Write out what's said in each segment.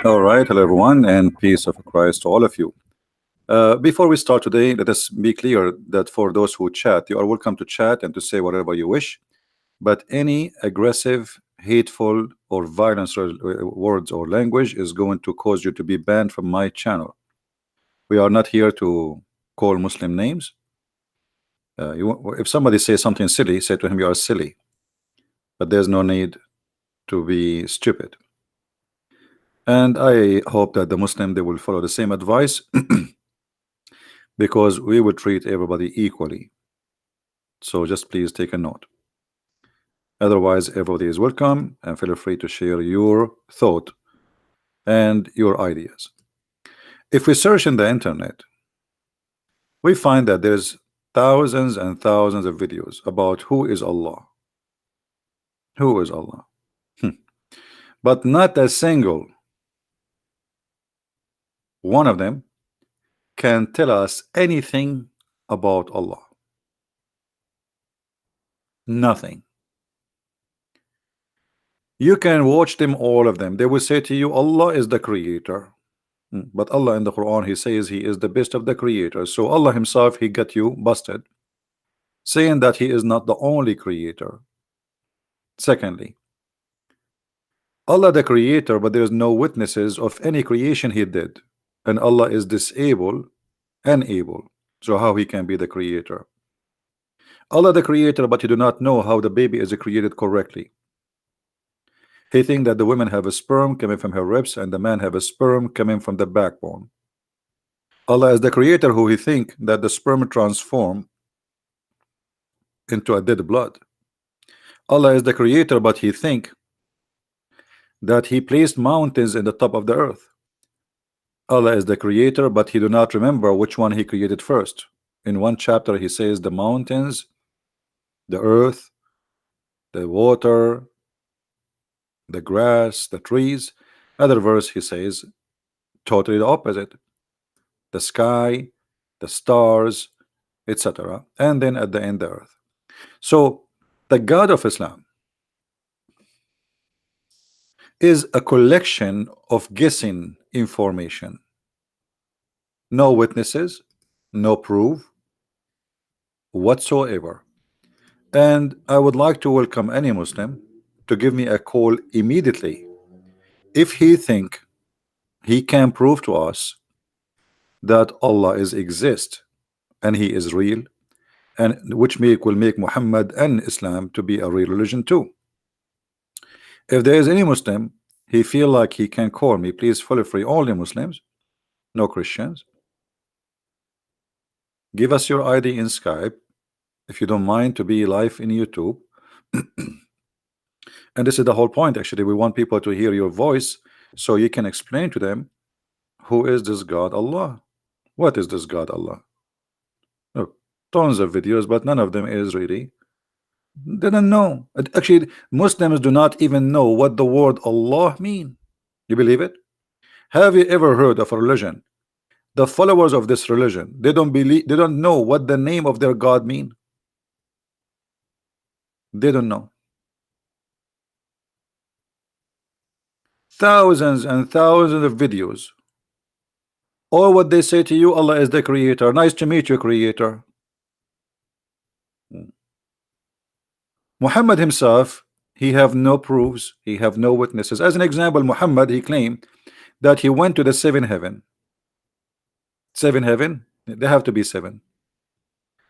All right, hello everyone, and peace of Christ to all of you. Before we start today, let us be clear that for those who chat, you are welcome to chat and to say whatever you wish, but any aggressive, hateful, or violence words or language is going to cause you to be banned from my channel. We are not here to call Muslim names. If somebody says something silly, say to him, you are silly, but there's no need to be stupid. And I hope that the Muslim they will follow the same advice because we will treat everybody equally. So just please take a note. Otherwise, everybody is welcome and feel free to share your thought and your ideas. If we search in the internet, we find that there's thousands and thousands of videos about who is Allah. Who is Allah? But not a single one of them can tell us anything about Allah. Nothing. You can watch them, all of them. They will say to you, Allah is the creator. But Allah in the Quran, He says He is the best of the creators. So Allah Himself, He got you busted, saying that He is not the only creator. Secondly, Allah the creator, but there is no witnesses of any creation He did. And Allah is disabled and able. So how He can be the creator? Allah the creator, but you do not know how the baby is created correctly. He think that the women have a sperm coming from her ribs and the man have a sperm coming from the backbone. Allah is the creator who He think that the sperm transform into a dead blood. Allah is the creator, but He think that He placed mountains in the top of the earth. Allah is the creator, but He do not remember which one He created first. In one chapter He says the mountains, the earth, the water, the grass, the trees. Other verse He says totally the opposite: the sky, the stars, etc. And then at the end the earth. So the God of Islam is a collection of guessing information. No witnesses, no proof whatsoever. And I would like to welcome any Muslim to give me a call immediately if he think he can prove to us that Allah is exist and He is real, and which will make Muhammad and Islam to be a real religion too. If there is any Muslim he feel like he can call me, please feel free. Only Muslims, no Christians. Give us your ID in Skype if you don't mind to be live in YouTube. And this is the whole point. Actually, we want people to hear your voice so you can explain to them who is this God Allah. What is this God Allah? Look, tons of videos, but none of them is really. They don't know. Actually, Muslims do not even know what the word Allah mean. You believe it? Have you ever heard of a religion? The followers of this religion, they don't know what the name of their God mean. They don't know. Thousands and thousands of videos. Or what they say to you, Allah is the creator. Nice to meet you, creator. Muhammad himself, he have no proofs, he have no witnesses. As an example, Muhammad, he claimed that he went to the seven heaven. Seven heaven, there have to be seven.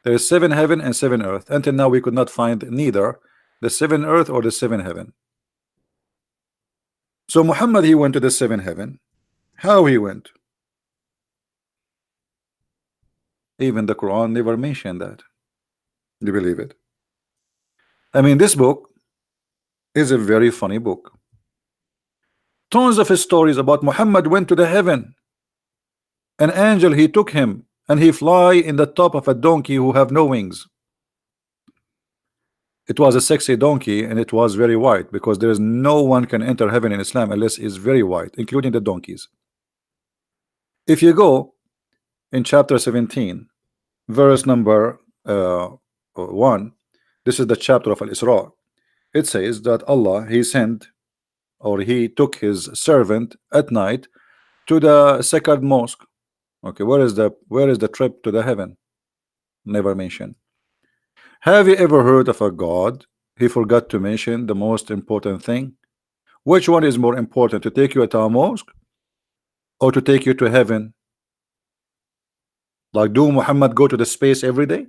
There is seven heaven and seven earth. Until now we could not find neither the seven earth or the seven heaven. So Muhammad, he went to the seven heaven. How he went? Even the Quran never mentioned that. You believe it? I mean, this book is a very funny book. Tons of stories about Muhammad went to the heaven. An angel, he took him and he fly in the top of a donkey who have no wings. It was a sexy donkey and it was very white, because there is no one can enter heaven in Islam unless it's very white, including the donkeys. If you go in chapter 17 verse number 1, this is the chapter of Al-Isra. It says that Allah, he sent or he took his servant at night to the second mosque. Okay, where is the trip to the heaven? Never mentioned. Have you ever heard of a God he forgot to mention the most important thing? Which one is more important, to take you to a mosque or to take you to heaven? Like, do Muhammad go to the space every day?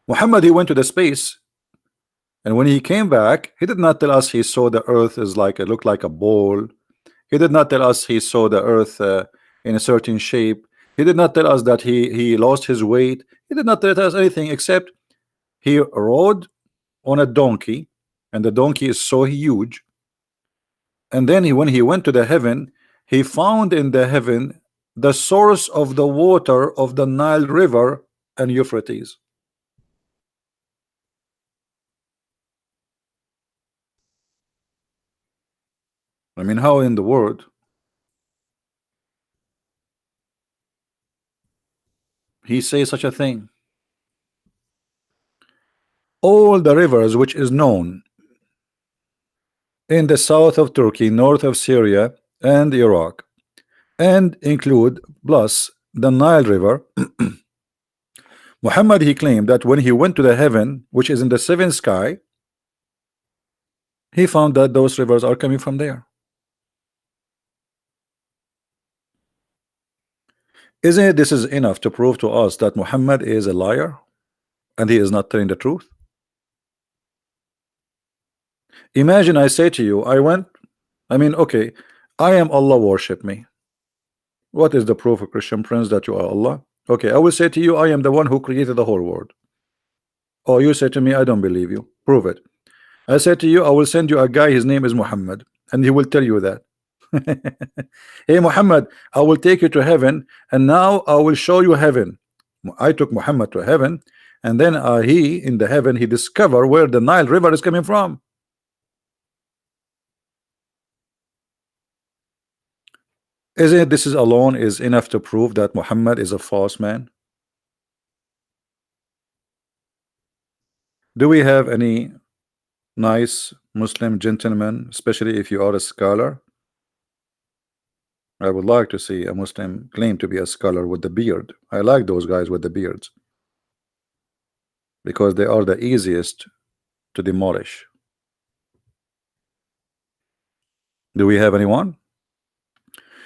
Muhammad, he went to the space, and when he came back, he did not tell us he saw the earth is like, it looked like a ball. He did not tell us he saw the earth in a certain shape. He did not tell us that he lost his weight. He did not tell us anything except he rode on a donkey, and the donkey is so huge. And then when he went to the heaven, he found in the heaven the source of the water of the Nile River and Euphrates. I mean, how in the world he says such a thing? All the rivers which is known in the south of Turkey, north of Syria and Iraq, and include plus the Nile River. Muhammad, he claimed that when he went to the heaven which is in the seventh sky, he found that those rivers are coming from there. Isn't it this is enough to prove to us that Muhammad is a liar and he is not telling the truth? Imagine I say to you, okay, I am Allah, worship me. What is the proof of Christian Prince that you are Allah? Okay, I will say to you, I am the one who created the whole world. Or you say to me, I don't believe you. Prove it. I say to you, I will send you a guy, his name is Muhammad, and he will tell you that. Hey Muhammad, I will take you to heaven, and now I will show you heaven. I took Muhammad to heaven, and then he in the heaven he discovered where the Nile River is coming from. Isn't it this is alone is enough to prove that Muhammad is a false man? Do we have any nice Muslim gentlemen, especially if you are a scholar? I would like to see a Muslim claim to be a scholar with the beard. I like those guys with the beards because they are the easiest to demolish. Do we have anyone?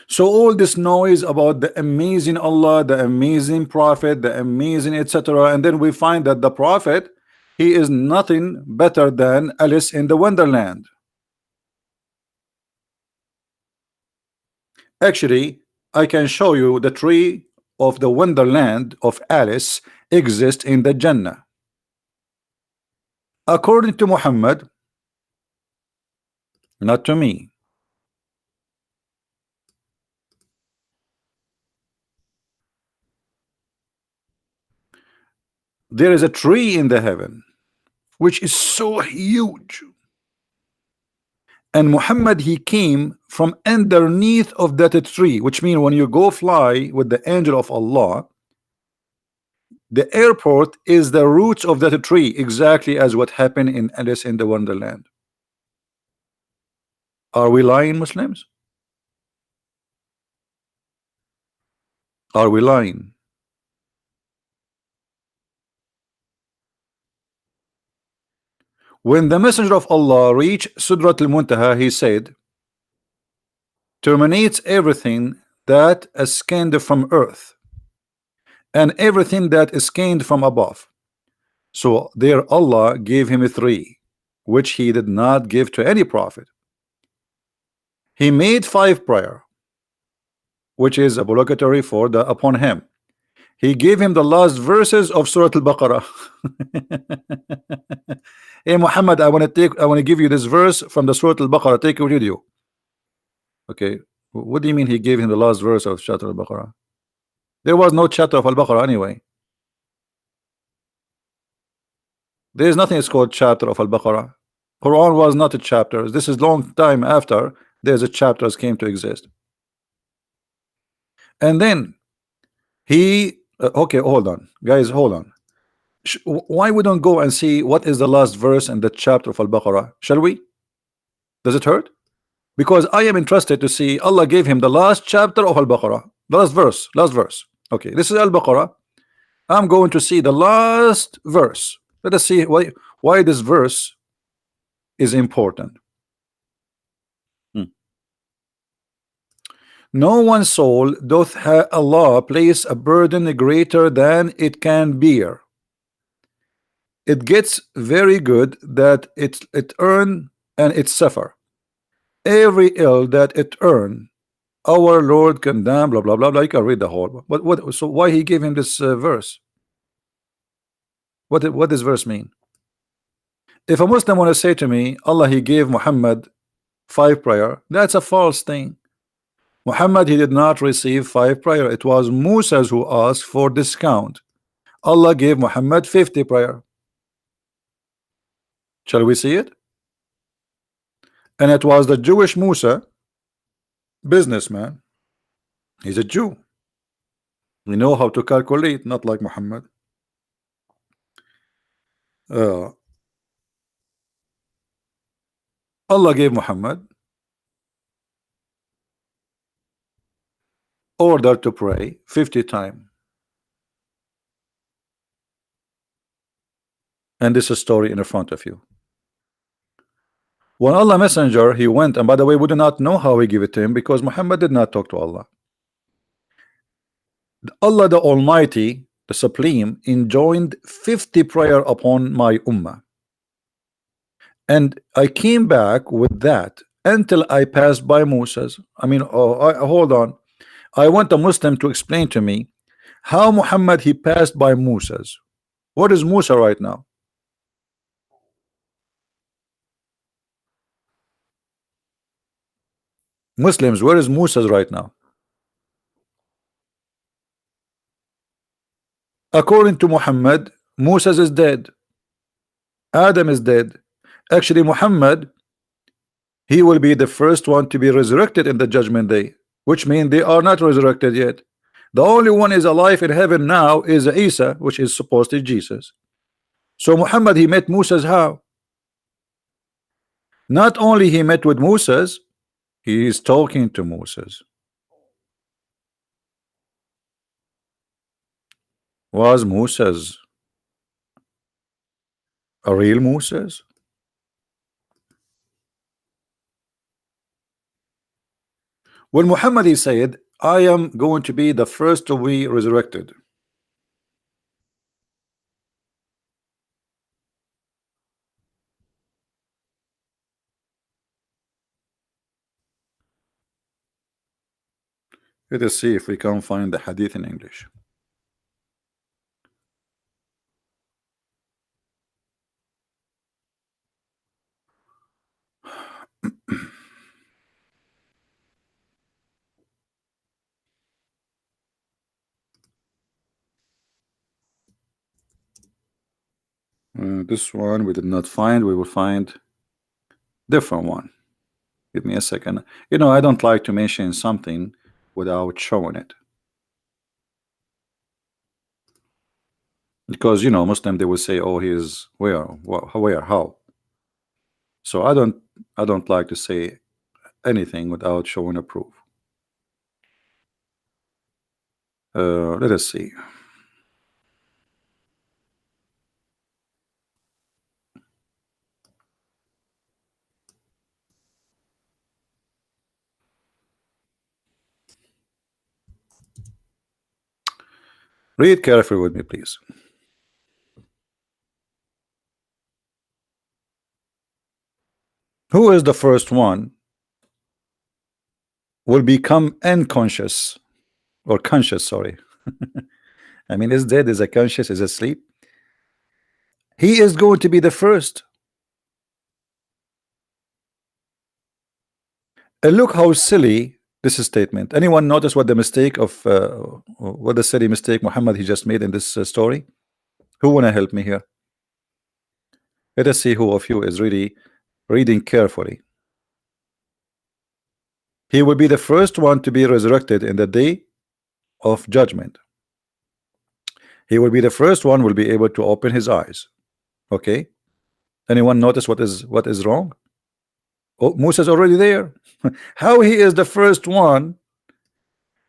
So all this noise about the amazing Allah, the amazing Prophet, the amazing etc., and then we find that the Prophet, he is nothing better than Alice in the Wonderland. Actually, I can show you the tree of the Wonderland of Alice exists in the Jannah. According to Muhammad, not to me. There is a tree in the heaven which is so huge, and Muhammad, he came from underneath of that tree, which means when you go fly with the angel of Allah, the airport is the roots of that tree, exactly as what happened in Alice in the Wonderland. Are we lying, Muslims? Are we lying? When the messenger of Allah reached Sidrat al-Muntaha, he said, terminates everything that is scanned from earth and everything that is scanned from above. So there Allah gave him 3, which he did not give to any prophet. He made 5 prayer, which is obligatory for the upon him. He gave him the last verses of Surah Al-Baqarah. Hey Muhammad, I want to give you this verse from the Surah Al-Baqarah. Take it with you. Okay, what do you mean he gave him the last verse of Chapter Al-Baqarah? There was no chapter of Al-Baqarah anyway. There is nothing is called chapter of Al-Baqarah. Quran was not a chapter. This is long time after there's a chapters came to exist. And then he okay, hold on, guys, hold on. Why we don't go and see what is the last verse in the chapter of Al-Baqarah? Shall we? Does it hurt? Because I am interested to see. Allah gave him the last chapter of Al-Baqarah, the last verse, okay, this is Al-Baqarah. I'm going to see the last verse. Let us see why this verse is important. No one soul doth Allah place a burden greater than it can bear. It gets very good that it earn and it suffer. Every ill that it earn, our Lord condemn, blah blah blah blah. You can read the whole. What? So why he gave him this verse? What does verse mean? If a Muslim want to say to me, Allah he gave Muhammad 5 prayer, that's a false thing. Muhammad he did not receive 5 prayer. It was Musa who asked for discount. Allah gave Muhammad 50 prayer. Shall we see it? And it was the Jewish Musa, businessman. He's a Jew. We know how to calculate, not like Muhammad. Allah gave Muhammad order to pray 50 times. And this is a story in the front of you. When Allah messenger he went, and by the way we do not know how he gave it to him because Muhammad did not talk to Allah. Allah the Almighty, the Supreme, enjoined 50 prayer upon my ummah, and I came back with that until I passed by Moses. I mean, hold on, I want a Muslim to explain to me how Muhammad he passed by Moses. What is Musa right now? Muslims, where is Musa right now? According to Muhammad, Moses is dead. Adam is dead. Actually, Muhammad, he will be the first one to be resurrected in the judgment day, which means they are not resurrected yet. The only one is alive in heaven now is Isa, which is supposed to be Jesus. So Muhammad he met Moses how? Not only he met with Moses, he is talking to Moses. Was Moses a real Moses? When Muhammad he said, I am going to be the first to be resurrected. Let us see if we can find the hadith in English. This one we did not find. We will find different one. Give me a second. You know, I don't like to mention something without showing it, because you know Muslim they will say, oh, he is where, how. So I don't like to say anything without showing a proof. Let us see. Read carefully with me, please. Who is the first one will become unconscious or conscious? Sorry. I mean, is dead, is a conscious, is asleep. He is going to be the first. And look how silly this is statement. Anyone notice what the mistake of what the silly mistake Muhammad he just made in this story? Who wanna help me here? Let us see who of you is really reading carefully. He will be the first one to be resurrected in the day of judgment. He will be the first one will be able to open his eyes. Okay, anyone notice what is wrong? Oh, Musa is already there. How he is the first one?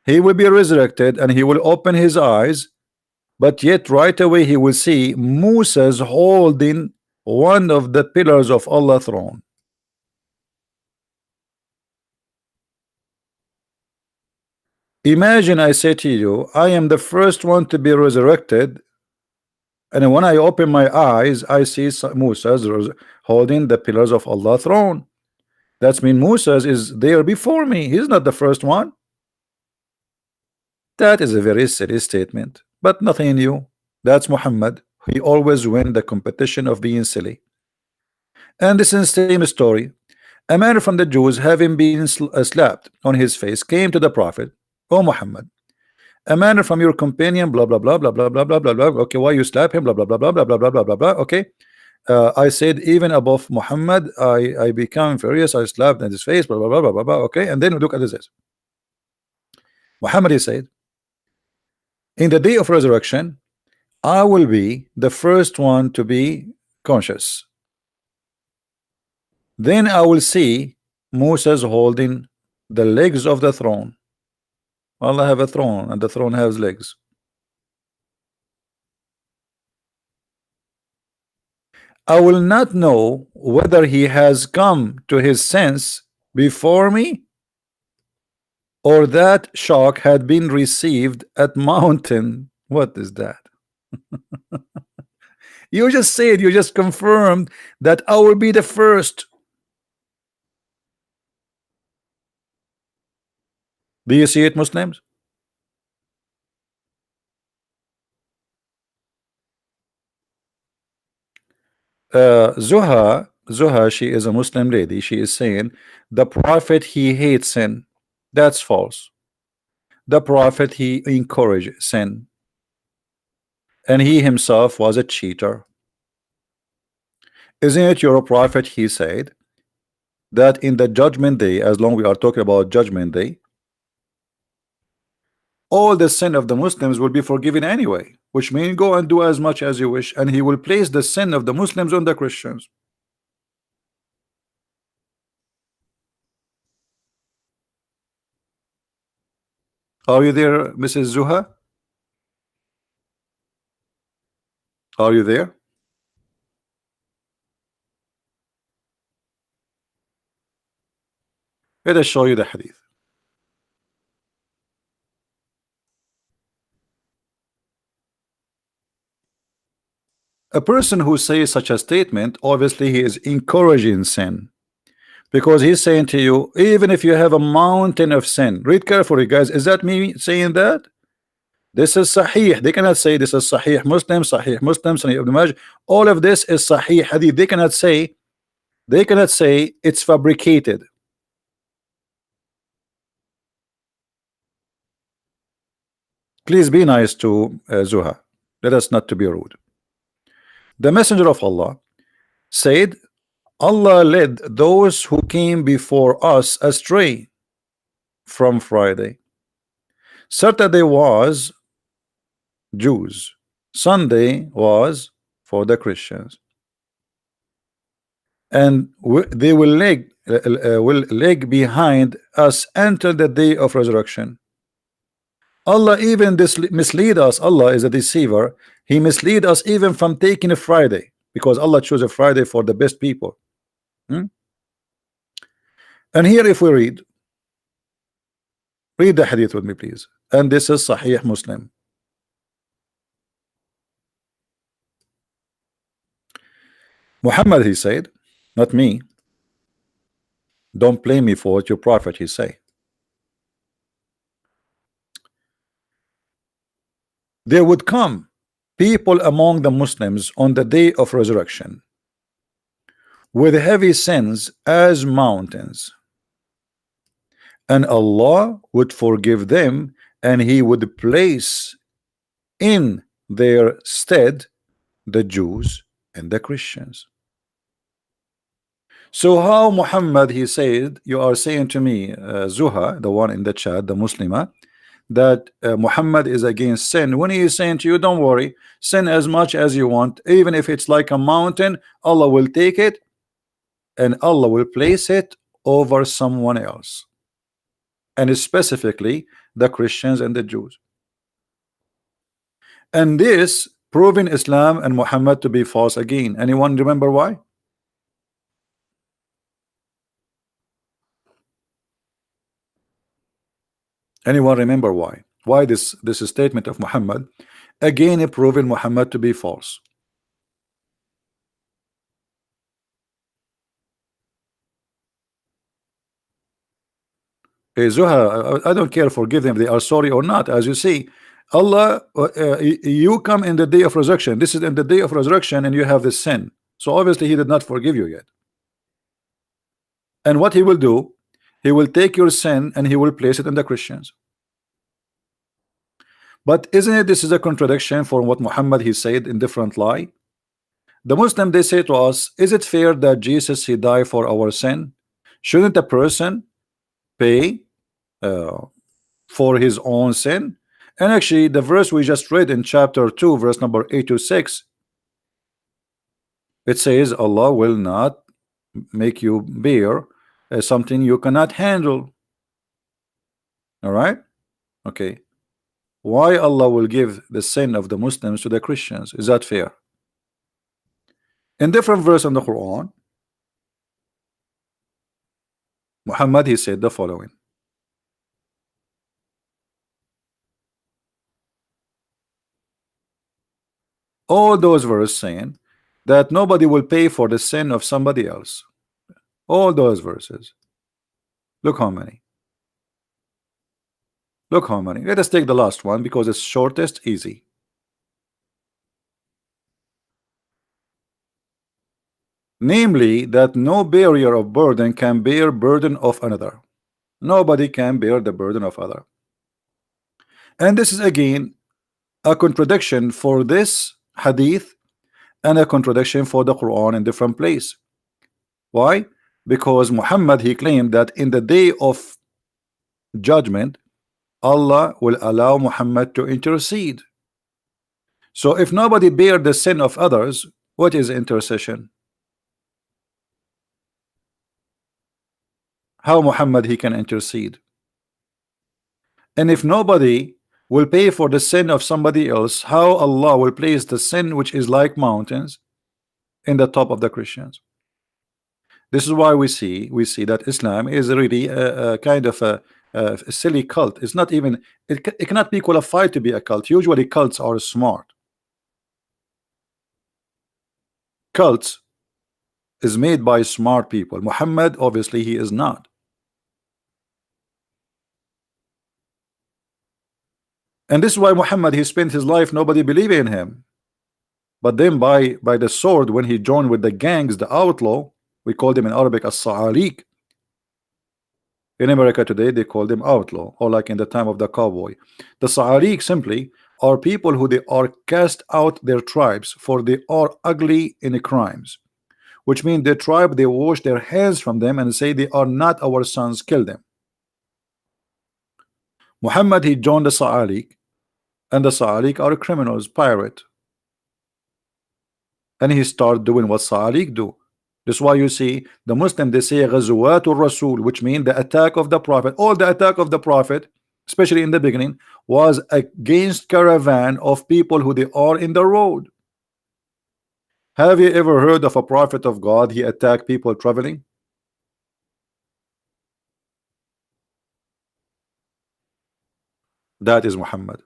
He will be resurrected and he will open his eyes, but yet right away he will see Moses holding one of the pillars of Allah's throne. Imagine I say to you, I am the first one to be resurrected, and when I open my eyes, I see Moses holding the pillars of Allah's throne. That means Moses is there before me. He's not the first one. That is a very serious statement, but nothing new. That's Muhammad. He always win the competition of being silly. And this is the same story. A man from the Jews, having been slapped on his face, came to the Prophet. Oh Muhammad, a man from your companion, blah blah blah blah blah blah blah blah blah. Okay, why you slap him? Blah blah blah blah blah blah blah blah blah blah. Okay, I said even above Muhammad, I become furious. I slapped in his face. Blah blah blah blah blah blah. Okay, and then look at this. Muhammad, he said, in the day of resurrection, I will be the first one to be conscious. Then I will see Moses holding the legs of the throne. Allah have a throne, and the throne has legs. I will not know whether he has come to his sense before me, or that shock had been received at mountain. What is that? You just said, you just confirmed that I will be the first. Do you see it, Muslims? Zuha, she is a Muslim lady. She is saying the Prophet, he hates sin. That's false. The Prophet, he encouraged sin, and he himself was a cheater. Isn't it your Prophet? He said that in the judgment day, as long we are talking about judgment day, all the sin of the Muslims will be forgiven anyway, which means go and do as much as you wish, and he will place the sin of the Muslims on the Christians. Are you there, Mrs. Zuha? Are you there? Let us show you the hadith. A person who says such a statement, obviously he is encouraging sin, because he's saying to you, even if you have a mountain of sin, read carefully, guys. Is that me saying that? This is Sahih. They cannot say this is Sahih Muslim, Sahih Ibn Majah. All of this is Sahih Hadith. They cannot say it's fabricated. Please be nice to Zuha. Let us not to be rude. The Messenger of Allah said, Allah led those who came before us astray from Friday. Saturday was Jews. Sunday was for the Christians. And they will lag behind us until the day of resurrection. Allah even mislead us. Allah is a deceiver. He mislead us even from taking a Friday, because Allah chose a Friday for the best people. And here, if we read the hadith with me, please. And this is Sahih Muslim. Muhammad, he said, not me. Don't blame me for what your prophet he say. There would come people among the Muslims on the day of resurrection with heavy sins as mountains, and Allah would forgive them, and he would place in their stead the Jews and the Christians. So how, Muhammad, he said, you are saying to me, Zuha, the one in the chat, the Muslima, that Muhammad is against sin, when he is saying to you, don't worry, sin as much as you want, even if it's like a mountain, Allah will take it and Allah will place it over someone else, and specifically the Christians and the Jews. And this proving Islam and Muhammad to be false again. Anyone remember why? Anyone remember why? Why this statement of Muhammad again proving Muhammad to be false? Hey, Zuha, I don't care, forgive them, they are sorry or not. As you see, Allah, you come in the day of resurrection. This is in the day of resurrection, and you have this sin. So obviously, He did not forgive you yet. And what He will do, He will take your sin and He will place it in the Christians. But isn't it this is a contradiction for what Muhammad he said in different lie? The Muslim, they say to us, is it fair that Jesus he died for our sin? Shouldn't a person pay for his own sin? And actually the verse we just read in chapter 2 verse number 8 to 6, it says Allah will not make you bear something you cannot handle. All right, okay. Why Allah will give the sin of the Muslims to the Christians? Is that fair? In different verse in the Quran, Muhammad he said the following: all those verses saying that nobody will pay for the sin of somebody else. All those verses. Look how many. Look how many. Let us take the last one because it's shortest, easy. Namely, that no barrier of burden can bear burden of another. Nobody can bear the burden of other. And this is again a contradiction for this hadith and a contradiction for the Quran in different place. Why? Because Muhammad he claimed that in the day of judgment Allah will allow Muhammad to intercede. So if nobody bear the sin of others, what is intercession? How Muhammad he can intercede? And if nobody will pay for the sin of somebody else, how Allah will place the sin which is like mountains in the top of the Christians? This is why we see that Islam is really a kind of a silly cult. It's not even, it cannot be qualified to be a cult. Usually cults are smart. Cults is made by smart people. Muhammad obviously he is not. And this is why Muhammad he spent his life nobody believed in him. But then by the sword, when he joined with the gangs, the outlaw, we call them in Arabic as-Sa'alik. In America today they call them outlaw, or like in the time of the cowboy. The Sa'alik simply are people who they are cast out their tribes for they are ugly in crimes, which means their tribe they wash their hands from them and say they are not our sons, kill them. Muhammad he joined the Sa'alik, and the Sa'alik are criminals, pirate, and he started doing what Sa'alik do. That's why you see the Muslim they say Ghazwatul Rasul, which means the attack of the Prophet. All the attack of the Prophet, especially in the beginning, was against caravan of people who they are in the road. Have you ever heard of a prophet of God he attacked people traveling? That is Muhammad.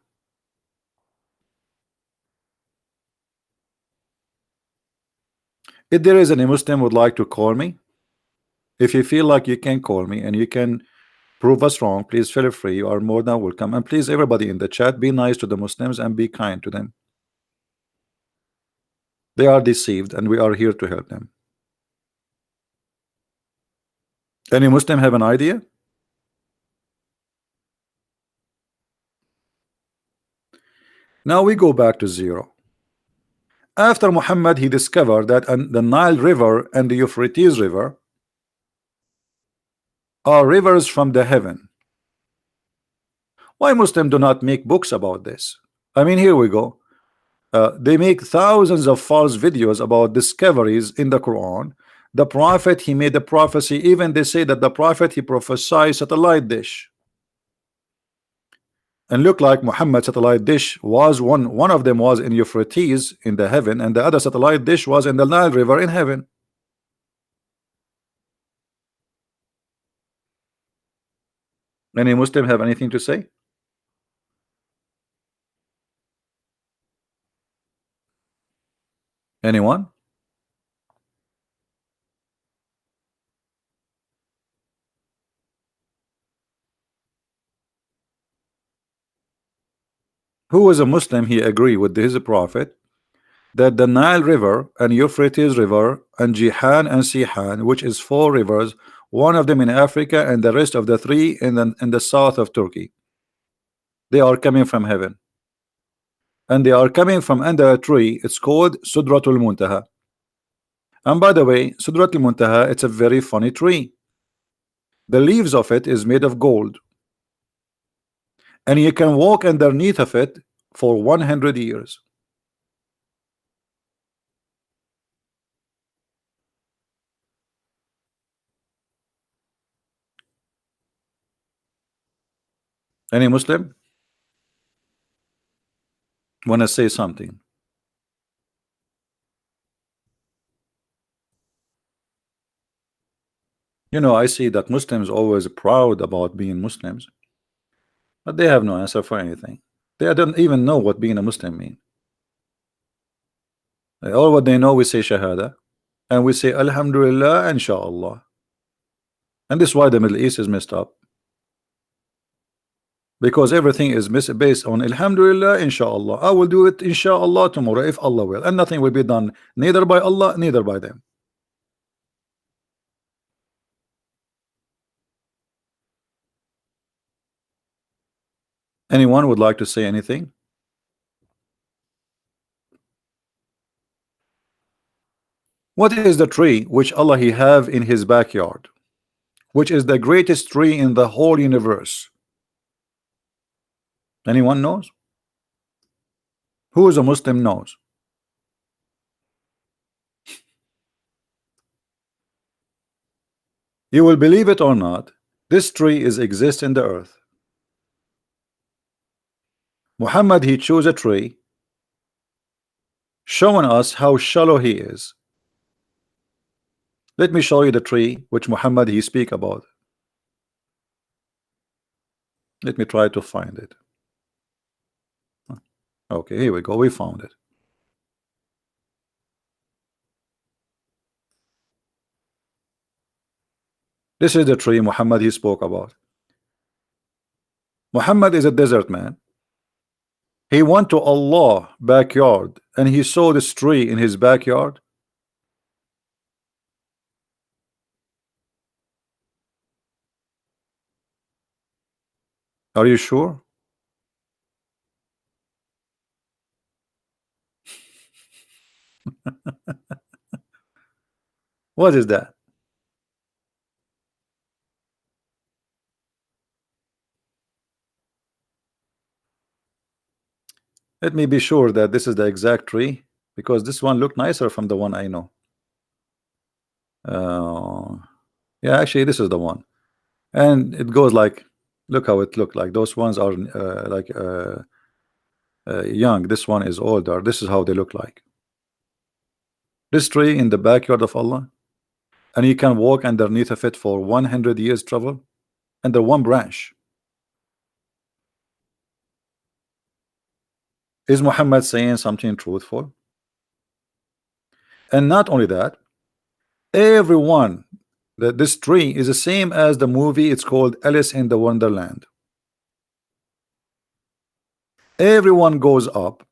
If there is any Muslim would like to call me, if you feel like you can call me and you can prove us wrong, please feel free. You are more than welcome. And please, everybody in the chat, be nice to the Muslims and be kind to them. They are deceived and we are here to help them. Any Muslim have an idea? Now we go back to zero. After Muhammad he discovered that the Nile River and the Euphrates River are rivers from the heaven. Why Muslims do not make books about this? I mean, here we go. They make thousands of false videos about discoveries in the Quran. The prophet, he made a prophecy. Even they say that the prophet, he prophesied satellite dish. And look like Muhammad satellite dish was one of them was in Euphrates in the heaven, and the other satellite dish was in the Nile River in heaven. Any Muslim have anything to say? Anyone? Who was a Muslim, he agreed with his prophet that the Nile River and Euphrates River and Jihan and Sihan, which is 4 rivers, one of them in Africa and the rest of the 3 in the south of Turkey, they are coming from heaven, and they are coming from under a tree. It's called Sudratul Muntaha. And by the way, Sudratul Muntaha, it's a very funny tree. The leaves of it is made of gold, and you can walk underneath of it for 100 years. Any Muslim want to say something? You know, I see that Muslims always proud about being Muslims, but they have no answer for anything. They don't even know what being a Muslim means. All what they know, we say Shahada, and we say Alhamdulillah, Inshallah. And this is why the Middle East is messed up, because everything is based on Alhamdulillah, Inshallah. I will do it Inshallah tomorrow if Allah will, and nothing will be done neither by Allah neither by them. Anyone would like to say anything? What is the tree which Allah he have in his backyard, which is the greatest tree in the whole universe? Anyone knows? Who is a Muslim knows? You will believe it or not, this tree is exist in the earth. Muhammad, he chose a tree showing us how shallow he is. Let me show you the tree which Muhammad he speak about. Let me try to find it. Okay, here we go. We found it. This is the tree Muhammad he spoke about. Muhammad is a desert man. He went to Allah backyard and he saw this tree in his backyard. Are you sure? What is that? Let me be sure that this is the exact tree, because this one looked nicer from the one I know. Yeah, actually this is the one, and it goes like, look how it looked like. Those ones are young. This one is older. This is how they look like. This tree in the backyard of Allah, and you can walk underneath of it for 100 years travel under one branch. Is Muhammad saying something truthful? And not only that, everyone, that this tree is the same as the movie. It's called Alice in the Wonderland. Everyone goes up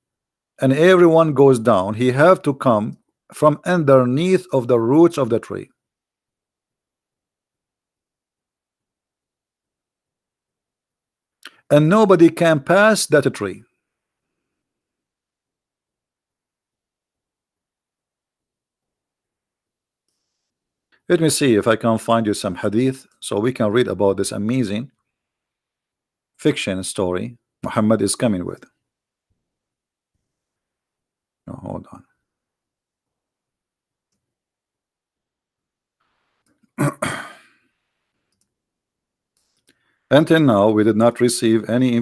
and everyone goes down. He have to come from underneath of the roots of the tree. And nobody can pass that tree. Let me see if I can find you some hadith so we can read about this amazing. fiction story Muhammad is coming with. No, hold on. Until now, we did not receive any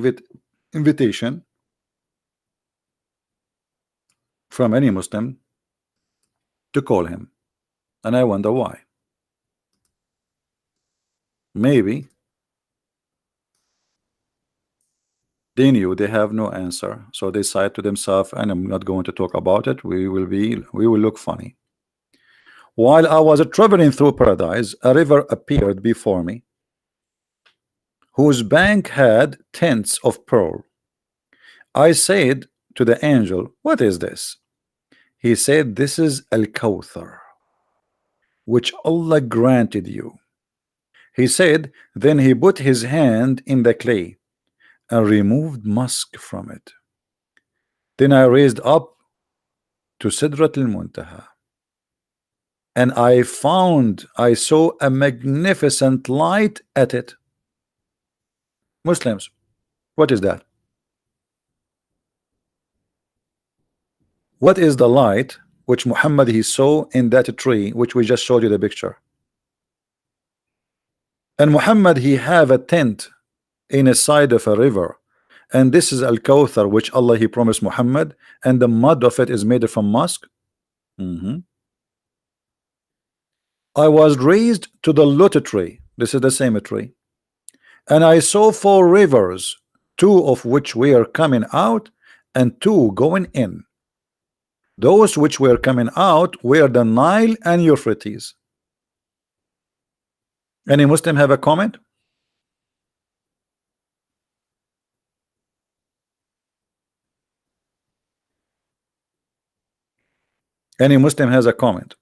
invitation from any Muslim to call him, and I wonder why. Maybe they knew they have no answer, so they said to themselves, and I'm not going to talk about it. We will look funny. While I was traveling through paradise, a river appeared before me, whose bank had tints of pearl. I said to the angel, "What is this?" He said, "This is Al-Kawthar, which Allah granted you." He said, then he put his hand in the clay and removed musk from it. Then I raised up to Sidrat al-Muntaha, and I saw a magnificent light at it. Muslims, what is that? What is the light which Muhammad he saw in that tree which we just showed you the picture? And Muhammad he have a tent in a side of a river, and this is Al-Kawthar which Allah he promised Muhammad, and the mud of it is made from musk. I was raised to the lotus tree. This is the same tree, and I saw 4 rivers, 2 of which were coming out and 2 going in. Those which were coming out were the Nile and Euphrates. Any Muslim have a comment? Any Muslim has a comment?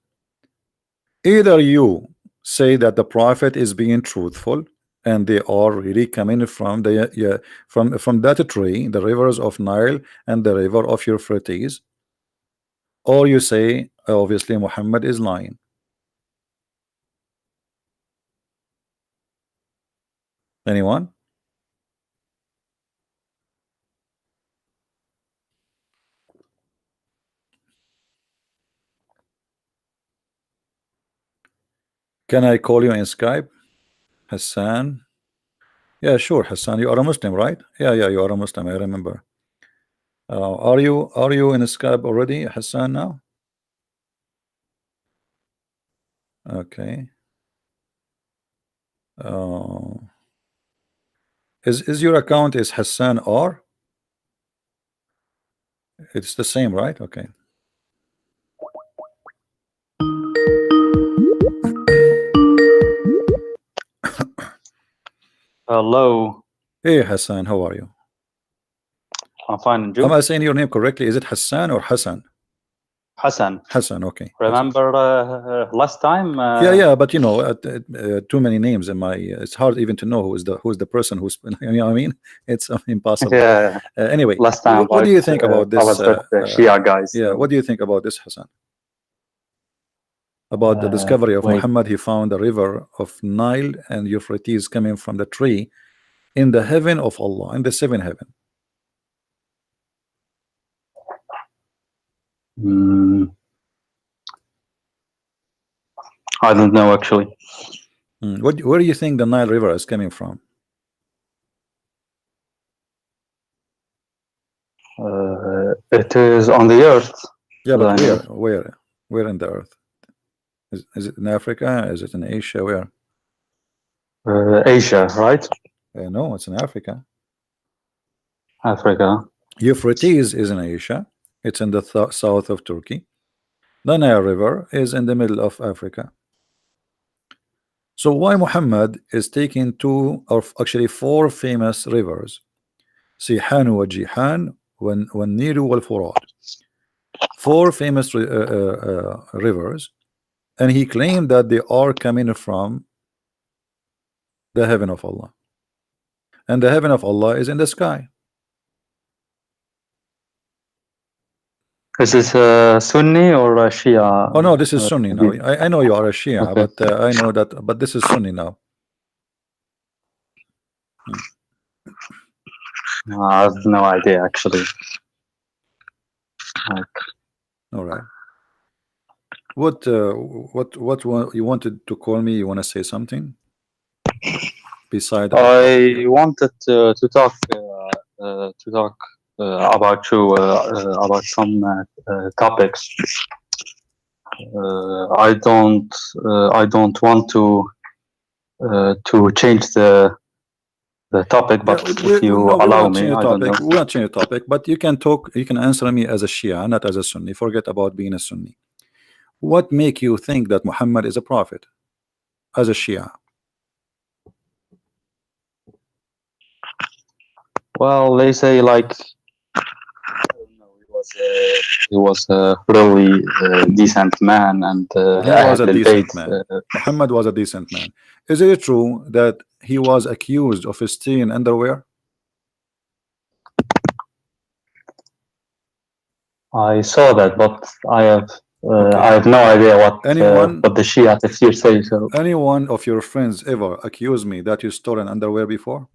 Either you say that the prophet is being truthful and they are really coming from the from that tree, the rivers of Nile and the river of Euphrates, or you say obviously Muhammad is lying. Anyone? Can I call you in Skype? Hassan? Yeah, sure, Hassan. You are a Muslim, right? Yeah, you are a Muslim. I remember. Are you in Skype already, Hassan? Now? Okay. Is your account is Hassan R? It's the same, right? Okay. Hello. Hey Hassan, how are you? I'm fine, and you? Am I saying your name correctly? Is it Hassan or Hassan? Hassan. Hassan, okay. Remember last time? Yeah, but you know, too many names in my. It's hard even to know who's the person who's. You know what I mean? It's impossible. Yeah. Anyway, last time, what do you think about this? I was with the Shia guys. Yeah, what do you think about this, Hassan? About the discovery of Muhammad, he found a river of Nile and Euphrates coming from the tree in the heaven of Allah, in the 7th heaven. I don't know actually. Where do you think the Nile River is coming from? It is on the earth. Yeah, but where in the earth? Is it in Africa? Is it in Asia? Where? Asia, right? No, it's in Africa. Africa. Euphrates is in Asia. It's in the south of Turkey. The Nile River is in the middle of Africa. So why Muhammad is taking 2 or actually 4 famous rivers, Sihan wa Jihan wa Nilu wal Furat, 4 famous rivers, and he claimed that they are coming from the heaven of Allah, and the heaven of Allah is in the sky. Is this Sunni or Shia? Oh no, this is Sunni now. I know you are a Shia, Okay. but I know that, but this is Sunni now. I have no idea actually. Like, All right. What you wanted to call me? You want to say something beside our topic? I wanted to talk about you about some topics. I don't want to change the topic, but Yeah, if you no, we will allow not me, change the I don't topic. know. We will not change the topic, but you can talk. You can answer me as a Shia, not as a Sunni. Forget about being a Sunni. What make you think that Muhammad is a prophet as a Shia? Well, they say like he was a really decent man, and He was a أهل البيت. decent man. Muhammad was a decent man. Is it true that he was accused of stealing underwear? I saw that, but I have Okay. I have no idea what the Shia tafsir says. So. Any one of your friends ever accused me that you stolen underwear before?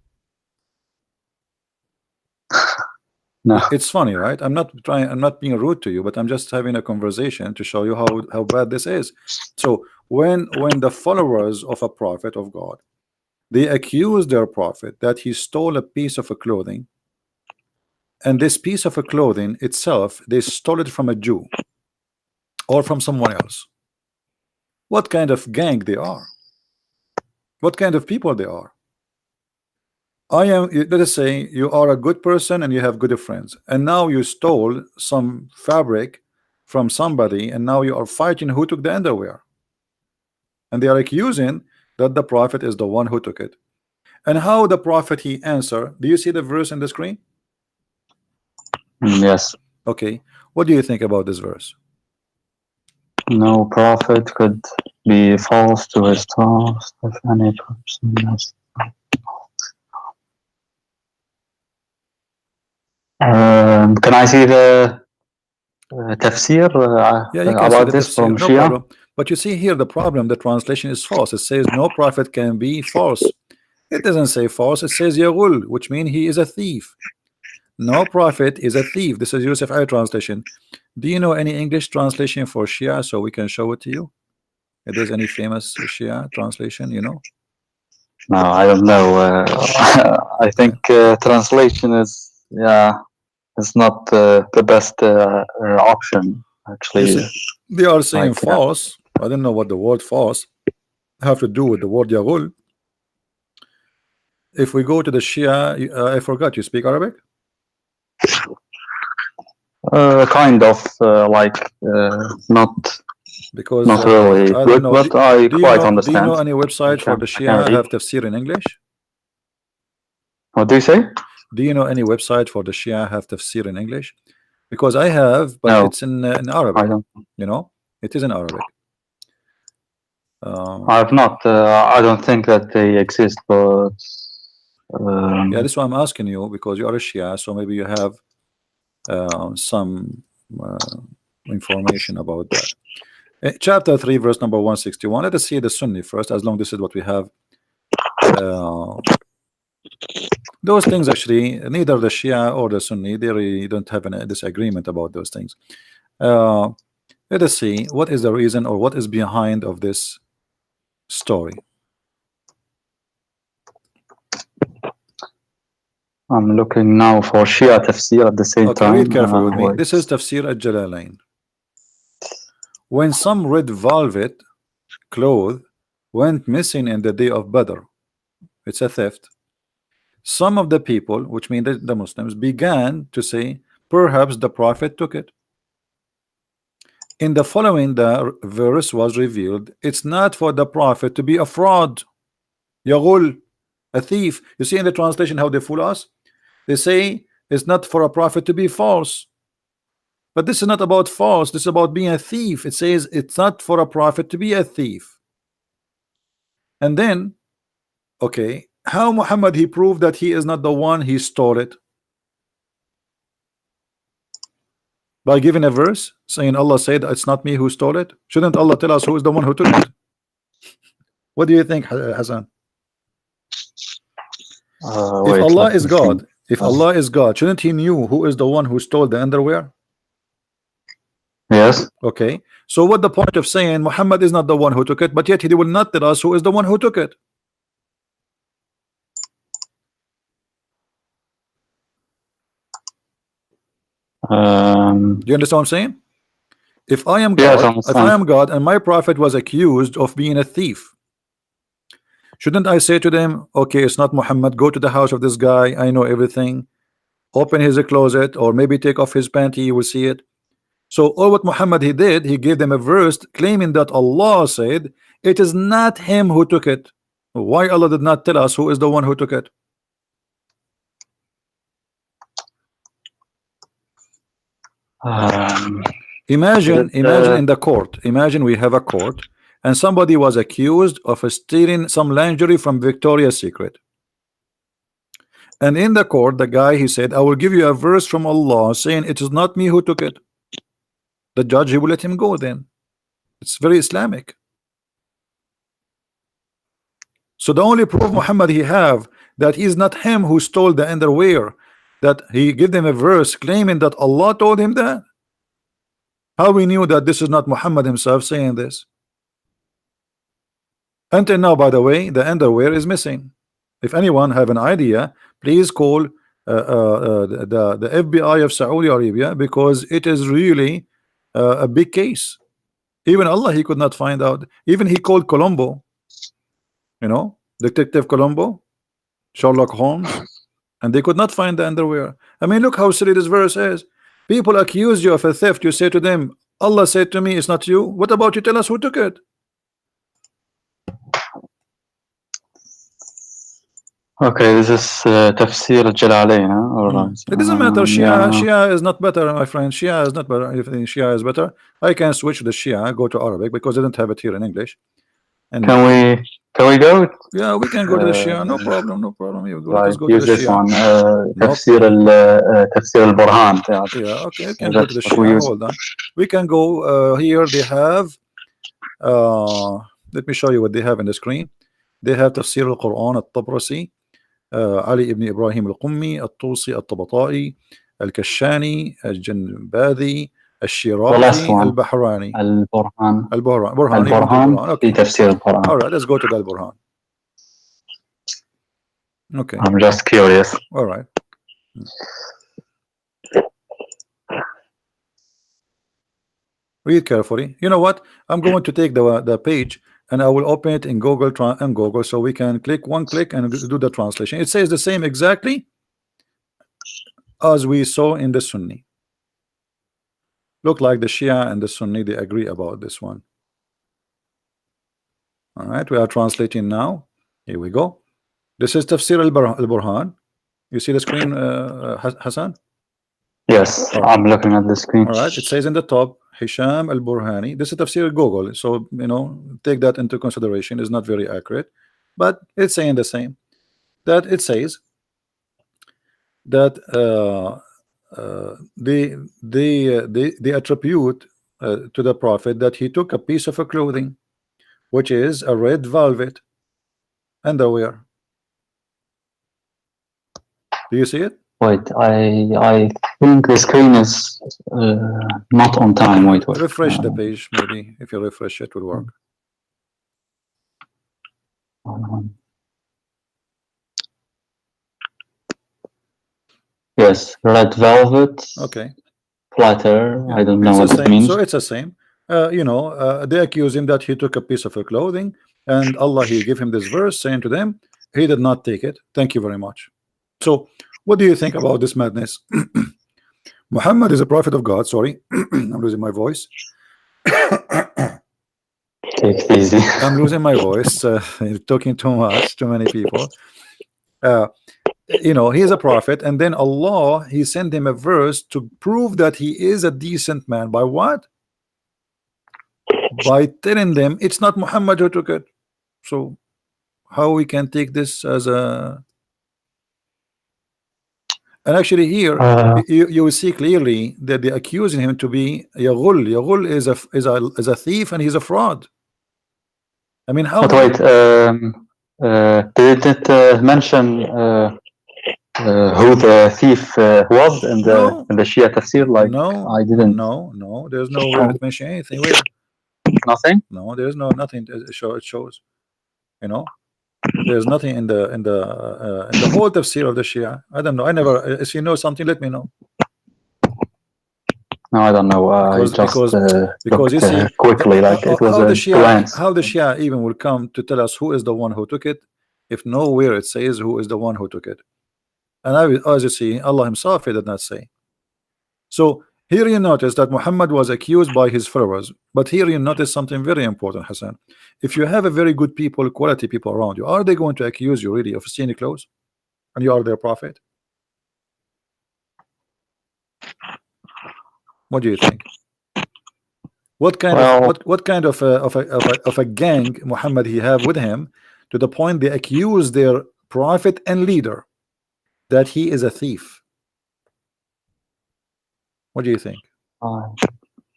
No. It's funny, right? I'm not being rude to you, but I'm just having a conversation to show you how bad this is. So when the followers of a prophet of God, they accuse their prophet that he stole a piece of a clothing, and this piece of a clothing itself, they stole it from a Jew or from someone else. What kind of gang they are? What kind of people they are? Let us say you are a good person and you have good friends, and now you stole some fabric from somebody, and now you are fighting who took the underwear, and they are accusing that the prophet is the one who took it. And how the prophet he answer? Do you see the verse in the screen? Yes. Okay, what do you think about this verse? No prophet could be false to his task if any person has. Can I see the tafsir Yeah, you can see about the this tafsir, from no Shia? problem. But you see here the problem, the translation is false. It says no prophet can be false. It doesn't say false, it says Yaghul, which means he is a thief. No prophet is a thief. This is Yusuf I translation. Do you know any English translation for Shia so we can show it to you? If there's any famous Shia translation, you know? No, I don't know. I think translation is not the best option actually. They are saying Like, false. I don't know what the word false have to do with the word Yaghul. If we go to the Shia, I forgot, you speak Arabic? kind of not Because not really I good, don't know. but I quite understand. Do you know any website for the Shia have tafsir in English? What do you say? Do you know any website for the Shia have tafsir in English? Because I have, but No, it's in Arabic. I don't. You know, it is in Arabic. I have not. I don't think that they exist, but yeah, this is why I'm asking you, because you are a Shia, so maybe you have some information about that. Chapter 3, verse number 161. Let us see the Sunni first, as long this is what we have. Those things actually, neither the Shia or the Sunni, they really don't have a disagreement about those things. Let us see what is the reason or what is behind of this story. I'm looking now for Shia tafsir at the same time. Read carefully with me. This is Tafsir al-Jalalain. When some red velvet cloth went missing in the day of Badr, it's a theft. Some of the people, which mean the Muslims, began to say, perhaps the prophet took it. In the following, the verse was revealed. It's not for the prophet to be a fraud, Yaghul, a thief. You see in the translation how they fool us? They say it's not for a prophet to be false. But this is not about false. This is about being a thief. It says it's not for a prophet to be a thief. And then, okay, how Muhammad he proved that he is not the one he stole it? By giving a verse saying Allah said it's not me who stole it. Shouldn't Allah tell us who is the one who took it? What do you think, Hassan? If Allah is God, If Allah is God, shouldn't he knew who is the one who stole the underwear? Yes. Okay, so what the point of saying Muhammad is not the one who took it, but yet he will not tell us who is the one who took it? Do you understand what I'm saying? If I am Yes, I God, understand. if I am God and my prophet was accused of being a thief, shouldn't I say to them, okay, it's not Muhammad, go to the house of this guy, I know everything, open his closet, or maybe take off his panty, you will see it. So all what Muhammad he did, he gave them a verse claiming that Allah said it is not him who took it. Why Allah did not tell us who is the one who took it? Imagine in the court, imagine we have a court and somebody was accused of stealing some lingerie from Victoria's Secret. And in the court, the guy, he said, I will give you a verse from Allah saying it is not me who took it. The judge, he will let him go then. It's very Islamic. So the only proof Muhammad he have that he is not him who stole the underwear, that he give them a verse claiming that Allah told him that. How we knew that this is not Muhammad himself saying this? Until now, by the way, the underwear is missing. If anyone have an idea, please call the FBI of Saudi Arabia, because it is really a big case. Even Allah, he could not find out. Even he called Colombo, you know, Detective Colombo, Sherlock Holmes, and they could not find the underwear. I mean, look how silly this verse is. People accuse you of a theft, you say to them, Allah said to me, it's not you. What about you tell us who took it? Okay, this is Tafsir al-Jalalain. It doesn't matter. Shia is not better, my friend. Shia is not better. If Shia is better, I can switch to the Shia, go to Arabic, because I don't have it here in English. And can we go? Yeah, we can go to the Shia. No problem. No problem. You go. Right, Let's go to use the this Shia. one. Nope. Tafsir al-Burhan. Yeah, okay. You can go to the Shia. Hold on. We can go here. They have. Let me show you what they have in the screen. They have Tafsir al-Quran al-Tabrasi, Ali ibn Ibrahim al-Qummi, al-Tusi al-Tabata'i, al-Kashani, al-Janbadi, al-Shirazi, al-Bahrani. Al-Burhan. Okay. Tafsir al-Burhan. All right, let's go to the al-Burhan. Okay. I'm just curious. All right. Read carefully. You know what? I'm going to take the page and I will open it in Google, so we can click one click and do the translation. It says the same exactly as we saw in the Sunni. Look like the Shia and the Sunni, they agree about this one. All right, we are translating now. Here we go. This is Tafsir al-Burhan. You see the screen, Hassan? Yes, right. I'm looking at the screen. All right, it says in the top, Hisham al-Burhani. This is Tafsir Google, so you know, take that into consideration. It's not very accurate, but it's saying the same. That it says that they attribute to the Prophet that he took a piece of a clothing, which is a red velvet underwear. Do you see it? Wait, I think the screen is not on time. Wait. Refresh the page, maybe. If you refresh it, will work. Yes, red velvet. Okay. Platter. Yeah. I don't know what it means. So it's the same. You know, they accuse him that he took a piece of a clothing, and Allah, he gave him this verse saying to them, he did not take it. Thank you very much. So what do you think about this madness? Muhammad is a prophet of God. Sorry, I'm losing my voice. Take it easy. I'm losing my voice. Talking too much, too many people. You know, he is a prophet, and then Allah, he sent him a verse to prove that he is a decent man. By what? By telling them it's not Muhammad who took it. So how we can take this as a... And actually here you will see clearly that they're accusing him to be Yaghul. Yaghul is a thief, and he's a fraud. I mean, how? But wait, did it mention who the thief was in No, the Shia tafsir? Like, no, I didn't. no. There's nowhere it mention anything. Where? Nothing. No, there's nothing. It shows. You know, there's nothing in the whole tafsir of the Shia. I don't know. I never. If you know something, let me know. No, I don't know. I just Because you looked see quickly, like it was how the a glance. Shia even will come to tell us who is the one who took it, if nowhere it says who is the one who took it. And as you see, Allah Himself He did not say. So here you notice that Muhammad was accused by his followers, but here you notice something very important, Hassan. If you have a very good people, quality people around you, are they going to accuse you really of stealing clothes, and you are their prophet? What do you think? What kind of a gang Muhammad he have with him, to the point they accuse their prophet and leader that he is a thief? What do you think?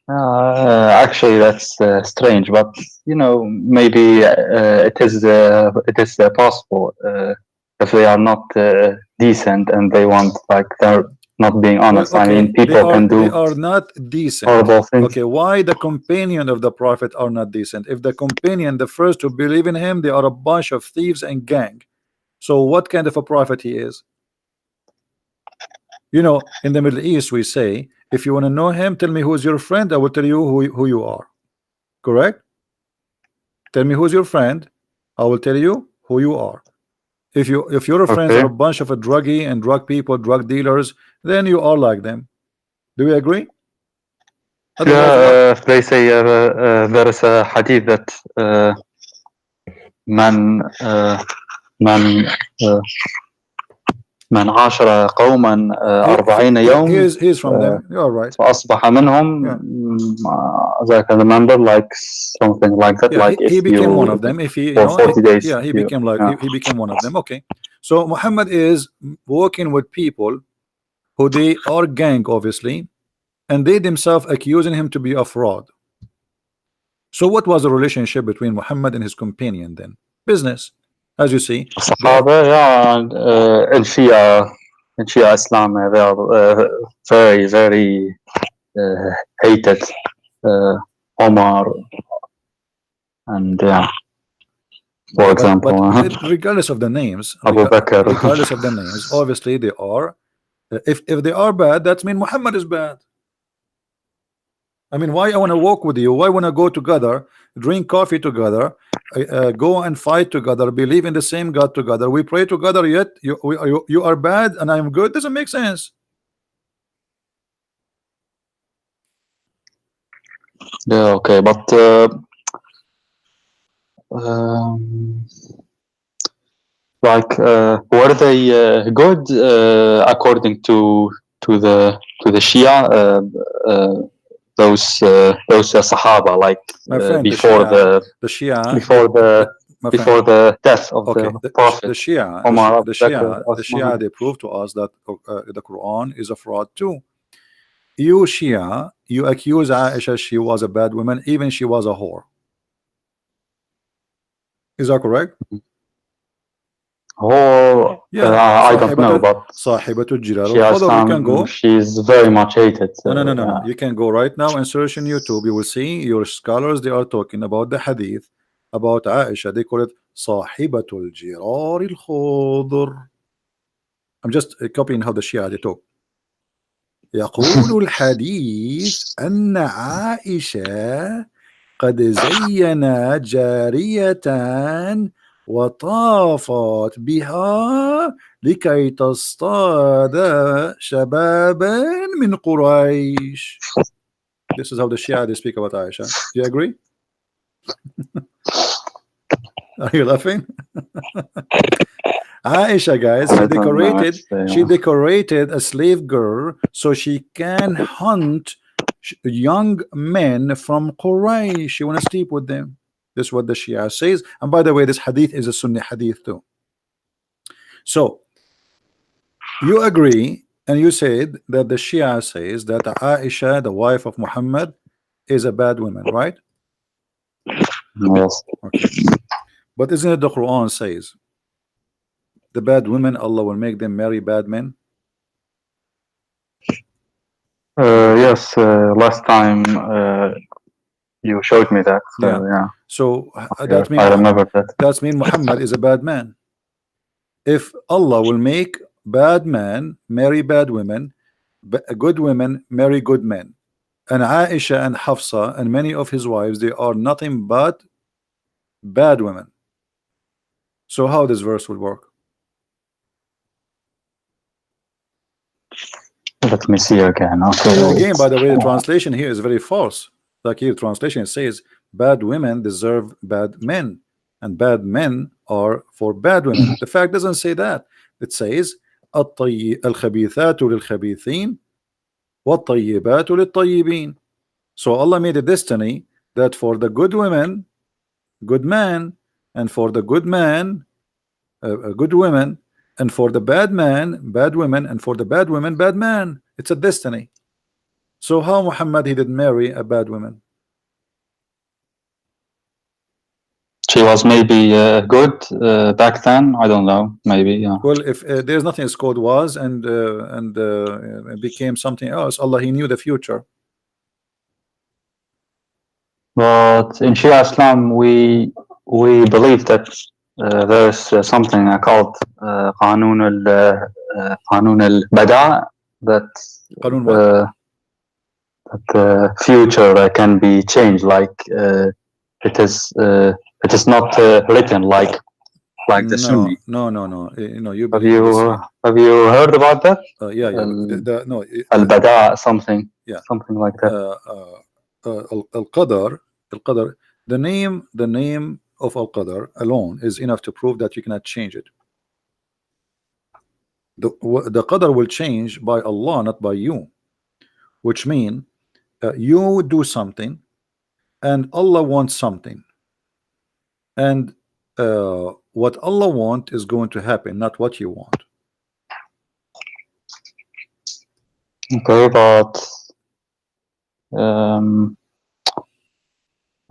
Actually, that's strange, but you know, maybe it is possible if they are not decent and they want, like, they're not being honest. Well, okay, I mean, people can do they are not decent. horrible things. Okay, why the companion of the prophet are not decent? If the companion, the first to believe in him, they are a bunch of thieves and gang. So what kind of a prophet he is? You know, in the Middle East we say, if you want to know him, tell me who's your friend, I will tell you who you are. Correct? Tell me who's your friend, I will tell you who you are. If your friends are a bunch of a druggie and drug people, drug dealers, then you are like them. Do we agree? Yeah, they say there is a hadith that من عاشر قوما 40 يوم he's from them. You're right. فأصبح منهم. As I can remember, like something like that. Yeah, like he became one of them. If he, for 40 days. Yeah, he became like he became one of them. Okay, so Muhammad is working with people who they are gang, obviously, and they themselves accusing him to be a fraud. So what was the relationship between Muhammad and his companion then? Business, as you see. Sahaba, yeah, in Shia Islam, they are very, very hated. Omar and for example, but regardless of the names, Abu Bakr, regardless of the names, obviously they are. If they are bad, that means Muhammad is bad. I mean, why I want to walk with you? Why want to go together, drink coffee together, go and fight together, believe in the same God together, we pray together, yet you are bad and I am good? Doesn't make sense. Yeah, okay, but like were they good according to the Shia? Those Sahaba, like friend, before the Shia, before the death of the Prophet. The Shia, Omar, the Shia, they prove to us that the Quran is a fraud too. You Shia, you accuse Aisha she was a bad woman, even she was a whore. Is that correct? Oh, yeah, I don't know, but Sahibatul Jilal, you can go. She's very much hated. No. You can go right now and search in YouTube. You will see your scholars, they are talking about the hadith about Aisha. They call it Sahibatul Jirar al-Khudr. I'm just copying how the Shia they talk. يقول الحديث أن عائشة قد زينا جارية وطافت بها لكي تصطاد شبابا من قريش. This is how the Shia they speak about Aisha. Do you agree? Are you laughing? Aisha, guys, she decorated a slave girl so she can hunt young men from Quraysh. She want to sleep with them. This is what the Shia says. And by the way, this hadith is a Sunni hadith too. So you agree, and you said that the Shia says that Aisha, the wife of Muhammad, is a bad woman, right? Yes. Okay. But isn't it the Quran says the bad women, Allah will make them marry bad men? Yes, last time you showed me that. So, yeah. So Yes, I remember that. that means Muhammad is a bad man. If Allah will make bad men marry bad women, good women marry good men, and Aisha and Hafsa and many of his wives, they are nothing but bad women. So how this verse will work? Let me see again. Okay. And again, by the way, the translation here is very false. Like here, translation says bad women deserve bad men, and bad men are for bad women. The fact doesn't say that. It says الخبيثات للخبيثين والطيبات للطيبين. So Allah made a destiny that for the good women, good man, and for the good man, good women, and for the bad man, bad women, and for the bad women, bad man. It's a destiny. So how Muhammad he did marry a bad woman? She was maybe good back then. I don't know. Maybe. Yeah. Well, if there's nothing it's called was and became something else, Allah he knew the future. But in Shia Islam, we believe that there's something called قانون البداء that the future can be changed, like it is not written like the Sunni. No. You have you heard about that? Yeah. Al-Bada, something like that. Al-Qadar, the name of Al-Qadar alone is enough to prove that you cannot change it. The Qadar will change by Allah, not by you, which means you do something and Allah wants something, and what Allah wants is going to happen, not what you want. Okay, but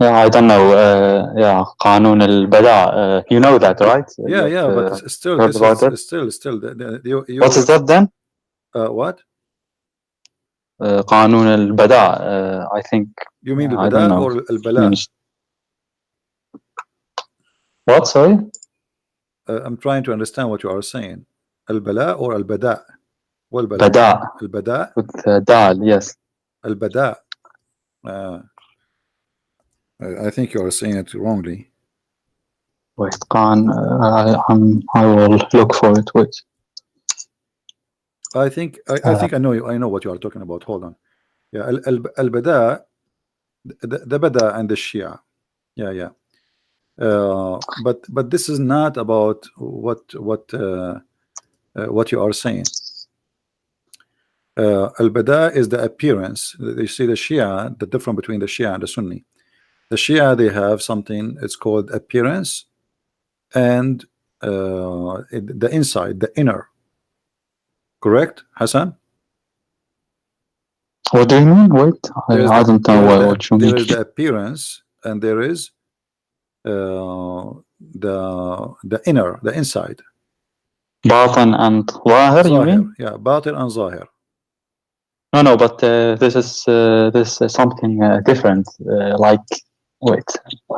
yeah, I don't know. Yeah, قانون البداء. You know that, right? Yeah, but still, what is that then? What? قانون البداء. I think. You mean البداء or البلاء? What? Sorry. I'm trying to understand what you are saying. البلاء or البداء? البداء. البداء. With dal, yes. البداء. I think you are saying it wrongly. Wait, I will look for it. Wait. I think I know what you are talking about. Hold on. Yeah, al-bada, the bada and the Shia. Yeah. But this is not about what you are saying. Al-bada is the appearance. You see the Shia, the difference between the Shia and the Sunni. The Shia, they have something, it's called appearance, and the inside, the inner. Correct, Hassan? What do you mean? Wait, I don't know what you mean. There is the appearance, and there is the inner, the inside. Batin and Zahir, you mean? Yeah, Batin and Zahir. No, but this is something different. Like, wait,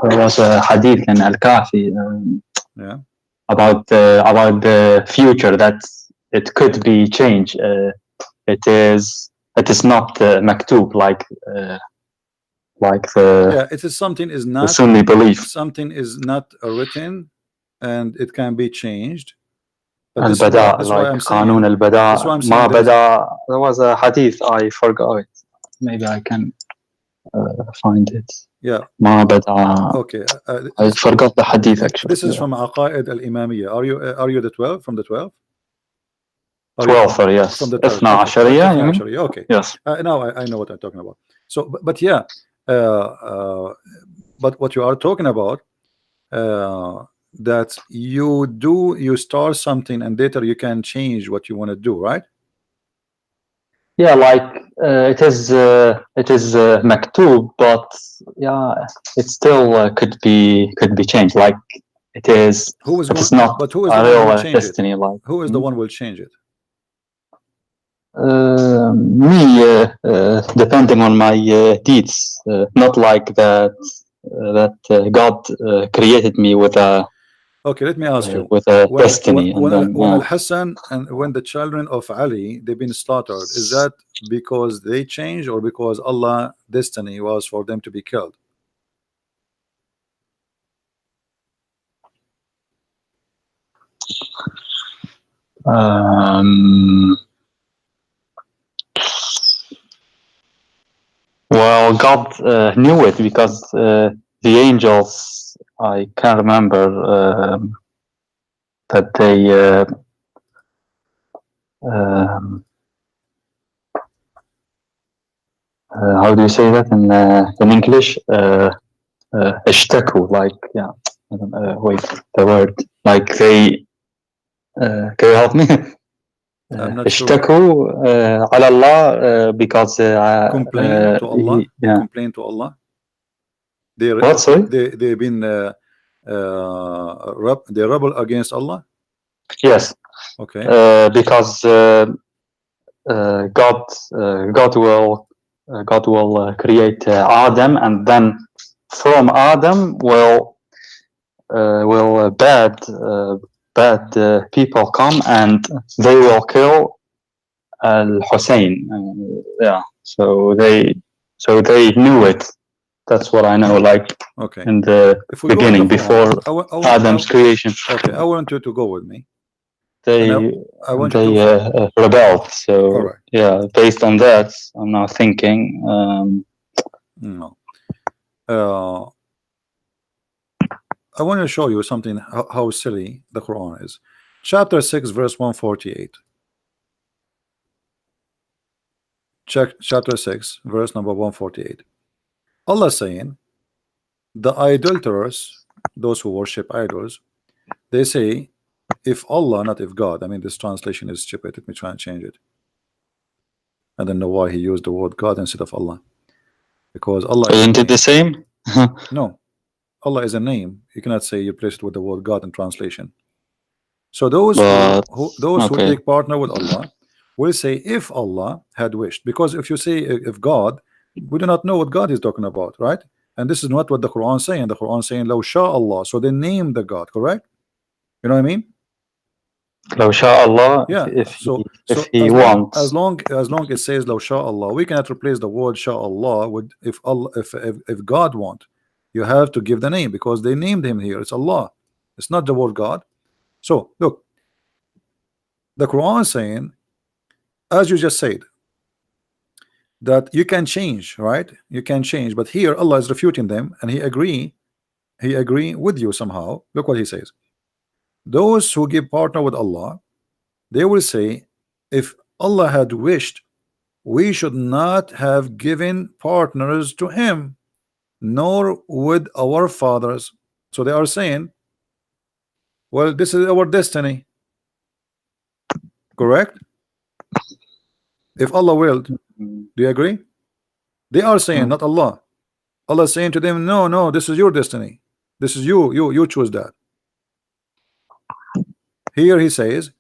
there was a hadith in Al-Kafi about the future that it could be changed. It is not maktub like the it is something is not the Sunni belief. Something is not written, and it can be changed. Al-Bada, like Qanun al-Bada, Ma Bada. There was a hadith, I forgot it. Maybe I can find it. Yeah. Ma Bada. Okay. I forgot the hadith actually. This is from Aqaid al-Imamiyya. Are you the 12? From the 12? 12, yes. From the 12. Okay. Yes. Now I know what I'm talking about. So, but yeah, but what you are talking about, that you start something and later you can change what you want to do, right? Yeah, like it is maktub, but yeah, it still could be changed. Like it is. Who is It is going? not But who is a the one who will real change it? destiny. Like Who is the one who will change it? me, depending on my deeds, not like that. God created me with a Okay, let me ask you. destiny, and then when Al-Hassan and when the children of Ali they've been slaughtered, is that because they changed or because Allah destiny was for them to be killed? Well, God knew it because the angels, I can't remember that they how do you say that in English? اشتكوا, like, yeah, I don't wait, the word, like they can you help me? I'm not sure. اشتكوا على الله because Complain to Allah. They yeah. complain to Allah. They What, sorry? they've been they rebel against Allah. Yes. Okay. Because God will create Adam, and then from Adam will bad people come and they will kill Al-Hussein. Yeah, so they knew it. That's what I know. Like, okay, in the beginning, before Adam's creation. Okay, I want you to go with me. They rebelled. So right. yeah, based on that, I'm now thinking. No. I want to show you something how silly the Quran is. Chapter 6, verse 148. Check chapter 6, verse number 148. Allah saying, the idolaters, those who worship idols, they say, if Allah, not if God. I mean, this translation is stupid. Let me try and change it. I don't know why he used the word God instead of Allah. Because Allah isn't it the same? No. Allah is a name. You cannot say you place it with the word God in translation. So those who take partner with Allah will say, if Allah had wished. Because if you say if God, we do not know what God is talking about, right? And this is not what the Quran is saying. The Quran is saying, Law Sha Allah. So they name the God, correct? You know what I mean? Law Sha Allah. Yeah. If he wants. As long it says Law Sha Allah, we cannot replace the word Sha Allah with if God want. You have to give the name because they named him here. It's Allah. It's not the word God. So look, the Quran is saying, as you just said, that you can change, right? You can change, but here Allah is refuting them, and He agree with you somehow. Look what He says: those who give partner with Allah, they will say, if Allah had wished, we should not have given partners to Him, nor would our fathers. So they are saying, well, this is our destiny. Correct? If Allah willed, do you agree? They are saying, not Allah. Allah is saying to them, no, this is your destiny. This is you choose that. Here He says,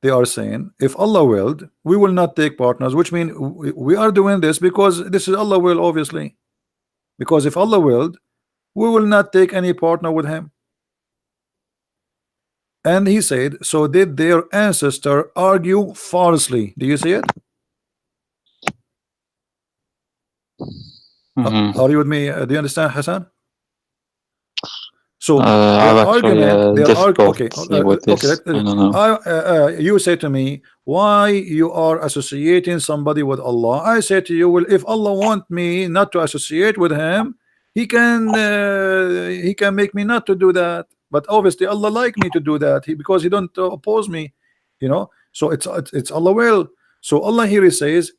they are saying, if Allah willed, we will not take partners, which means we are doing this because this is Allah will, obviously. Because if Allah willed, we will not take any partner with Him. And He said, so did their ancestor argue falsely. Do you see it? Are you with me? Do you understand, Hassan? So their argument, you say to me, why you are associating somebody with Allah? I say to you, well, if Allah want me not to associate with Him, He can make me not to do that. But obviously Allah like me to do that, because He don't oppose me, you know. So it's Allah will. So Allah here He says,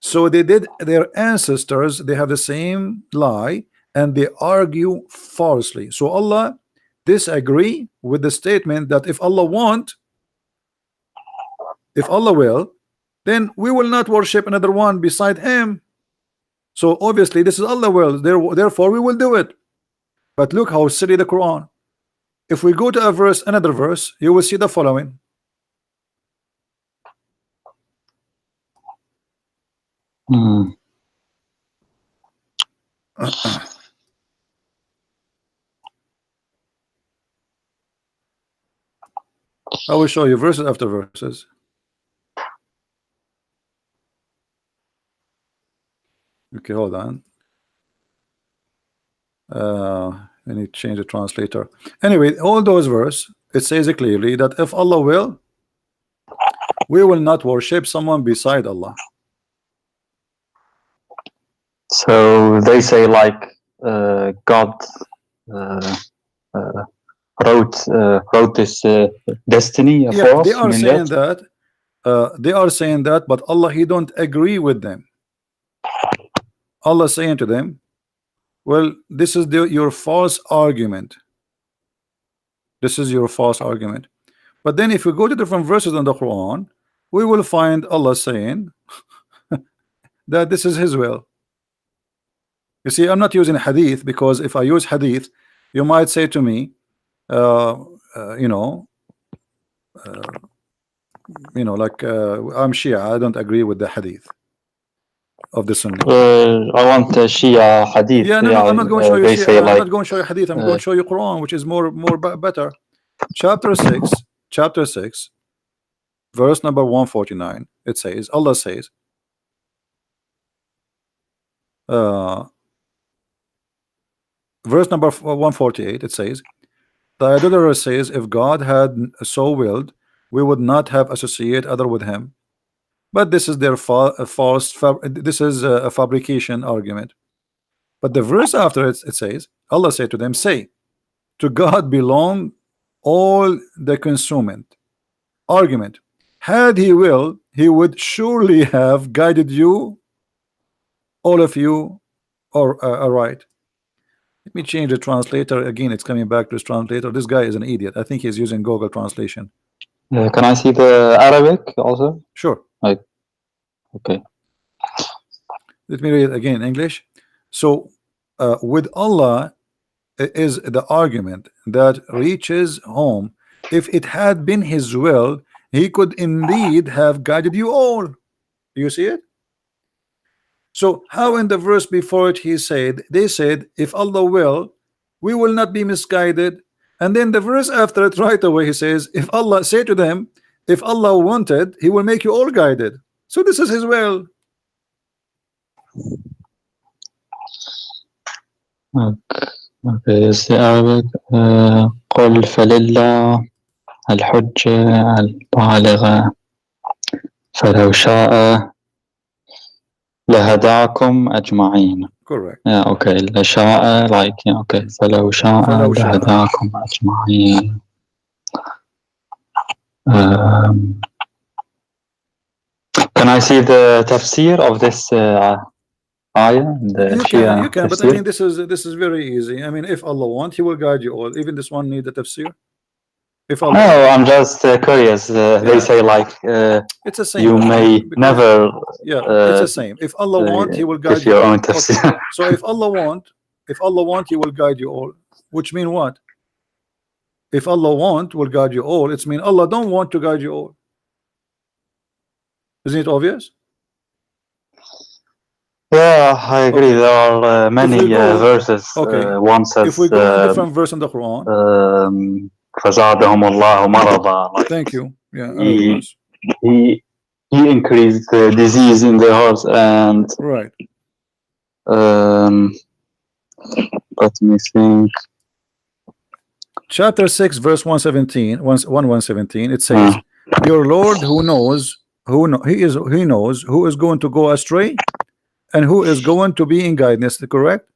so they did their ancestors, they have the same lie, and they argue falsely. So Allah disagree with the statement that if Allah want, if Allah will, then we will not worship another one beside Him. So obviously this is Allah will, therefore we will do it. But look how silly the Quran. If we go to a verse, another verse, you will see the following. I will show you verses after verses. Okay, hold on. I need to change the translator. Anyway, all those verses, it says clearly that if Allah will, we will not worship someone beside Allah. So they say like God wrote this destiny for us. They are saying that. They are saying that, but Allah, He don't agree with them. Allah saying to them, well, this is your false argument. This is your false argument. But then if we go to different verses in the Quran, we will find Allah saying that this is His will. You see, I'm not using hadith, because if I use hadith, you might say to me, you know, like I'm Shia, I don't agree with the hadith of the Sunnah. I want Shia hadith. Yeah, no, I'm not going to show you they Shia. say I'm like, not going to show you hadith. I'm going to show you Quran, which is more better. Chapter 6, verse number 149. It says, Allah says, verse number 148, it says, the idolater says, if God had so willed, we would not have associated other with Him. But this is their this is a fabrication argument. But the verse after it, it says, Allah said to them, say, to God belong all the consumment argument. Had He will, He would surely have guided you, all of you, or right. Let me change the translator again. It's coming back to this translator. This guy is an idiot. I think he's using Google Translation. Can I see the Arabic also? Sure. Like, okay. Let me read it again in English. So, with Allah is the argument that reaches home. If it had been His will, He could indeed have guided you all. You see it? So how in the verse before it they said, if Allah will, we will not be misguided. And then the verse after it right away, He says, if Allah, say to them, if Allah wanted, He will make you all guided. So this is His will. Okay, is the Arabic قل فلله الحجة البالغة فلو شاء لهداكم أجمعين. Correct. Yeah, okay. لشاء, like, yeah, okay. فلو شاء لهداكم أجمعين. Can I see the tafsir of this ayah? You can, but I mean, this is very easy. I mean, if Allah wants, He will guide you all. Even this one need the tafsir. If Allah no, I'm just curious. They say like it's the same. You may never. Yeah, it's the same. If Allah wants, He will guide you. Your own tafsir. Okay. So if Allah wants, He will guide you all. Which mean what? If Allah wants, will guide you all. It's mean Allah don't want to guide you all. Isn't it obvious? Yeah, I agree. There are many verses. Okay. One says, if we go to different verse in the Quran, فزادهم الله مرضا. Thank you. Yeah. He increased the disease in their hearts, and right. Let me think. Chapter 6, verse 117. It says, "Your Lord, who knows, He knows who is going to go astray, and who is going to be in guidance." Correct?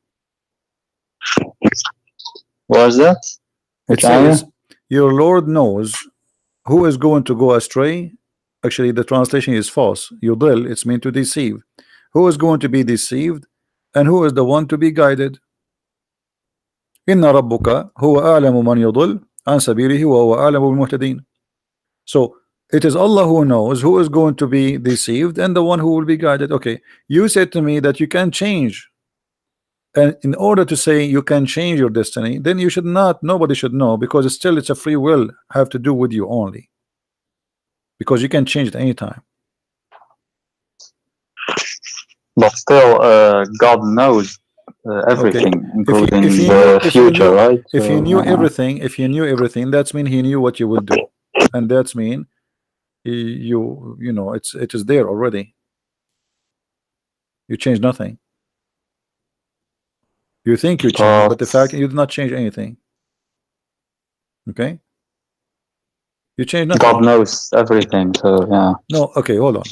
What is that? It says, "Your Lord knows who is going to go astray." Actually, the translation is false. Yudil, it's meant to deceive. Who is going to be deceived, and who is the one to be guided? Inna rabbuka huwa a'lamu man yudil an sabilihi wa huwa a'lamu bil muhtadin. So it is Allah who knows who is going to be deceived and the one who will be guided. Okay, you said to me that you can change And in order to say you can change your destiny, then you should not, nobody should know, because it's a free will, have to do with you only, because you can change it anytime. But still, God knows everything, including if you the knew, future, right? if you knew yeah. everything, that's mean he knew what you will do, and that's mean you know it is there already. You change nothing. You think you change, but the fact you did not change anything. Okay, you change nothing. God knows everything, so yeah. No, okay, hold on.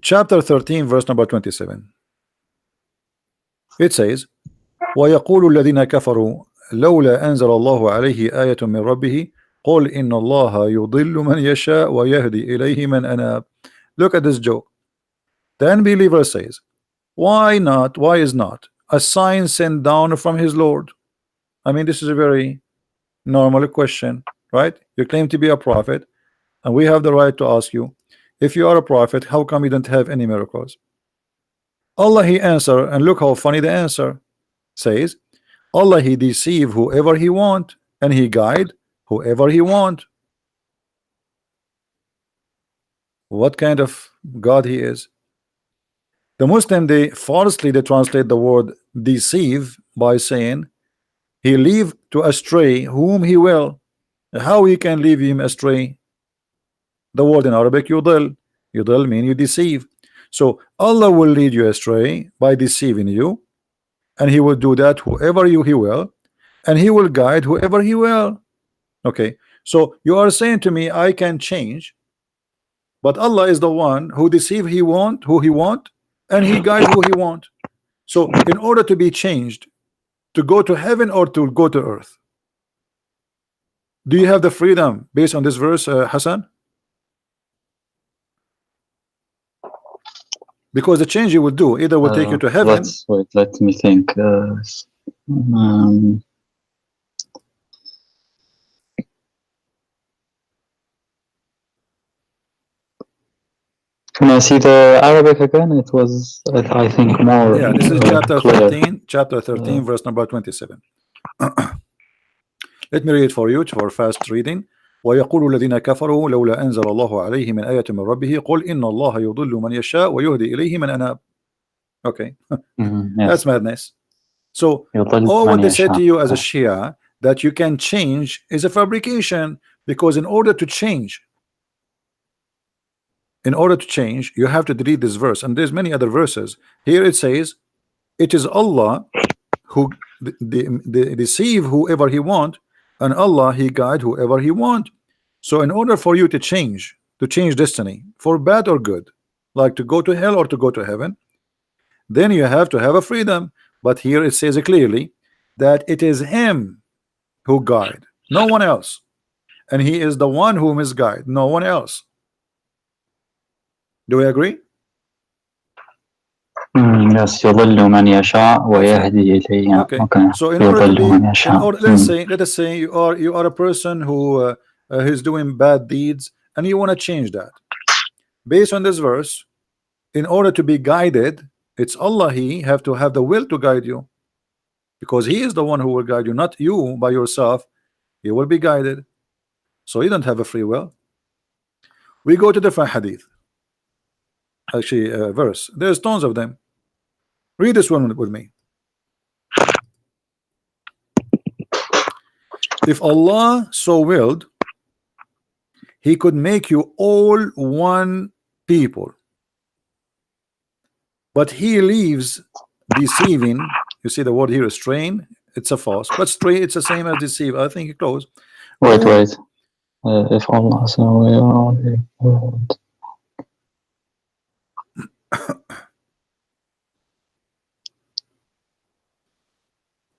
Chapter 13, verse number 27. It says, وَيَقُولُ الَّذِينَ كَفَرُوا لَوْلَا أَنزَلَ اللَّهُ عَلَيْهِ آيَةٌ مِّن رَبِّهِ قُلْ إِنَّ اللَّهَ يُضِلُّ مَنْ يَشَاءُ وَيَهْدِي إِلَيْهِ مَنْ أَنَابَ. Look at this joke. The unbeliever says, why not, why is not a sign sent down from his Lord? I mean, this is a very normal question, right? You claim to be a prophet, and we have the right to ask you, if you are a prophet, how come you don't have any miracles? Allah he answer, and look how funny the answer says, Allah he deceive whoever he want, and he guide whoever he want. What kind of God he is? The Muslim, they falsely translate the word deceive by saying he leave to astray whom he will. How he can leave him astray? The word in Arabic yudil. Yudil mean you deceive. So Allah will lead you astray by deceiving you, and he will do that whoever he will, and he will guide whoever he will. Okay, so you are saying to me I can change, but Allah is the one who deceive who he want, and he guide who he want. So in order to be changed, to go to heaven or to go to earth, do you have the freedom based on this verse, Hassan? Because the change you will do either will take you to heaven. Let me think. Can I see the Arabic again? It was, I think, more. Yeah, this is chapter clear. 13, chapter 13, verse number 27. Let me read it for you for fast reading. ويقول الذين كفروا لولا أنزل الله عليه من آية من ربه قل إن الله يضل من يشاء ويهدي إليه من أناب. Okay, yes. That's madness. So all what they said to you as a Shia that you can change is a fabrication, because in order to change, you have to delete this verse, and there's many other verses. Here it says it is Allah who deceive whoever he want, and Allah he guide whoever he want. So in order for you to change destiny for bad or good, like to go to hell or to go to heaven, then you have to have a freedom. But here it says clearly that it is him who guide, no one else, and he is the one who misguide, no one else. Do we agree? Yes, يضل من يشاء ويهدي إليه. Okay. So in order to be, let us say you are a person who is doing bad deeds, and you want to change that. Based on this verse, in order to be guided, it's Allah he have to have the will to guide you, because he is the one who will guide you, not you by yourself. You will be guided. So you don't have a free will. We go to different hadith. Actually, verse. There's tons of them. Read this one with me. If Allah so willed, he could make you all one people, but he leaves deceiving. You see the word here is strain. It's a false, but strain it's the same as deceive. I think it close. Wait. If Allah so willed.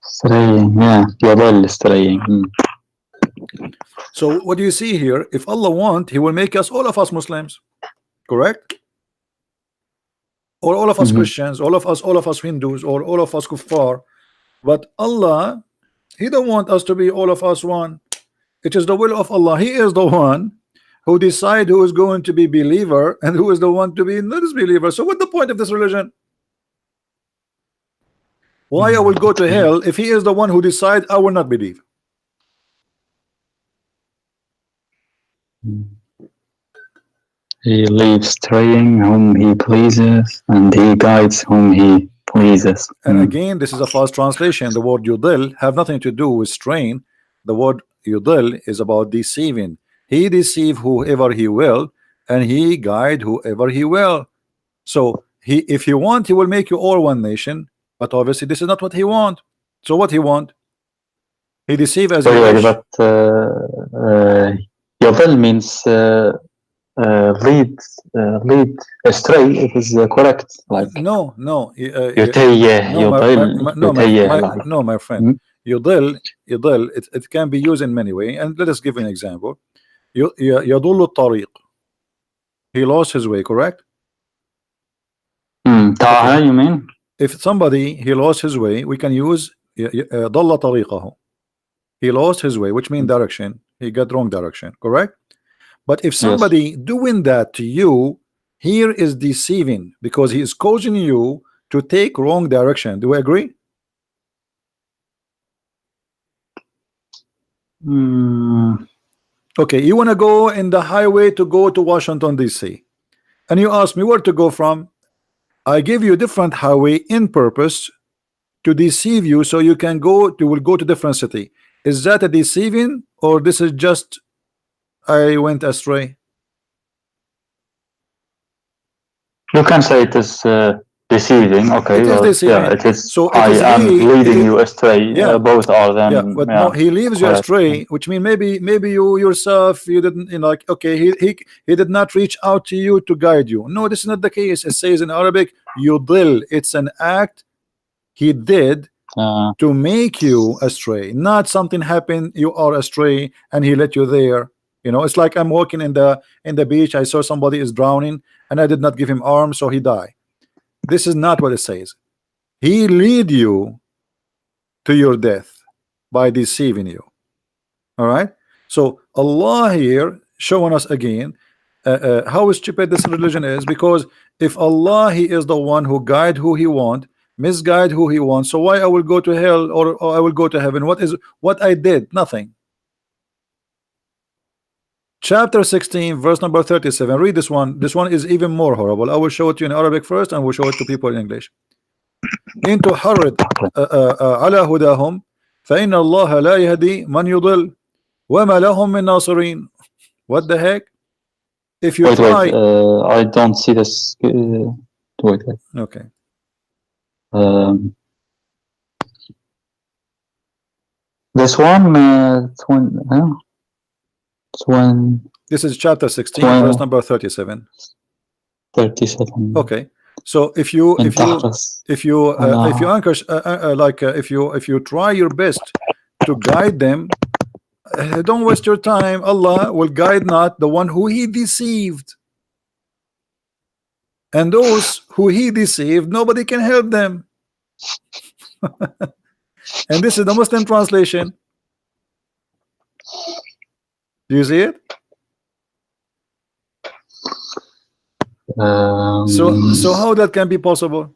Straying, yeah, يضل straying. So what do you see here? If Allah want, he will make us, all of us Muslims, correct? Or all of us Christians, all of us Hindus, or all of us kuffar. But Allah, he don't want us to be all of us one. It is the will of Allah. He is the one who decide who is going to be believer and who is the one to be not believer. So what's the point of this religion? Why I will go to hell if he is the one who decides? I will not believe. He leaves straying whom he pleases, and he guides whom he pleases. And again, this is a false translation. The word yudil have nothing to do with strain. The word yudil is about deceiving. He deceive whoever he will, and he guide whoever he will. So if he want, he will make you all one nation. But obviously, this is not what he want. So what he want? He deceive as he wish. But yudil means lead astray. It is correct. Like no, my friend. Yudil, it can be used in many ways. And let us give an example. يضل الطريق. He lost his way, correct? Okay. You mean? If somebody he lost his way, we can use ضل طريقه. He lost his way, which means direction. He got wrong direction, correct? But if somebody doing that to you, here is deceiving because he is causing you to take wrong direction. Do we agree? Okay, you want to go in the highway to go to Washington DC, and you ask me where to go from. I give you a different highway in purpose to deceive you, so you can go to different city. Is that a deceiving, or this is just I went astray? You can say it is deceiving. Okay, it is deceiving. Yeah, it is. So I am leading you astray. Both are them. Yeah, but no, he leaves you astray, which means maybe you yourself, you didn't, like, okay, he did not reach out to you to guide you. No, this is not the case. It says in Arabic, yudil. It's an act he did to make you astray, not something happened, you are astray and he let you there. You know, it's like I'm walking in the beach, I saw somebody is drowning and I did not give him arms, so he died. This is not what it says. He lead you to your death by deceiving you. All right, so Allah here showing us again how stupid this religion is, because if Allah, he is the one who guide who he want, misguide who he wants, so why I will go to hell or I will go to heaven? What I did? Nothing. Chapter 16 verse number 37. Read this one. This one is even more horrible. I will show it to you in Arabic first and we'll show it to people in English. إن تحرض على هداهم فإن الله لا يهدي من يضل وما لهم من ناصرين. What the heck? If you try, I don't see this. Wait. Okay. This one, this is chapter 16 verse number 37. 37. Okay, so if you anchor if you try your best to guide them, don't waste your time. Allah will guide not the one who he deceived, and those who he deceived, nobody can help them. And this is the Muslim translation. Do you see it? So how that can be possible?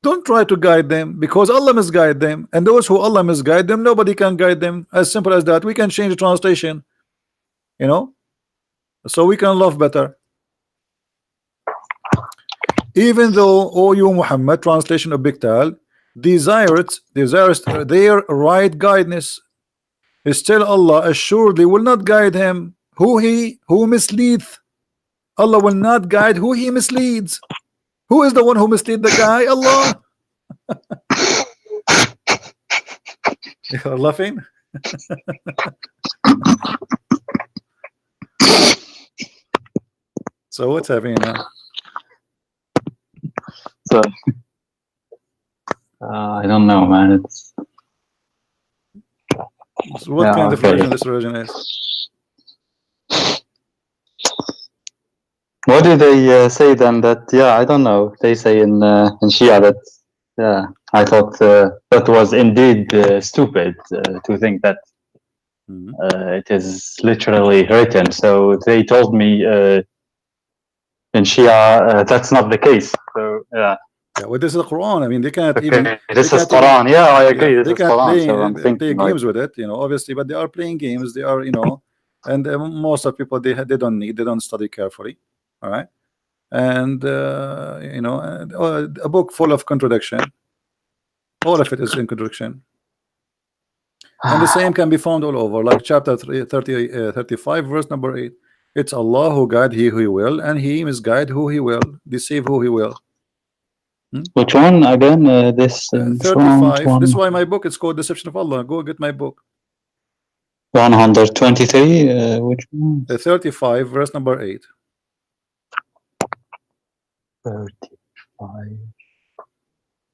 Don't try to guide them, because Allah misguide them, and those who Allah misguide them, nobody can guide them. As simple as that. We can change the translation, you know, so we can love better. Even though, O you Muhammad, translation of Biktal, desires their right guidance, still Allah assuredly will not guide him who misleads. Allah will not guide who he misleads. Who is the one who mislead the guy? Allah. You're laughing? So what's happening now? So I don't know, man. So what kind of version this version is? What do they say then? That I don't know. They say in Shia that I thought that was indeed stupid to think that it is literally written. So they told me in Shia that's not the case. So Yeah, well, this is the Quran. I mean, they can't even. Okay, this They is can't even. Quran. Yeah, I agree. Yeah, This they is can't Quran. play So I'm play thinking like, games with it, you know, obviously, but they are playing games. They are, you know, and most of people they don't need, they don't study carefully, all right, and you know, a book full of contradiction. All of it is in contradiction, and the same can be found all over, like chapter 35, verse number 8. It's Allah who guide he who he will, and he misguide who he will, deceive who he will. which one again? This 35. This is why my book is called Deception of Allah. Go get my book. 123. Which one? 35, verse number 8. 35.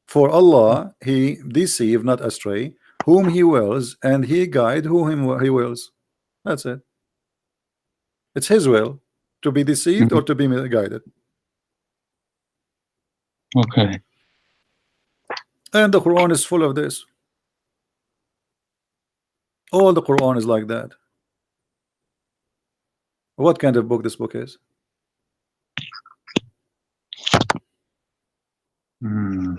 For Allah, He deceive, not astray, whom He wills, and He guide whom He wills. That's it. It's His will to be deceived or to be guided. Okay. And the Quran is full of this. All the Quran is like that. What kind of book this book is? And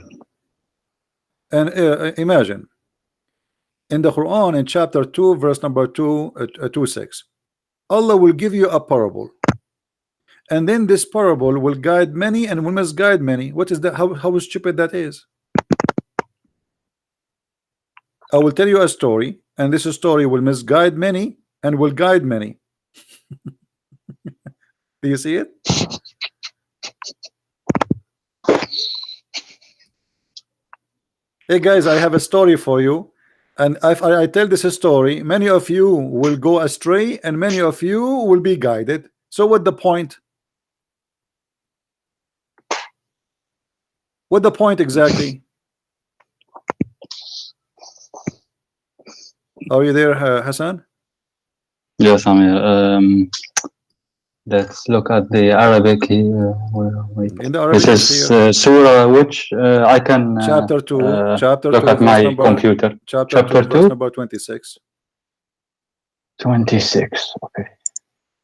imagine in the Quran, in chapter 2, verse number 26, Allah will give you a parable, and then this parable will guide many and will misguide many. What is that? How stupid that is. I will tell you a story, and this story will misguide many and will guide many. Do you see it? Hey guys, I have a story for you, and if I tell this story, many of you will go astray and many of you will be guided. So what the point? What the point exactly? Are you there, Hassan? Yes, I'm here. Let's look at the Arabic here. In the Arabic, this is Surah which I can chapter 2, chapter look 2, at my computer. Chapter 2, verse number 26. 26. Okay.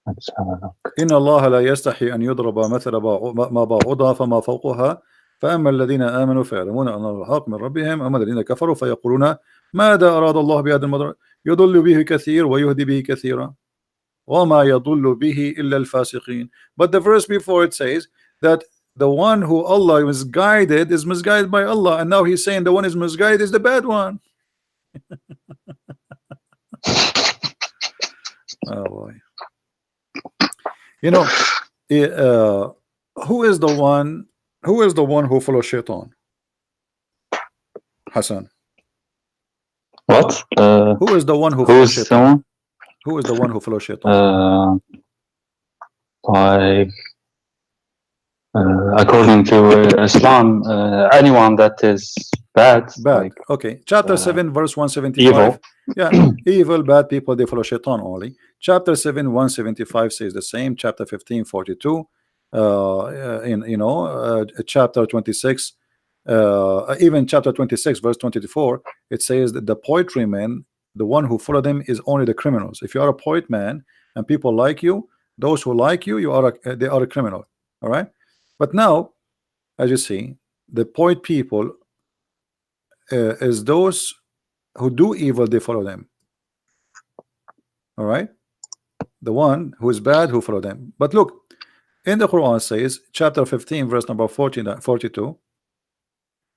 Let's have a look. إن الله لا يستحي أن يضرب مثل ما بعوضة فما فوقها فأما الذين آمنوا فيعلمون أن الحق من ربهم أما الذين كفروا فيقولون ماذا أراد الله بهذا المضر يضل به كثير ويهدي به كثيرا وما يضل به إلا الفاسقين. But the verse before it says that the one who Allah is misguided is misguided by Allah, and now he's saying the one is misguided is the bad one. Oh boy. You know, who is the one who follows shaitan? Hassan. What? Who is the one who follows shaitan? Who is the one who follows shaitan? According to Islam, anyone that is bad. Like, okay. Chapter 7, verse 175. Evil. Yeah, evil, bad people, they follow shaitan only. Chapter 7, 175 says the same. Chapter 15, 42. Chapter 26. Even chapter 26, verse 24, it says that the poetry man, the one who follow them is only the criminals. If you are a poet man and people like you, those who like you, they are a criminal. All right. But now, as you see, the poet people is those who do evil, they follow them. All right. The one who is bad, who follow them. But look, in the Quran says, chapter 15, verse number 42,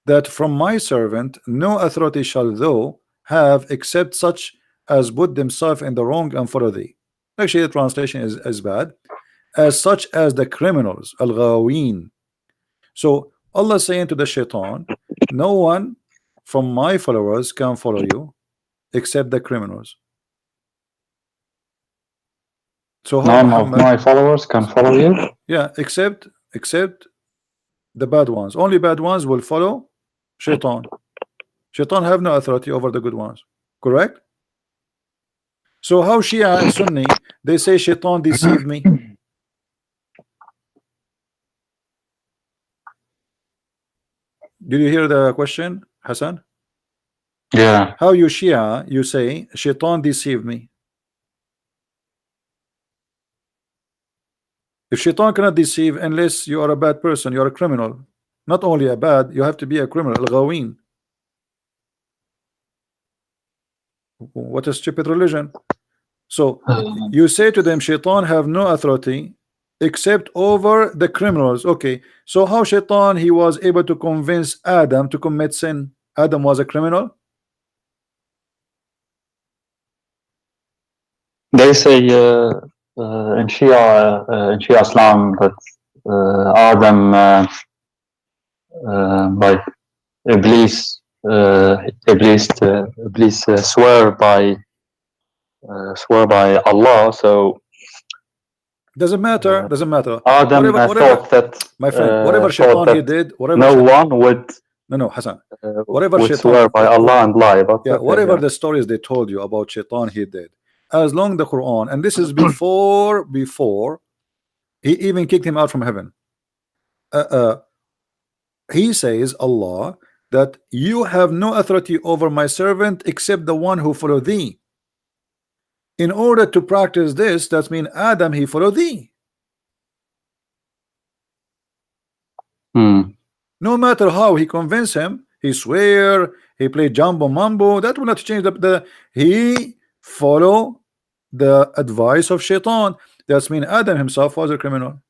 that from my servant no authority shall thou have except such as put themselves in the wrong and follow thee. Actually, the translation is bad. As such as the criminals, al-ghaween. So Allah saying to the shaitan, no one from my followers can follow you except the criminals. So how none of my followers can follow you? Yeah, except the bad ones. Only bad ones will follow shaitan. Shaitan have no authority over the good ones. Correct? So how Shia and Sunni, they say shaitan deceived me. Did you hear the question, Hassan? Yeah. How you Shia, you say shaitan deceived me. If shaitan cannot deceive unless you are a bad person, you are a criminal. Not only a bad, you have to be a criminal. Al-Ghawin. What a stupid religion. So you say to them, Shaitan have no authority except over the criminals. Okay, so how Shaitan he was able to convince Adam to commit sin? Adam was a criminal. They say in Shia Islam that Adam like Iblis swear by Allah. So doesn't matter. Doesn't matter. Adam thought that, my friend, whatever Shaitan he did, whatever no one would. No, Hassan. Whatever would Shaitan, swear by Allah and lie. But yeah, okay, whatever yeah. the stories they told you about Shaitan he did, as long the Quran, and this is before he even kicked him out from heaven. He says, Allah, that you have no authority over my servant except the one who follow thee. In order to practice this, that means Adam he follow thee. No matter how he convince him, he swear, he play jumbo mambo, that will not change he follow the advice of Shaitan. That means Adam himself was a criminal.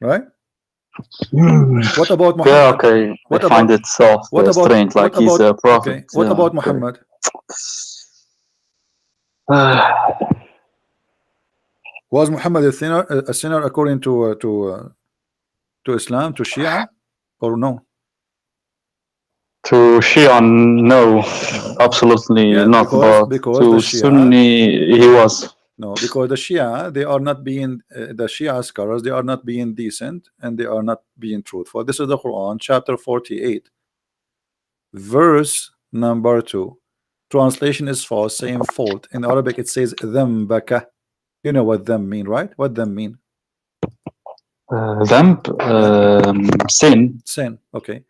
Right? What about Muhammad? Yeah, okay. What I find it so strange, like he's a prophet. Okay. What about Muhammad? Was Muhammad a sinner according to Islam, to Shia, or no? To Shia, no, absolutely not. Because to the Shia, Sunni, he was. No, because the Shia, they are not being the Shia scholars, they are not being decent and they are not being truthful. This is the Quran, chapter 48, verse number 2. Translation is false, same fault. In Arabic, it says dhambaka. You know what them mean, right? What them mean? Sin. Sin. Okay.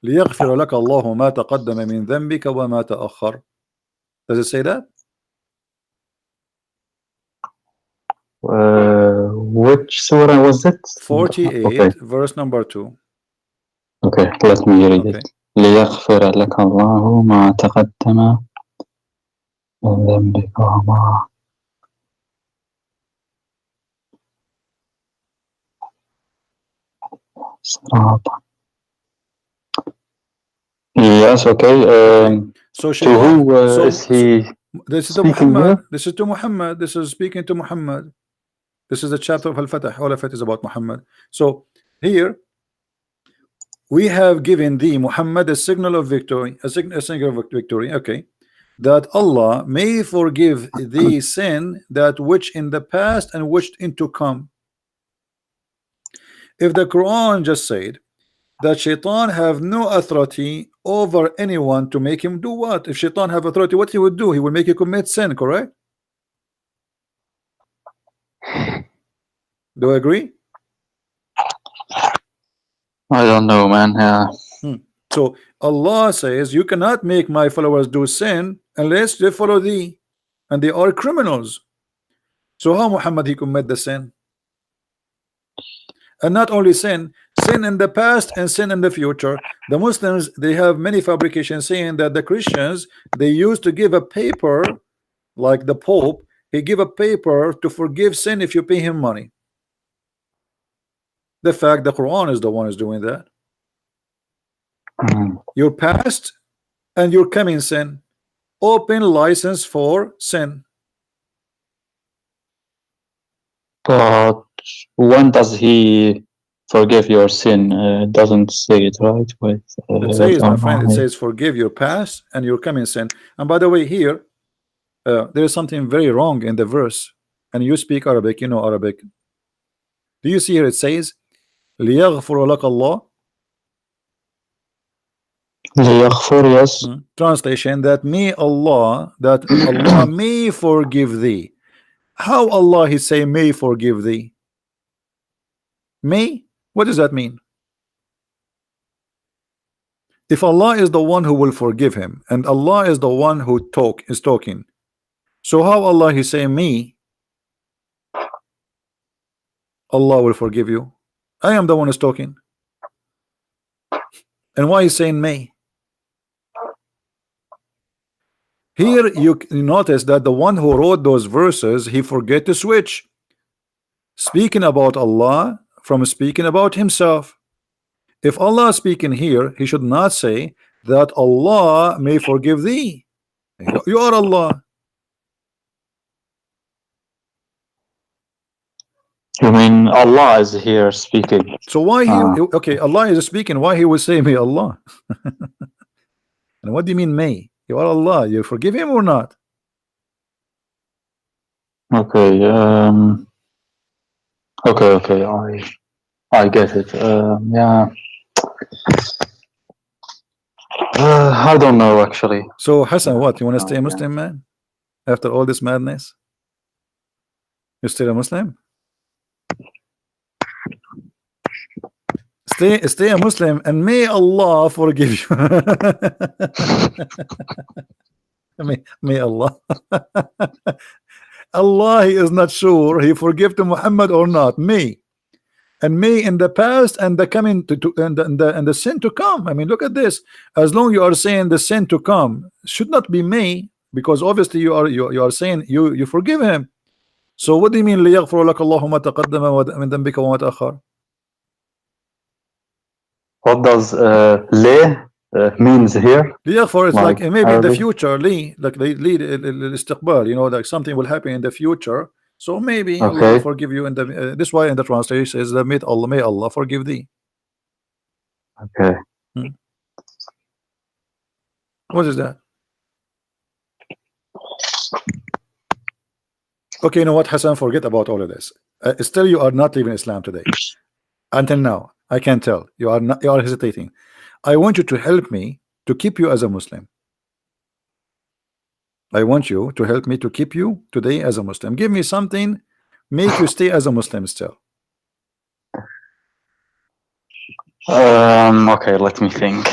ليغفر لك الله ما تقدم من ذنبك وما تأخر. Does it say that? Which surah was it? 48, okay. Verse number 2. Okay, let me read it. ليغفر لك الله ما تقدم من ذنبك وما. Yes, okay. So to who is he? This is to Muhammad. This is to Muhammad. This is speaking to Muhammad. This is the chapter of Al-Fatah. All of it is about Muhammad. So here we have given thee, Muhammad, a signal of victory, a signal of victory. Okay, that Allah may forgive thee sin that which in the past and which in to come. If the Quran just said that Shaitan have no authority over anyone to make him do what? If Shaitan have authority, what he would do? He would make you commit sin, correct? Do you agree? I don't know, man. Yeah. So Allah says you cannot make my followers do sin unless they follow thee, and they are criminals. So how Muhammad he commit the sin? And not only sin in the past and sin in the future. The Muslims, they have many fabrications saying that the Christians, they used to give a paper, like the Pope, he give a paper to forgive sin if you pay him money. The fact the Quran is the one who's doing that. Your past and your coming sin, open license for sin. But when does he forgive your sin? It doesn't say it, right? Wait, it says, my friend, it says forgive your past and your coming sin. And by the way, here there is something very wrong in the verse, and you speak Arabic, you know Arabic. Do you see here it says ليغفر لك الله? Yes. Translation, that may Allah, that Allah may forgive thee. How Allah he say may forgive thee? May? What does that mean? If Allah is the one who will forgive him, and Allah is the one who is talking, so how Allah he say me, Allah will forgive you? I am the one who's talking. And why is saying may? Here you notice that the one who wrote those verses, he forget to switch speaking about Allah from speaking about himself. If Allah is speaking here, he should not say that Allah may forgive thee. You are Allah. You mean Allah is here speaking? So why he okay, Allah is speaking, why he will say may Allah? And what do you mean may? You are Allah, you forgive him or not? Okay, okay, I get it. Yeah. I don't know actually. So Hassan, what, you want to stay a Muslim, man? After all this madness? You're still a Muslim? Stay a Muslim and may Allah forgive you. may Allah. Allah, he is not sure he forgive to Muhammad or not. May. And may in the past and the coming and the sin to come. I mean, look at this. As long you are saying the sin to come should not be may, because obviously you are saying you forgive him. So what do you mean ليغفر لك الله ما تقدم من ذنبك وما تأخر? What does le means here? ليغفر is like maybe in the Arabic? future, like they lead الاستقبال, you know, like something will happen in the future. So maybe Allah will Okay. forgive you in the this way in the translation is that may Allah forgive thee. Okay. What is that? Okay, you know what, Hassan, forget about all of this. Still you are not leaving Islam today. Until now, I can tell you are not, you are hesitating. I want you to help me to keep you as a Muslim. I want you to help me to keep you today as a Muslim. Give me something, make you stay as a Muslim still. Okay, let me think.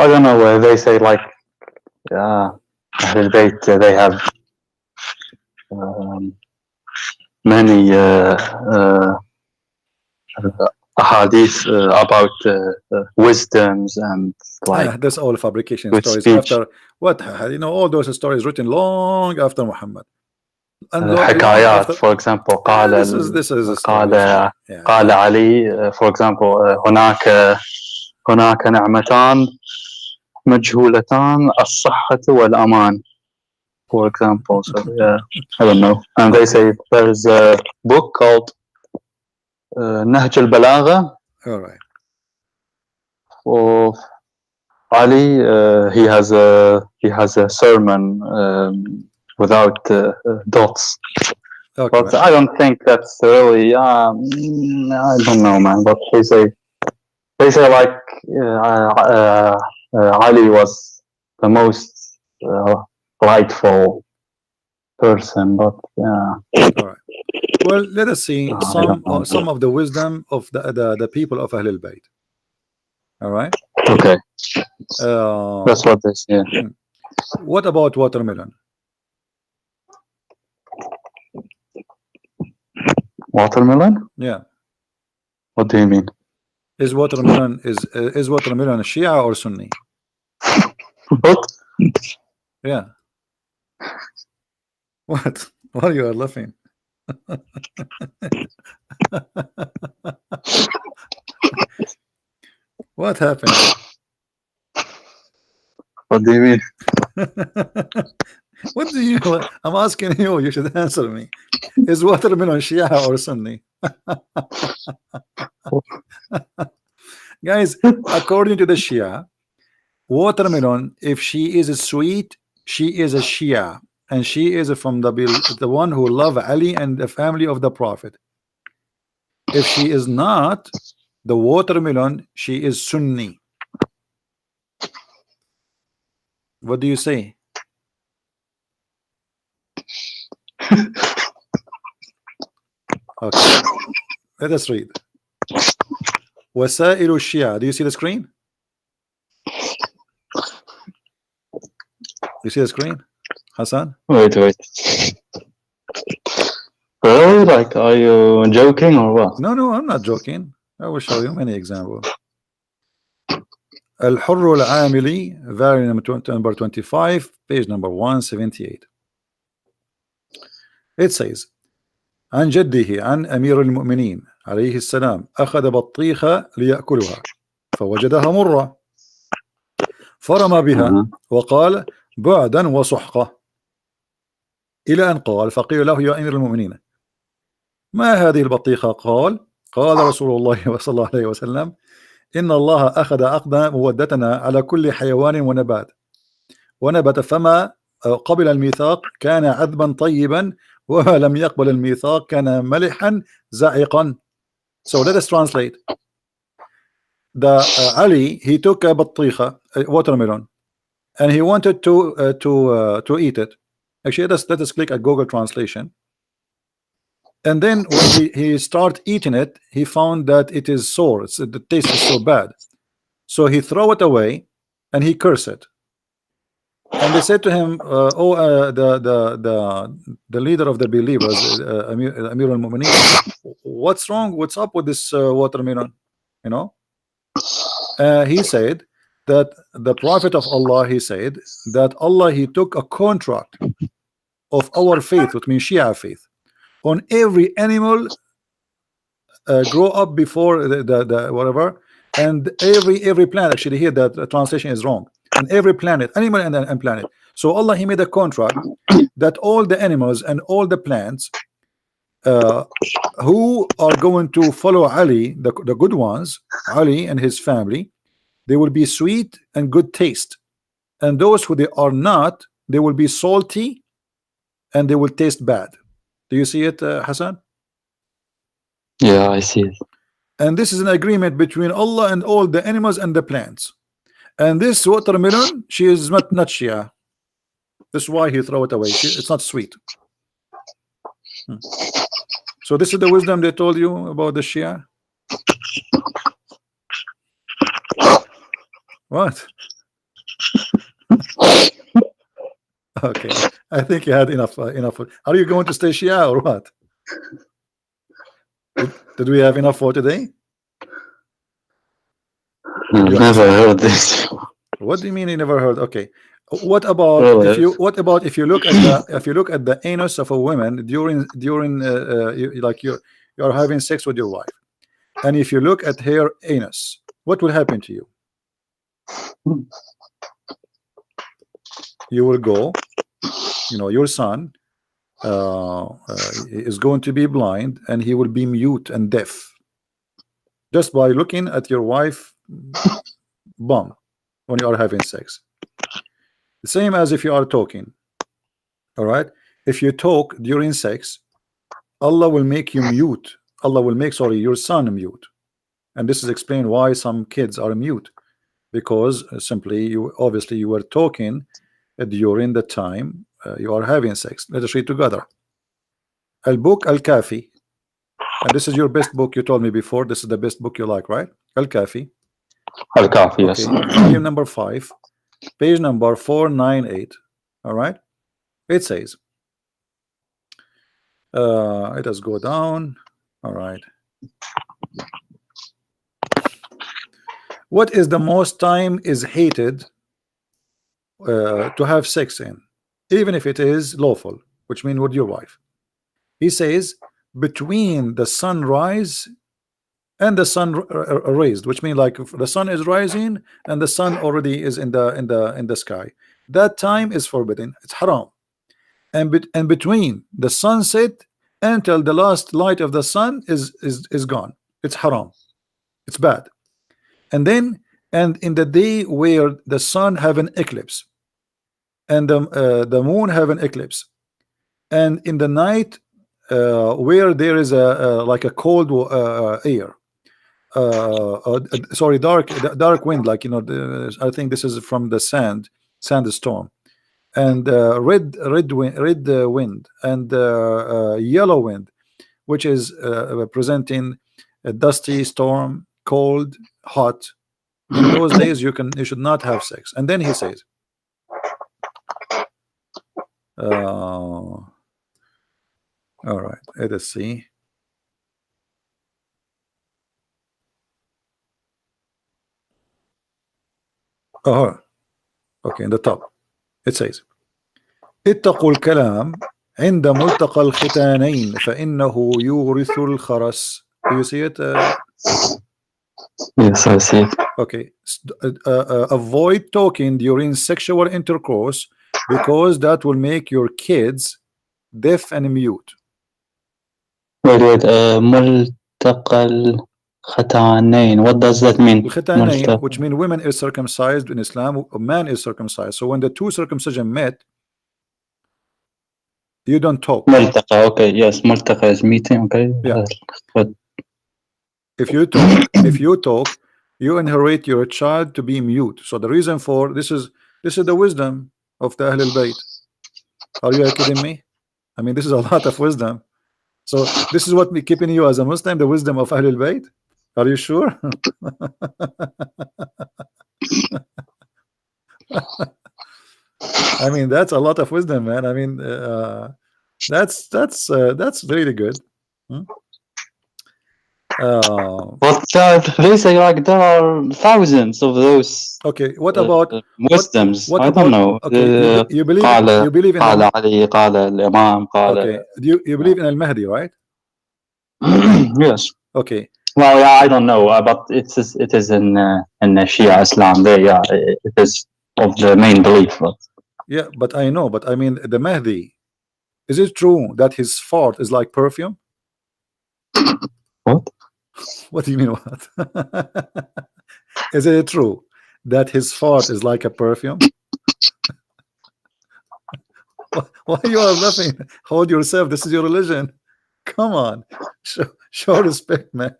I don't know where they say like, Ahlul Bayt, they have many hadith about wisdoms and like That's all fabrication with stories speech. after what, you know, all those stories written long after Muhammad. And long حكايات, after, for example, قال this is a story. قال Yeah. قال علي, for example, هناك نعمتان مجهولتان الصحة والأمان, for example. So yeah, I don't know. And they say there's a book called نهج البلاغة All right. of Ali. He has a sermon without dots. Okay. But I don't think that's really. I don't know, man. But they say like Ali was the most rightful person. But yeah. All right. Well, let us see some of the wisdom of the people of Ahlul Bayt. All right. Okay. That's what they say. What about watermelon? Watermelon? Yeah. What do you mean? Is watermelon a Shia or Sunni? What? Yeah. What? Why you are laughing? What happened? What do you mean? What do you? I'm asking you. You should answer me. Is watermelon Shia or Sunni? Guys, according to the Shia, watermelon, if she is sweet, she is a Shia, and she is from the one who love Ali and the family of the Prophet. If she is not the watermelon, she is Sunni. What do you say? Okay, let us read. وسائل الشيعة. Do you see the screen? You see the screen? Hassan? Wait. Really? Like, are you joking or what? No, I'm not joking. I will show you many examples. الحر العاملي, volume number 25, page number 178. It says عن جده عن أمير المؤمنين عليه السلام أخذ بطيخة ليأكلها فوجدها مرة فرمى بها وقال بعدا وسحقة إلى أن قال فقيل له يا أمير المؤمنين ما هذه البطيخة؟ قال رسول الله صلى الله عليه وسلم إن الله أخذ عقد مودتنا على كل حيوان ونبت فما قبل الميثاق كان عذبا طيبا وما لم يقبل الميثاق كان ملحا زائقا. So let us translate. Ali, he took a بطيخة, a watermelon, and he wanted to eat it. Actually, let us click at Google Translation. And then when he start eating it, he found that it is sour. The taste is so bad. So he throw it away and he cursed it. And they said to him, the leader of the believers, Amir al-Mu'mineen, what's wrong? What's up with this watermelon? You know? He said that the Prophet of Allah, he said that Allah, he took a contract of our faith, which means Shia faith, on every animal grow up before the whatever, and every planet. Actually, here that the translation is wrong. And every planet, animal and planet. So Allah, he made a contract that all the animals and all the plants who are going to follow Ali, the good ones, Ali and his family, they will be sweet and good taste, and those who they are not, they will be salty and they will taste bad. Do you see it, Hassan? Yeah, I see it. And this is an agreement between Allah and all the animals and the plants. And this watermelon, she is not Shia. That's why he throw it away. It's not sweet. So this is the wisdom they told you about the Shia. What? Okay, I think you had enough. Are you going to stay Shia or what? Did we have enough for today? Never heard this. What do you mean you never heard? Okay. What about if you look at the anus of a woman during you're having sex with your wife, and if you look at her anus, what will happen to you? You will go, your son is going to be blind, and he will be mute and deaf just by looking at your wife bum when you are having sex. The same as if you are talking. All right, if you talk during sex, Allah will make you mute. Allah will make your son mute. And this is explained why some kids are mute, because simply you were talking during the time you are having sex. Let us read together. Al-Book Al-Kafi, and this is your best book. You told me before this is the best book you like, right? Al-Kafi. Al-Kafi, yes. Volume number 5, page number 498. All right, it says, let us go down. All right, what is the most time is hated to have sex in, even if it is lawful, which means with your wife? He says between the sunrise and the sun raised, which means like the sun is rising and the sun already is in the sky. That time is forbidden. It's haram. And between the sunset until the last light of the sun is gone, it's haram. It's bad. And then in the day where the sun have an eclipse and the moon have an eclipse, and in the night where there is like a cold air, sorry, dark wind, like I think this is from the sandstorm, and red wind and yellow wind, which is presenting a dusty storm, cold, hot. In those days you should not have sex. And then he says, All right, let us see. Oh, okay, in the top it says اتقوا الكلام عند ملتقى الختانين فإنه يورث الخرس. Do you see it? Yes, I see. Okay. Avoid talking during sexual intercourse because that will make your kids deaf and mute. Wait. ملتقى الختانين. What does that mean? الختانين, which mean women is circumcised in Islam, a man is circumcised. So when the two circumcision met, you don't talk. ملتقى. Okay. Yes. ملتقى is meeting. Okay. Yeah. But if you talk, you inherit your child to be mute. So the reason for this is the wisdom of the Ahlul Bayt. Are you kidding me? I mean, this is a lot of wisdom. So this is what me keeping you as a Muslim, the wisdom of Ahlul Bayt. Are you sure? I mean, that's a lot of wisdom, man. I mean, that's really good. but basically, like there are thousands of those. Okay, what about wisdoms? what I about, don't know. Okay, you believe in قال علي قال الإمام قال. Okay, you believe in Al-Mahdi, right? Yes. Okay. Well, yeah, I don't know, but it is in Shia Islam. It is of the main belief. But yeah, but I know, but I mean the Mahdi. Is it true that his fart is like perfume? What? What do you mean what? Is it true that his fart is like a perfume? Why you are laughing? Hold yourself. This is your religion. Come on, show respect, man.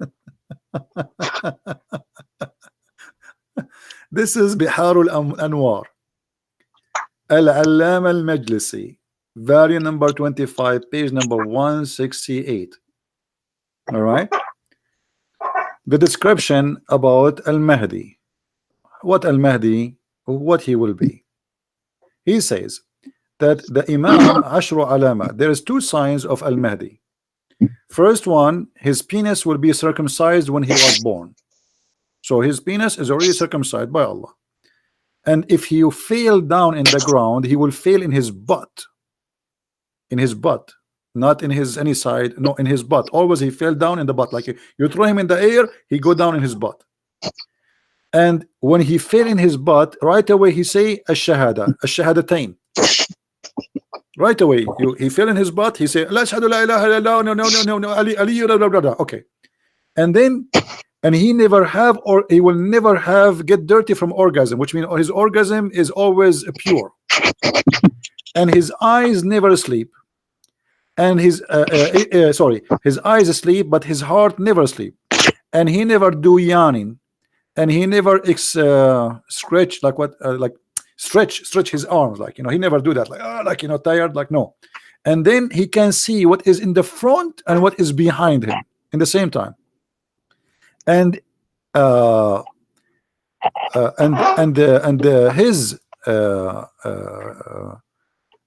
This is Biharul Anwar, Al-Allama Al-Majlisi, volume number 25, page number 168. All right. The description about Al-Mahdi. What Al-Mahdi, what he will be. He says that the Imam Ashru Alama, there is two signs of Al-Mahdi. First one, his penis will be circumcised when he was born. So his penis is already circumcised by Allah. And if he fell down in the ground, he will fail in his butt. In his butt. Not in his any side, no, in his butt. Always he fell down in the butt. Like you throw him in the air, he go down in his butt. And when he fell in his butt, right away he say Ash-Shahada, Ash-Shahadatain. Right away, he fell in his butt. He say La ashhadu la ilaha illallah, no, Ali, blah, blah, blah, blah. Okay, and then he never have, or he will never have get dirty from orgasm, which means his orgasm is always pure, and his eyes never sleep, and his his eyes sleep, but his heart never sleep, and he never do yawning, and he never stretch like what like. Stretch his arms, like he never do that, like tired, like no. And then he can see what is in the front and what is behind him in the same time. And his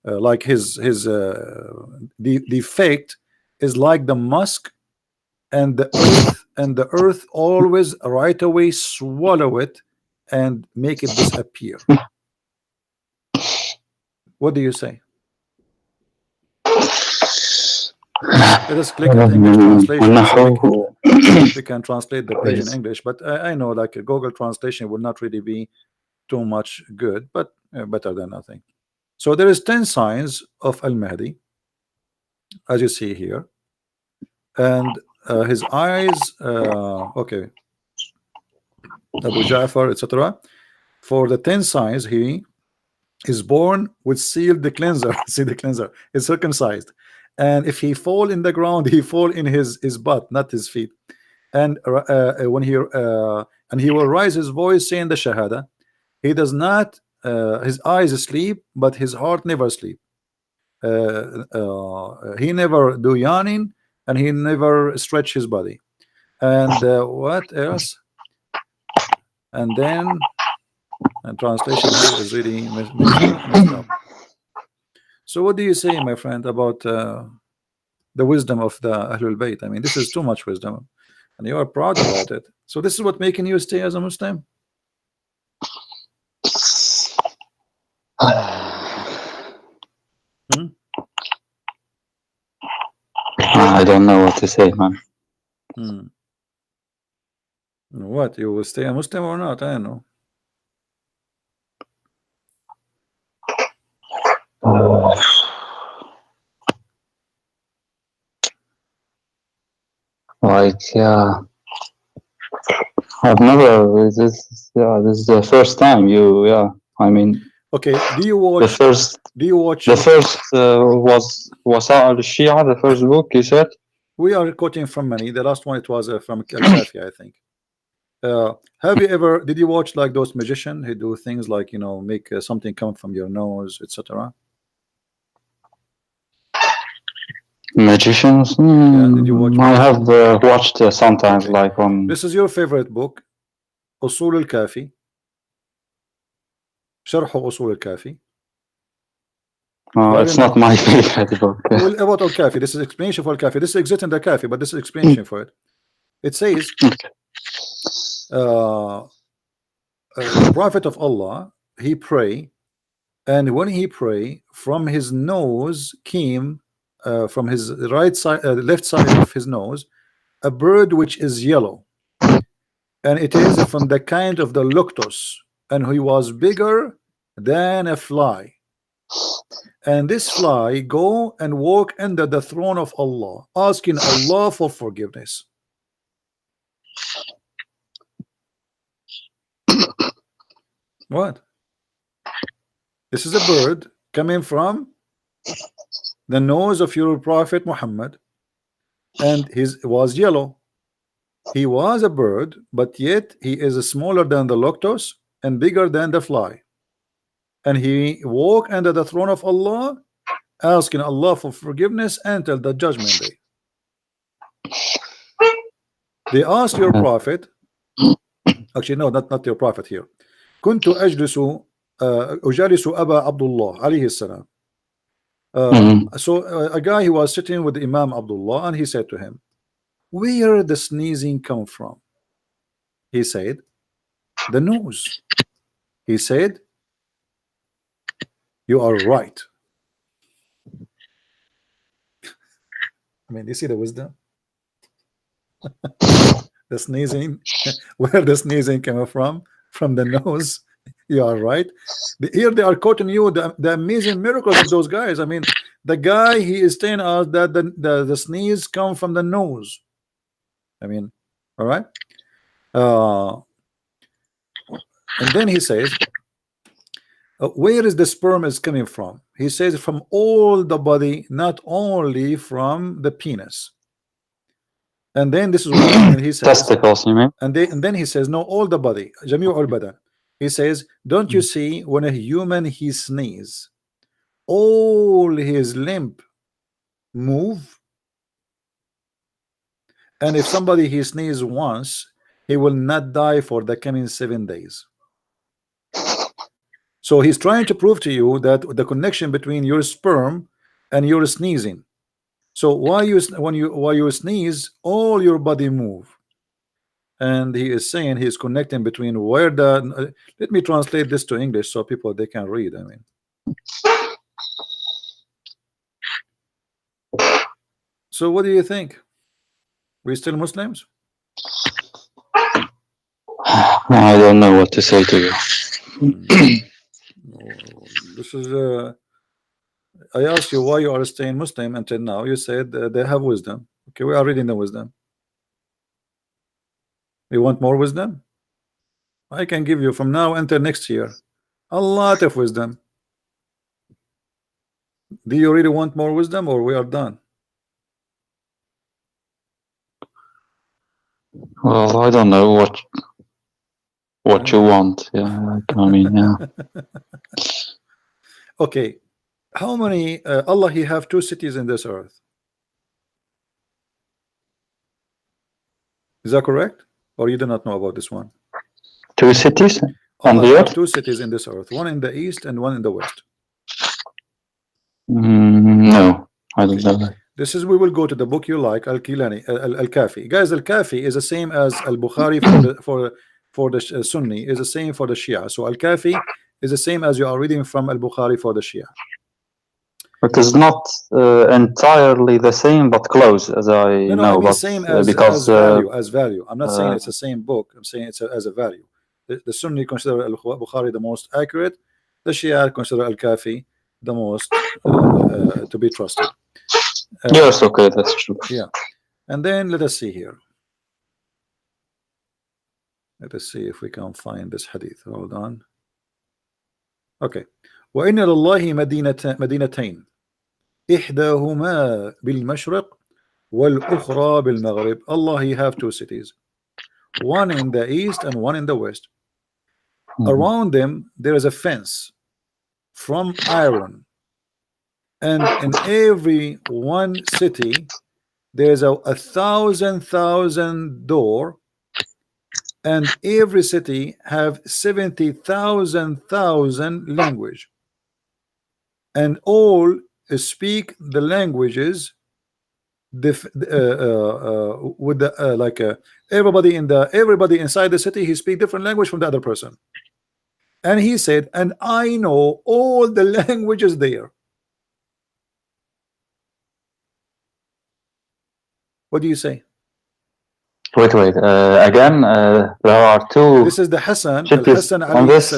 like his the effect is like the musk, and the earth always right away swallow it and make it disappear. What do you say? Let us click on English translation so we can translate the page in English, but I know like a Google translation will not really be too much good, but better than nothing. So there is 10 signs of Al-Mahdi, as you see here, and his eyes, okay, Abu Ja'far, etc. For the 10 signs, he is born with sealed the cleanser. See, the cleanser is circumcised, and if he fall in the ground, he fall in his butt, not his feet. And when he will raise his voice saying the Shahada, he does not his eyes sleep, but his heart never sleep. He never do yawning, and he never stretch his body. And what else? And then and translation here is really messed up. So what do you say, my friend, about the wisdom of the Ahlul Bayt? I mean, this is too much wisdom, and you are proud about it. So this is what making you stay as a Muslim? I don't know what to say, man. What, you will stay a Muslim or not? I don't know. Like, yeah, I've never. This is the first time you. Yeah, I mean, okay. Do you watch? The first was Al Shia, the first book you said. We are quoting from many. The last one it was from Al-Kafi, I think. Have you ever? Did you watch like those magicians who do things like, you know, make something come from your nose, etc.? Magicians? Yeah, did you watch? I have watched sometimes, Okay. like on. This is your favorite book, Usul al-Kafi. Sharh Usul al-Kafi. It's not my favorite book. Well, about al-Kafi, this is explanation for al-Kafi. This exists in the Kafi, but this is explanation for it. It says, the Prophet of Allah, he pray, and when he pray, from his nose came, from his right side, left side of his nose, a bird which is yellow, and it is from the kind of the luctus, and he was bigger than a fly. And this fly go and walk under the throne of Allah, asking Allah for forgiveness. What? This is a bird coming from the nose of your Prophet Muhammad, and his was yellow. He was a bird, but yet he is smaller than the luctus and bigger than the fly. And he walked under the throne of Allah, asking Allah for forgiveness until the judgment day. They asked your prophet, actually no, not your prophet here. كنت أجالس أبا عبد الله عليه السلام. So a guy who was sitting with Imam Abdullah, and he said to him, where the sneezing come from? He said, the nose. He said, you are right. I mean, you see the wisdom? The sneezing, where the sneezing came from the nose. You are right. Here they are quoting you the amazing miracles of those guys. I mean, the guy, he is telling us that the sneeze come from the nose. I mean, all right. And then he says, where is the sperm is coming from? He says from all the body, not only from the penis. And then this is what he says. Testicles, you mean? And then he says, no, all the body. Jami'u al-badan. He says, don't you see when a human he sneeze, all his limb move? And if somebody he sneeze once, he will not die for the coming 7 days. So he's trying to prove to you that the connection between your sperm and your sneezing. So while you sneeze, all your body move. And he is saying he's connecting between where the let me translate this to English so people they can read. I mean, so what do you think? We still Muslims? I don't know what to say to you. This is I asked you why you are staying Muslim until now. You said they have wisdom. Okay, we are reading the wisdom. You want more wisdom? I can give you from now until next year a lot of wisdom. Do you really want more wisdom, or we are done? Well, I don't know what you want. Yeah, I mean, yeah. Okay, how many Allah he have 2 cities in this earth? Is that correct? Or you do not know about this one? 2 cities on Allah the have earth? 2 cities in this earth, one in the east and one in the west. No, I don't know that. This is, we will go to the book you like, Al-Kilani, Al-Kafi. Guys, Al-Kafi is the same as Al-Bukhari for the Sunni, is the same for the Shia. So Al-Kafi is the same as you are reading from Al-Bukhari for the Shia. It is not entirely the same, but close, as I No, know. I mean but same as, because as value. I'm not saying it's the same book. I'm saying it's as a value. The Sunni consider Al-Bukhari the most accurate. The Shia consider Al-Kafi the most to be trusted. Yes, okay, that's true. Yeah, and then let us see here. Let us see if we can find this hadith. Hold on. Okay. وإن لله مدينتين إحداهما بالمشرق والأخرى بالمغرب. Allah, He have two cities, one in the east and one in the west. Around them there is a fence from iron, and in every one city there's a thousand door, and every city have 70,000 language, and all speak the languages with the everybody inside the city, he speak different language from the other person. And he said, and I know all the languages there. What do you say? Wait, again, there are two. This is the Hassan, Al-Hassan on this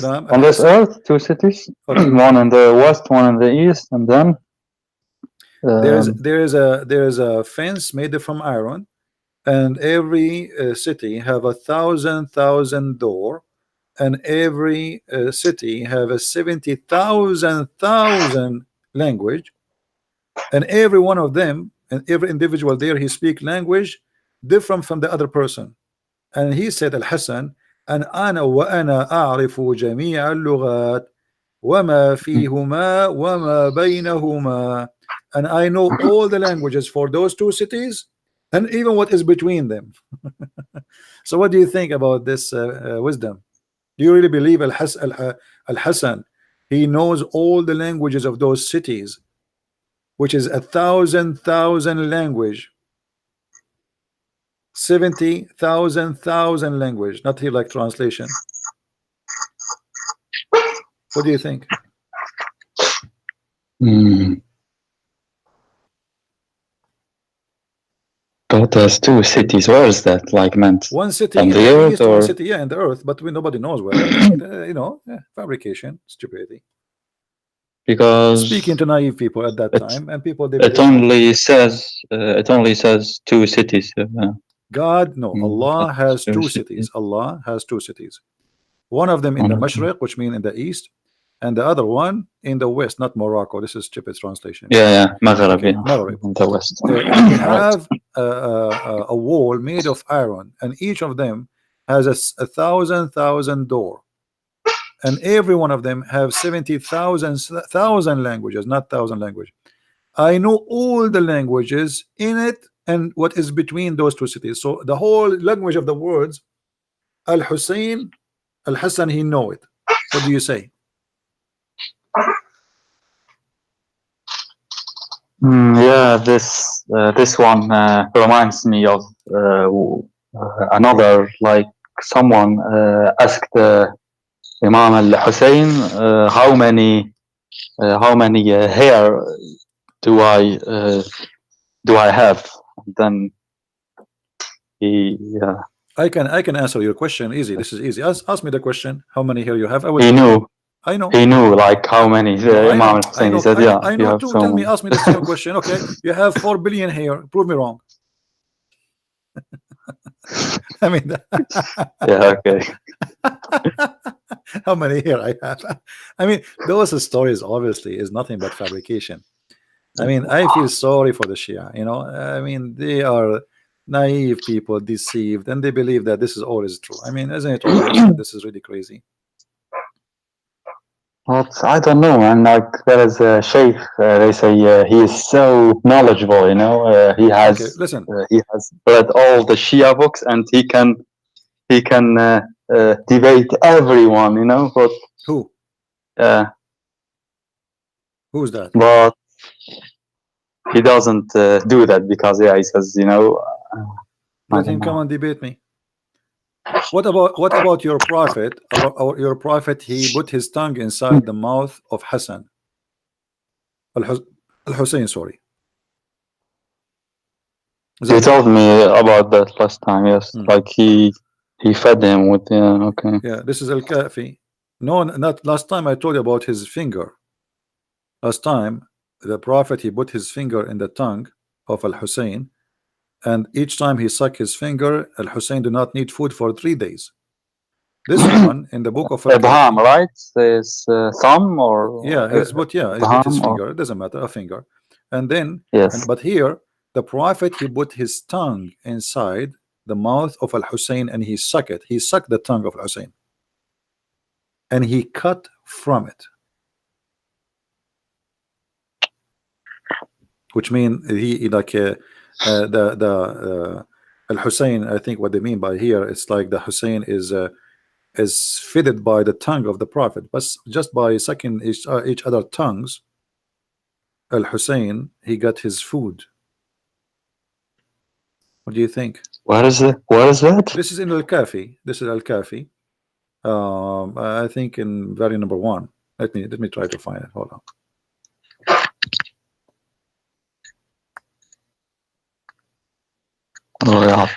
earth, two cities, okay. One in the west, one in the east, and then there is a fence made from iron, and every city have a thousand door, and every city have a 70,000 language, and every one of them, and every individual there, he speak language different from the other person. And he said, Al-Hassan, and ana wa ana a'rifu jami' al-lughat wama fihuma wama baynahuma, and I know all the languages for those two cities and even what is between them. So what do you think about this wisdom? Do you really believe Al-Hassan he knows all the languages of those cities, which is 1,000 language, 70,000 language, not here like translation? What do you think? But there's two cities. Where is that? Like meant? One city on in the earth, east, or? one city, yeah, in the earth, but nobody knows where. You know, fabrication, stupidity. Because speaking to naive people at that time, and people they it only says two cities. God, no, Allah has two cities. Allah has two cities. One of them in the Mashriq, which means in the east, and the other one in the west, not Morocco. This is stupid translation. Yeah, Maghreb, okay. Maghreb. In the west. They have a wall made of iron, and each of them has a thousand door, and every one of them have 70,000 languages, not thousand language. I know all the languages in it and what is between those two cities. So the whole language of the words, Al-Hussein, Al-Hassan, he know it. What do you say? Yeah, this one reminds me of another, like someone asked Imam Al-Hussein, how many hair do I have? And then he I can answer your question easy. This is easy. Ask me the question. How many hair you have? He knew. I know. He knew like how many. Imam Al-Hussein, he said, yeah. I know too. Tell me, ask me the same question. Okay, you have 4 billion hair. Prove me wrong. I mean, yeah, okay. How many hair I have? I mean, those stories obviously is nothing but fabrication. I mean, I feel sorry for the Shia. You know, I mean, they are naive people, deceived, and they believe that this is always true. I mean, isn't it always? This is really crazy. But I don't know, man. Like there is a sheikh. They say he is so knowledgeable. You know, he has. Okay, listen. He has read all the Shia books, and he can debate everyone. You know, but who? Who's that? But he doesn't do that because he says, I Let don't him come know. and debate me. What about your prophet? About your prophet, he put his tongue inside the mouth of Hassan. Al-Hussein, sorry. You told me about that last time, yes. Like he fed him with, okay. Yeah, this is Al-Kafi. No, not last time I told you about his finger. Last time, the prophet, he put his finger in the tongue of Al-Hussein, and each time he sucked his finger, Al-Hussein do not need food for 3 days. This one in the book of Ibham, right? His thumb or yeah, he's put his finger. It doesn't matter, a finger. And then, yes. but here the prophet, he put his tongue inside the mouth of Al-Hussein and he sucked it. He sucked the tongue of Hussein and he cut from it, which means he like Al-Hussein. I think what they mean by here, it's like the Hussein is fitted by the tongue of the prophet, but just by sucking each other tongues, Al-Hussein, he got his food. What do you think? What is it? What is that? This is in Al-Kafi. This is Al-Kafi. I think in value number 1. Let me try to find it. Hold on. Oh yeah.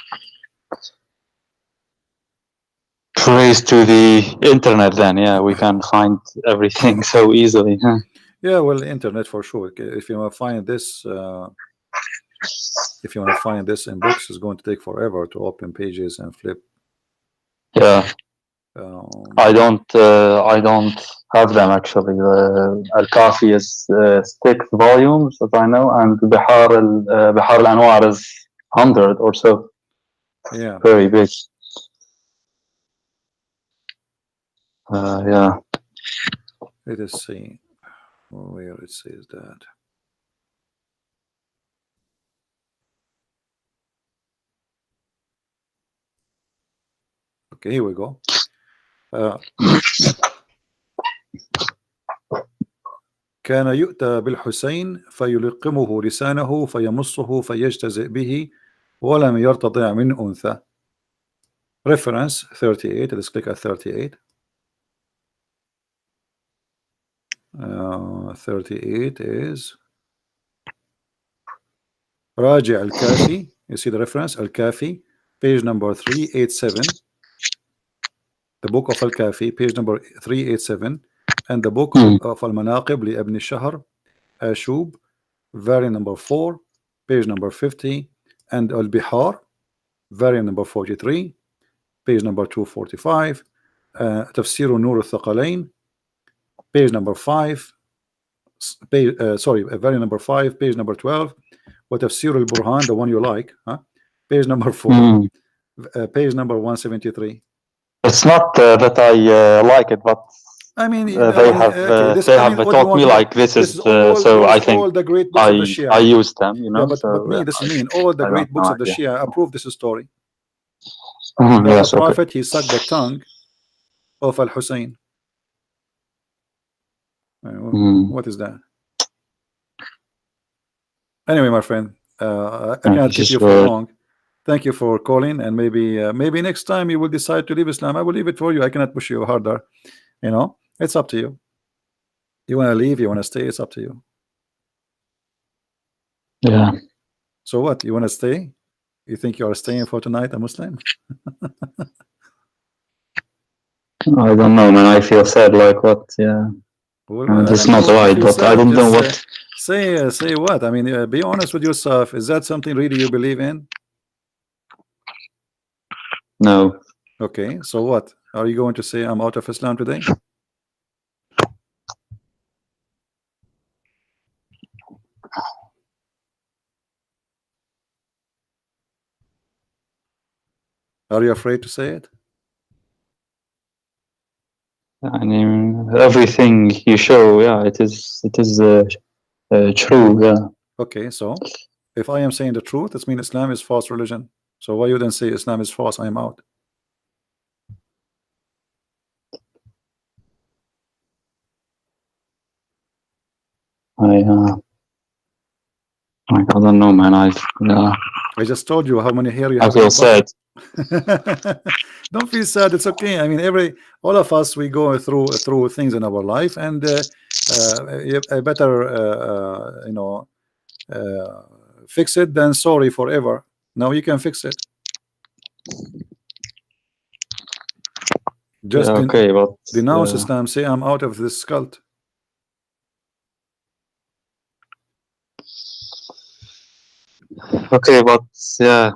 Praise to the internet then. Yeah, we can find everything so easily. Huh? Yeah, well, internet for sure. If you want to find this, if you want to find this in books, it's going to take forever to open pages and flip. Yeah. I don't have them actually. Al-Kafi is 6 volumes, as I know, and Bihar al-Anwar is 100 or so. Yeah. Very big. Yeah. Let us see where it says that. Okay, here we go. كان يؤتى بالحسين فيلقمه لسانه فيمصه فيجتزئ به ولم يرتضع من أنثى. Reference 38. Let's click at 38. 38 is راجع Al-Kafi. You see the reference, Al-Kafi, page number 387. The book of Al-Kafi, page number 387, and the book of Al-Manaqib li Ibn Shahr Ashub, variant number 4, page number 50, and Al-Bihar, variant number 43, page number 245, Tafsir Nur al-Thaqalain, page number 5, variant number 5, page number 12, what Tafsir al-Burhan, the one you like, page number 4, page number 173. It's not that I like it, but I mean, they have taught me like this is so I think all the great books of the Shia. I use them, you know. Yeah, but me, this is me. All the great books of the Shia approve this story. Yes, the prophet, he sucked the tongue of Al-Hussein. What is that? Anyway, my friend, I cannot keep you for long. Thank you for calling, and maybe next time you will decide to leave Islam. I will leave it for you. I cannot push you harder. You know, it's up to you. You want to leave, you want to stay, it's up to you. Yeah. So what? You want to stay? You think you are staying for tonight, a Muslim? I don't know, man. I feel sad. Like what? Yeah. Well, that's not right, but I don't know what. Say what? I mean, be honest with yourself. Is that something really you believe in? No. Okay, so what? Are you going to say I'm out of Islam today? Are you afraid to say it? I mean, everything you show, yeah, it is true, yeah. Okay, so if I am saying the truth, it means Islam is false religion. So why you then say Islam is false? I am out. I don't know, man. I just told you how many hair you I have. feel sad. Don't feel sad. It's okay. I mean, all of us, we go through things in our life, and I better fix it than sorry forever. Now you can fix it. Just Yeah, okay, but denounce Islam. Say I'm out of this cult. okay, but yeah,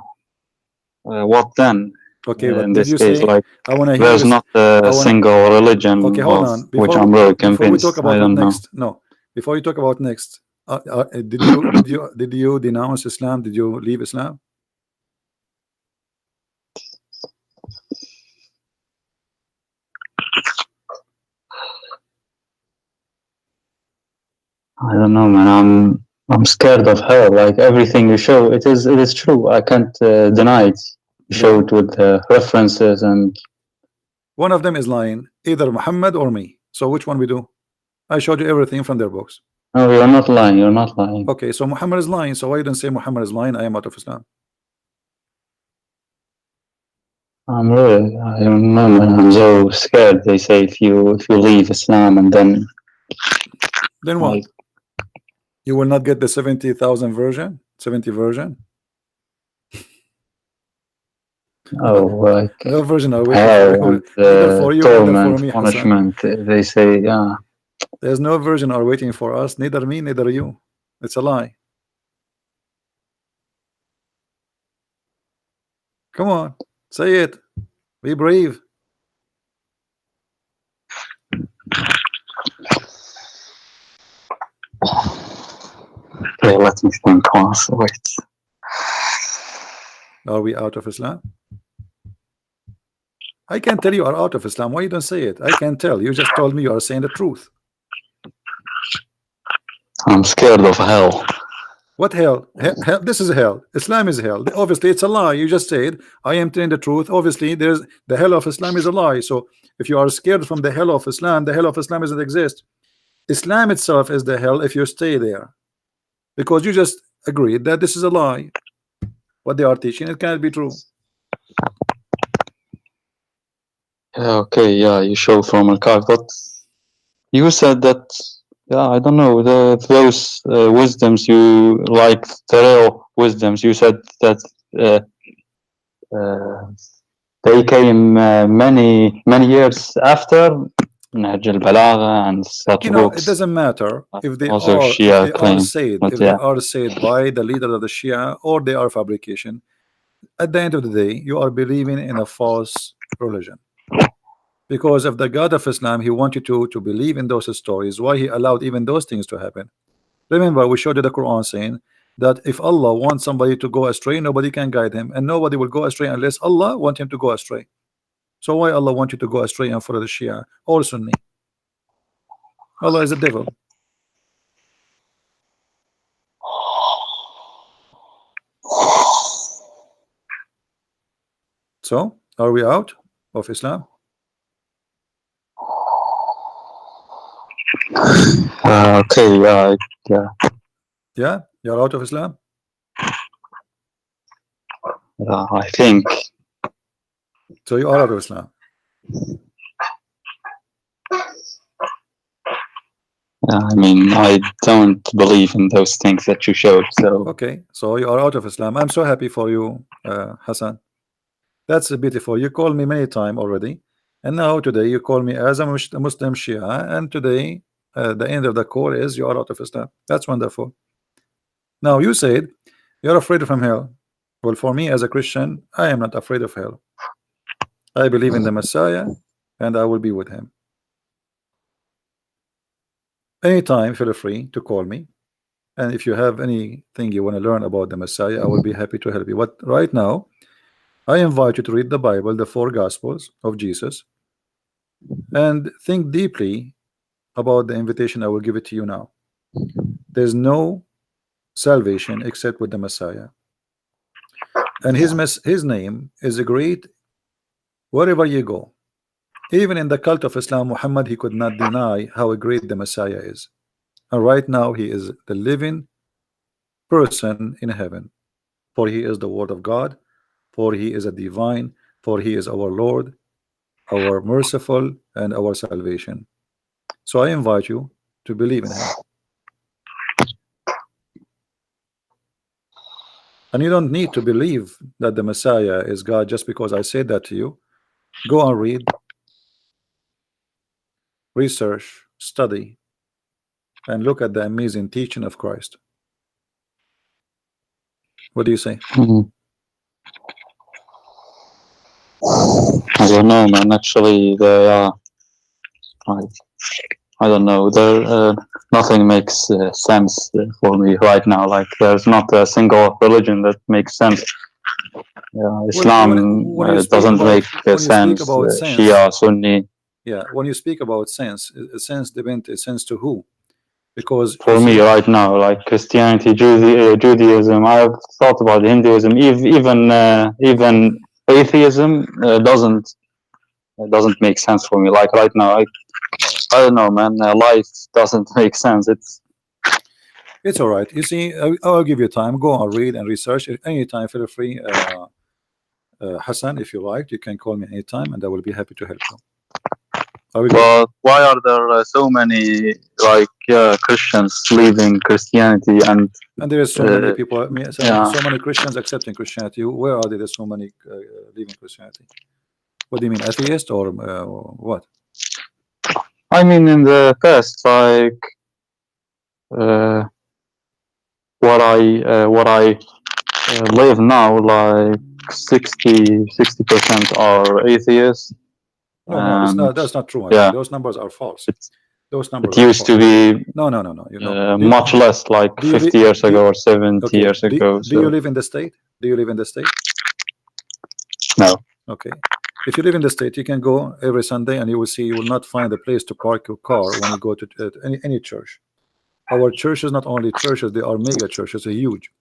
what then? Okay, but In did this you case, say? like, I want to hear there's this. not a single religion Okay, hold on. which I'm really Before we convinced. talk about I what don't know. next, no. Before you talk about next, did you denounce Islam? Did you leave Islam? I don't know, man. I'm scared of hell. Like everything you show, it is true. I can't deny it. You show it with references, and one of them is lying, either Muhammad or me. So which one we do? I showed you everything from their books. no, you're not lying. You're not lying. Okay, so Muhammad is lying. So why you don't say Muhammad is lying? I am out of Islam. I don't know, man. I'm so scared. They say if you leave Islam and then what? like, You will not get the 70,000 version, 70 version. oh, like no version are waiting hell for you, torment, for me, punishment. They say, yeah. There's no version are waiting for us. Neither me, neither you. It's a lie. Come on, say it. Be brave. Okay, let me think once. Wait. Are we out of Islam? I can tell you are out of Islam. Why you don't say it? I can tell. You just told me you are saying the truth. I'm scared of hell. What hell? Hell? This is hell. Islam is hell. Obviously, it's a lie. You just said I am telling the truth. Obviously, there's the hell of Islam is a lie. So if you are scared from the hell of Islam, the hell of Islam doesn't exist. Islam itself is the hell if you stay there, because you just agreed that this is a lie. What they are teaching, it cannot be true. Yeah, okay, yeah, you show from archive, but you said that, yeah, I don't know, those wisdoms you like, the real wisdoms, you said that they came many years after Nahj al-Balagha and such books. It doesn't matter if they also are Shia claim, they are said by the leader of the Shia or they are fabrication. At the end of the day, you are believing in a false religion. Because of the God of Islam, he wanted you to believe in those stories. Why he allowed even those things to happen? Remember, we showed you the Quran saying that if Allah wants somebody to go astray, nobody can guide him, and nobody will go astray unless Allah wants him to go astray. So why Allah want you to go astray and follow the Shia or Sunni? Allah is a devil. So are we out of Islam? Okay, yeah, you're out of Islam. I think so. You are out of Islam. I mean, I don't believe in those things that you showed. So okay, so you are out of Islam. I'm so happy for you, Hassan. That's beautiful. You called me many times already, and now today you call me as a Muslim Shia, and today the end of the call is you are out of Islam. That's wonderful. Now you said you're afraid from hell. Well, for me as a Christian, I am not afraid of hell. I believe in the Messiah, and I will be with him. Anytime, feel free to call me, and if you have anything you want to learn about the Messiah, I will be happy to help you. But right now, I invite you to read the Bible, the 4 Gospels of Jesus, and think deeply about the invitation I will give it to you now. There's no salvation except with the Messiah, and his name is great wherever you go. Even in the cult of Islam, Muhammad, he could not deny how great the Messiah is, and right now he is the living person in heaven, for he is the word of God, for he is a divine, for he is our Lord, our merciful, and our salvation. So I invite you to believe in him. And you don't need to believe that the Messiah is God just because I said that to you. Go and read, research, study, and look at the amazing teaching of Christ. What do you say? I don't know, man. Actually, I don't know. Nothing makes sense for me right now. Like, there's not a single religion that makes sense. Islam when you speak doesn't about, make when you speak sense. about sense, Shia, Sunni. yeah, when you speak about sense depends sense to who? Because For you me see, right now, like Christianity, Judaism, I've thought about Hinduism, even atheism doesn't make sense for me. Like right now, I don't know, man. Life doesn't make sense. it's all right. You see, I'll give you time. Go and read and research at any time. Feel free, Hassan, if you like, you can call me anytime, and I will be happy to help you. But why are there so many Christians leaving Christianity and there is so many people, yeah. so many Christians accepting Christianity? Where are there so many leaving Christianity? What do you mean, atheist or what? I mean, in the past, like what I live now, like 60% are atheists. No, that's not true. Yeah. Those numbers are false. Those numbers It used to be no. You know, much less, like 50 years ago or 70 years ago. Do you live in the state? Do you live in the state? No. Okay. If you live in the state, you can go every Sunday, and you will see you will not find a place to park your car when you go to any church. Our churches, not only churches, they are mega churches, are huge.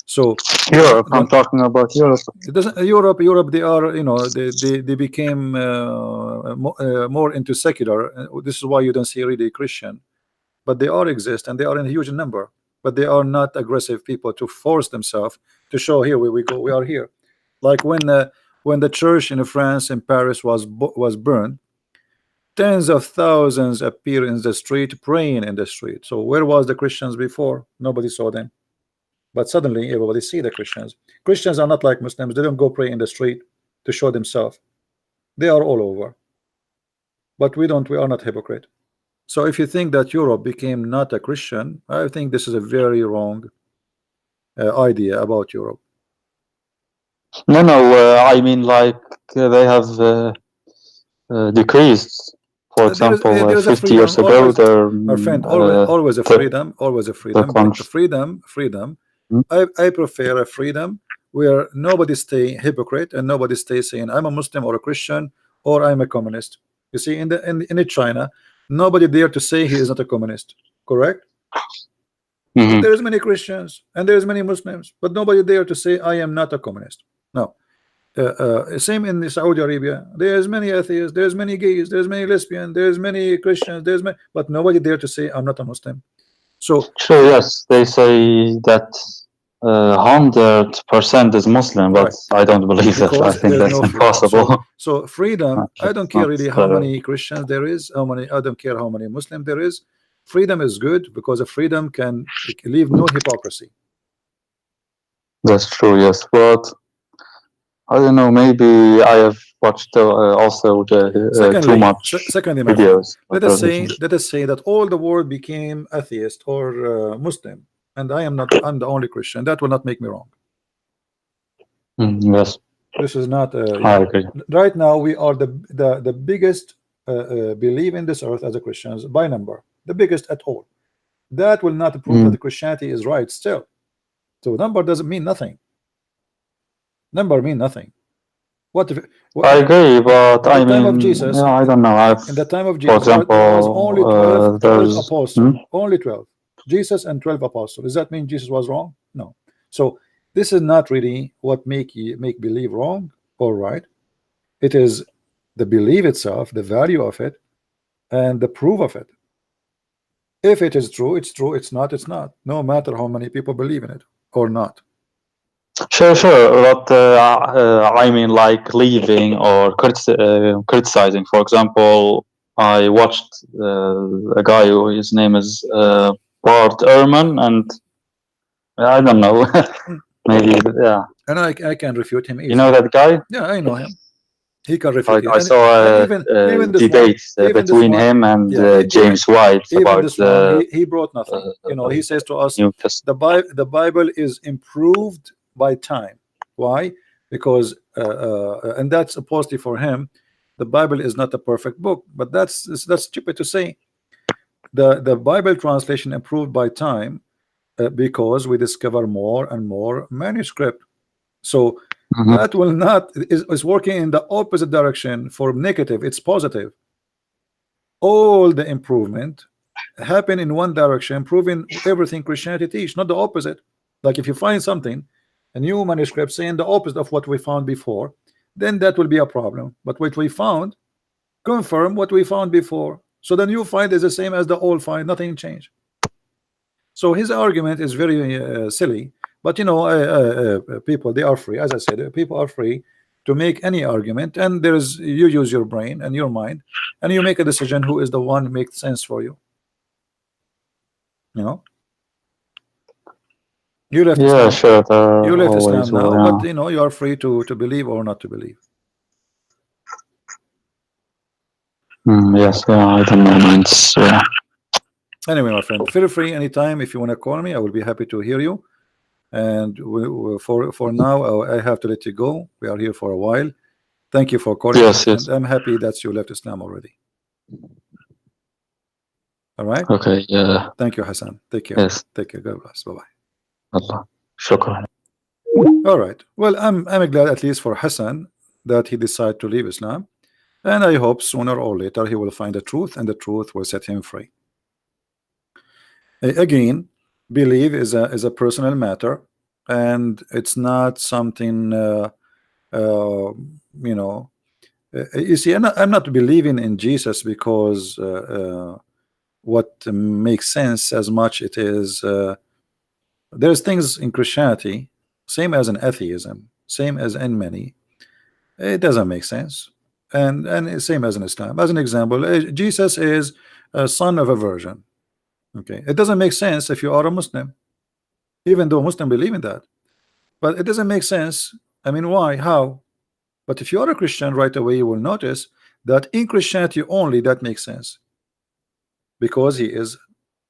So Europe, I'm talking about Europe. It doesn't. Europe, they are, you know, they became more into secular. This is why you don't see really Christian, but they are exist and they are in a huge number. But they are not aggressive people to force themselves to show here we go, we are here. Like when the church in France in Paris was burned, tens of thousands appear in the street praying in the street. So where was the Christians before? Nobody saw them. But suddenly everybody see the Christians. Christians are not like Muslims. They don't go pray in the street to show themselves. They are all over. But we don't. We are not hypocrite. So if you think that Europe became not a Christian, I think this is a very wrong idea about Europe. No, I mean, like they have decreased. For example, there is 50 years ago, our friend, always a freedom, always a freedom. Freedom. I prefer a freedom where nobody stay hypocrite and nobody stay saying I'm a Muslim or a Christian or I'm a communist. You see, in China, nobody dare to say he is not a communist. Correct? But there is many Christians and there is many Muslims, but nobody dare to say I am not a communist. No. Same in Saudi Arabia. There's many atheists, there's many gays, there's many lesbians, there's many Christians, but nobody dare to say I'm not a Muslim. So yes, they say that 100% is Muslim, but I don't believe that. I think that's impossible. So freedom, I don't care really how many Christians there is, I don't care how many Muslims there is. Freedom is good because a freedom can leave no hypocrisy. That's true, yes, but I don't know, maybe I have watched also too much videos. Let us say that all the world became atheist or Muslim, and I'm the only Christian. That will not make me wrong. Yes, this is not I agree. Right now we are the biggest believe in this earth as a Christians by number, the biggest at all. That will not prove that the Christianity is right still. So number doesn't mean nothing. Number mean nothing. What I agree, but I mean, of Jesus, I don't know. In the time of Jesus, for example, there was only 12 apostles. Only 12. Jesus and 12 apostles. Does that mean Jesus was wrong? No. So this is not really what make believe wrong or right. It is the belief itself, the value of it, and the proof of it. If it is true, it's true. It's not, it's not. No matter how many people believe in it or not. Sure, but I mean, like leaving or criticizing. For example, I watched a guy who his name is Bart Ehrman, and I don't know, maybe yeah. And I can refute him easily. You know that guy? Yeah, I know him. He can refute Like you. I saw even this debate even this between one- him and yeah, James White Even about this one, he brought nothing. He says to us, New Testament. the Bible is improved by time. Why? Because and that's supposedly for him. The Bible is not a perfect book, but that's stupid to say. The Bible translation improved by time because we discover more and more manuscript. So Mhm. that will not is working in the opposite direction for negative. It's positive. All the improvement happen in one direction, proving everything Christianity teach, not the opposite. Like if you find something, a new manuscript saying the opposite of what we found before, then that will be a problem. But what we found confirm what we found before. So the new find is the same as the old find, nothing changed. So his argument is very silly. But people, they are free. As I said, people are free to make any argument, and you use your brain and your mind, and you make a decision who is the one who makes sense for you. You left Yeah, Islam. sure. You left Islam Always now, will, yeah. but you are free to believe or not to believe. Yes, yeah, I don't know, man. Yeah. Anyway, my friend, feel free anytime if you want to call me. I will be happy to hear you. And for now, I have to let you go. We are here for a while. Thank you for calling. Yes. And I'm happy that you left Islam already. All right. Okay. Yeah. Thank you, Hassan. Take care. Yes. Take care. God bless. Bye bye. Allah. Shukran. All right. Well, I'm glad at least for Hassan that he decided to leave Islam, and I hope sooner or later he will find the truth, and the truth will set him free. Again, belief is a personal matter, and it's not something you see, I'm not believing in Jesus because what makes sense as much it is there's things in Christianity, same as in atheism, same as in many, it doesn't make sense, and same as in Islam. As an example, Jesus is a son of a virgin. Okay, it doesn't make sense if you are a Muslim, even though Muslim believe in that, but it doesn't make sense. I mean, why? How? But if you are a Christian, right away you will notice that in Christianity only that makes sense, because he is,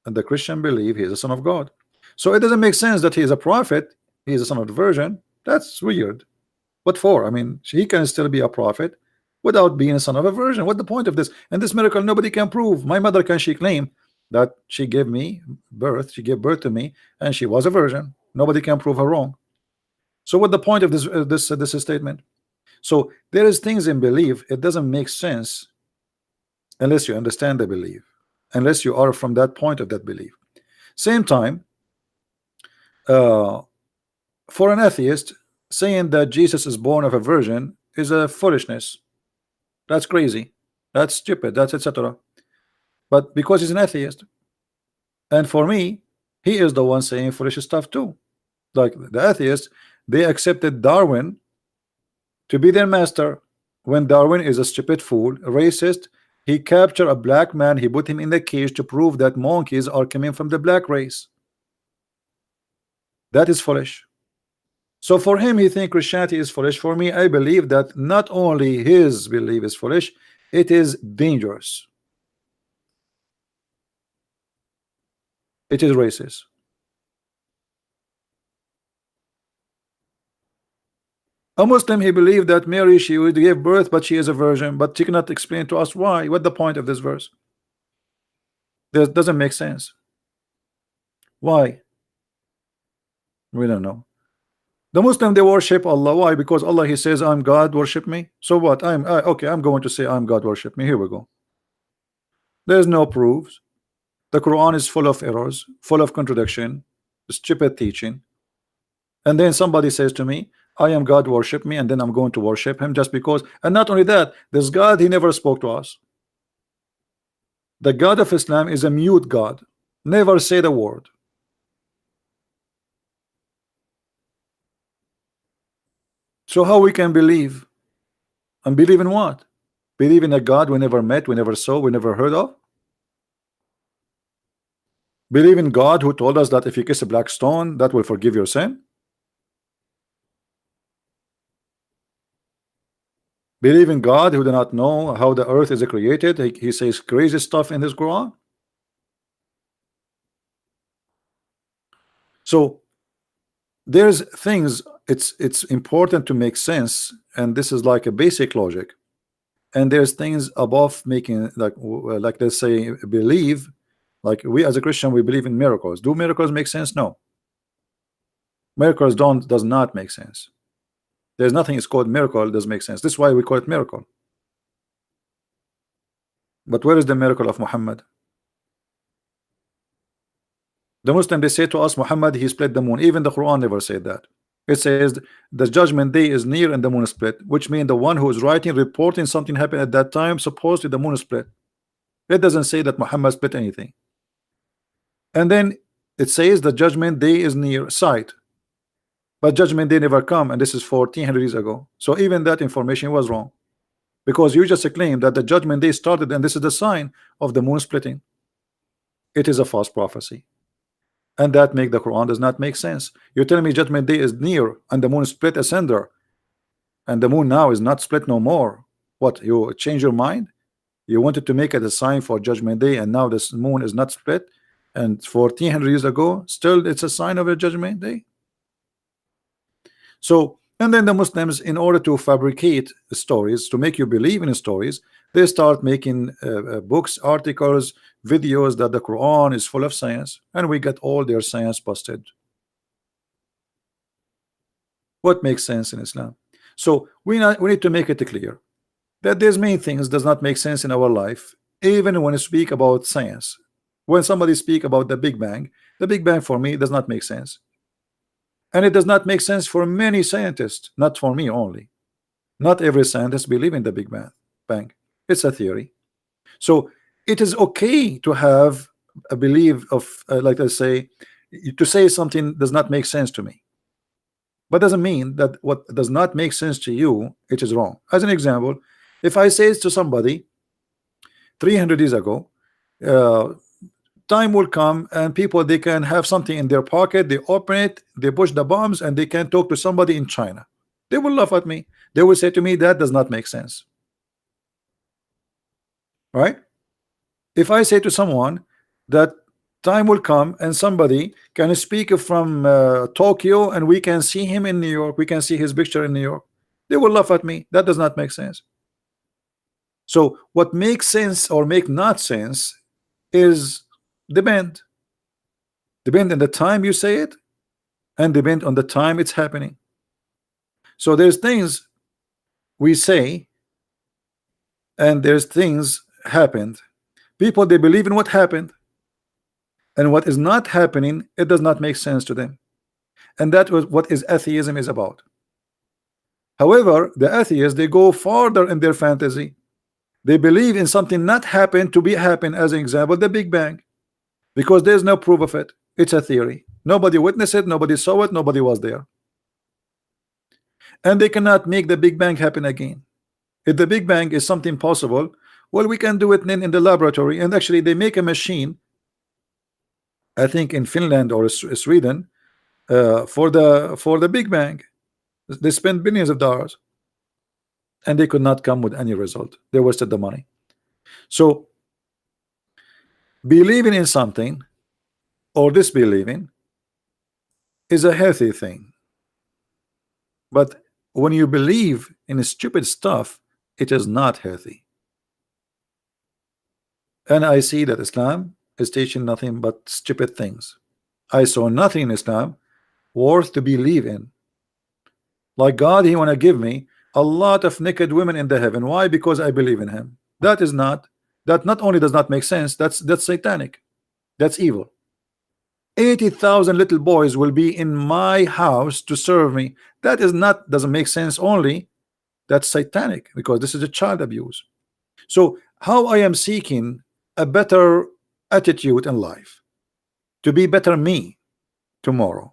and the Christian believe he is a son of God. So it doesn't make sense that he is a prophet, he is a son of the virgin. That's weird. What for? I mean, he can still be a prophet without being a son of a virgin. What the point of this? And this miracle nobody can prove. My mother, can she claim that she gave me birth, she gave birth to me, and she was a virgin? Nobody can prove her wrong. So what the point of this statement? So there is things in belief, it doesn't make sense unless you understand the belief, unless you are from that point of that belief. Same time, for an atheist, saying that Jesus is born of a virgin is a foolishness. That's crazy, that's stupid, that's etc. But because he's an atheist, and for me, he is the one saying foolish stuff too. Like the atheists, they accepted Darwin to be their master, when Darwin is a stupid fool, a racist. He captured a black man, he put him in the cage to prove that monkeys are coming from the black race. That is foolish. So for him, he thinks Christianity is foolish. For me, I believe that not only his belief is foolish, it is dangerous. It is racist. A Muslim, he believed that Mary, she would give birth, but she is a virgin, but she cannot explain to us why. What the point of this verse? This doesn't make sense. Why? We don't know. The Muslim, they worship Allah. Why? Because Allah, he says, I'm God, worship me. So what? Okay, I'm going to say I'm God, worship me. Here we go. There's no proofs. The Quran is full of errors, full of contradiction, stupid teaching. And then somebody says to me, I am God, worship me, and then I'm going to worship him just because. And not only that, this God, he never spoke to us. The God of Islam is a mute God. Never said a word. So how we can believe? And believe in what? Believe in a God we never met, we never saw, we never heard of? Believe in God who told us that if you kiss a black stone, that will forgive your sin? Believe in God who do not know how the earth is created? He says crazy stuff in his Quran. So there's things, it's important to make sense, and this is like a basic logic. And there's things above making, like let's say believe, like we as a Christian we believe in miracles. Do miracles make sense? No. Miracles does not make sense. There's nothing is called miracle does make sense. This is why we call it miracle. But where is the miracle of Muhammad? The Muslim, they say to us, Muhammad, he split the moon. Even the Quran never said that. It says the judgment day is near and the moon is split, which means the one who is writing, reporting something happened at that time, supposedly the moon is split. It doesn't say that Muhammad split anything. And then it says the judgment day is near sight, but judgment day never come, and this is 1400 years ago. So even that information was wrong, because you just claimed that the judgment day started and this is the sign of the moon splitting. It is a false prophecy, and that make the Quran does not make sense. You're telling me judgment day is near and the moon split asunder, and the moon now is not split no more. What, you change your mind? You wanted to make it a sign for judgment day, and now this moon is not split, and 1400 years ago still it's a sign of a judgment day. So, and then the Muslims, in order to fabricate stories to make you believe in stories, they start making books, articles, videos that the Quran is full of science, and we get all their science busted. What makes sense in Islam? So we need to make it clear that there's many things does not make sense in our life, even when we speak about science. When somebody speak about the Big Bang for me does not make sense, and it does not make sense for many scientists, not for me only. Not every scientist believe in the Big Bang. It's a theory. So it is okay to have a belief of like I say, to say something does not make sense to me, but doesn't mean that what does not make sense to you it is wrong. As an example, if I say to somebody 300 years ago, time will come and people, they can have something in their pocket, they open it, they push the bombs, and they can talk to somebody in China. They will laugh at me. They will say to me that does not make sense, right? If I say to someone that time will come and somebody can speak from Tokyo and we can see him in New York, we can see his picture in New York, they will laugh at me. That does not make sense. So what makes sense or make not sense is depend on the time you say it, and depend on the time it's happening. So there's things we say and there's things happened. People, they believe in what happened, and what is not happening, it does not make sense to them. And that was what is atheism is about. However, the atheists, they go farther in their fantasy. They believe in something not happened to be happen. As an example, the Big Bang, because there's no proof of it. It's a theory. Nobody witnessed it, nobody saw it, nobody was there, and they cannot make the Big Bang happen again. If the Big Bang is something possible, well, we can do it in the laboratory. And actually they make a machine, I think in Finland or Sweden, for the Big Bang. They spend billions of dollars and they could not come with any result. They wasted the money. So believing in something or disbelieving is a healthy thing, but when you believe in stupid stuff, it is not healthy. And I see that Islam is teaching nothing but stupid things. I saw nothing in Islam worth to believe in. Like God, he want to give me a lot of naked women in the heaven. Why? Because I believe in him. That not only does not make sense, that's satanic. That's evil. 80,000 little boys will be in my house to serve me. That doesn't make sense. Only that's satanic, because this is a child abuse. So how I am seeking a better attitude in life, to be better me tomorrow,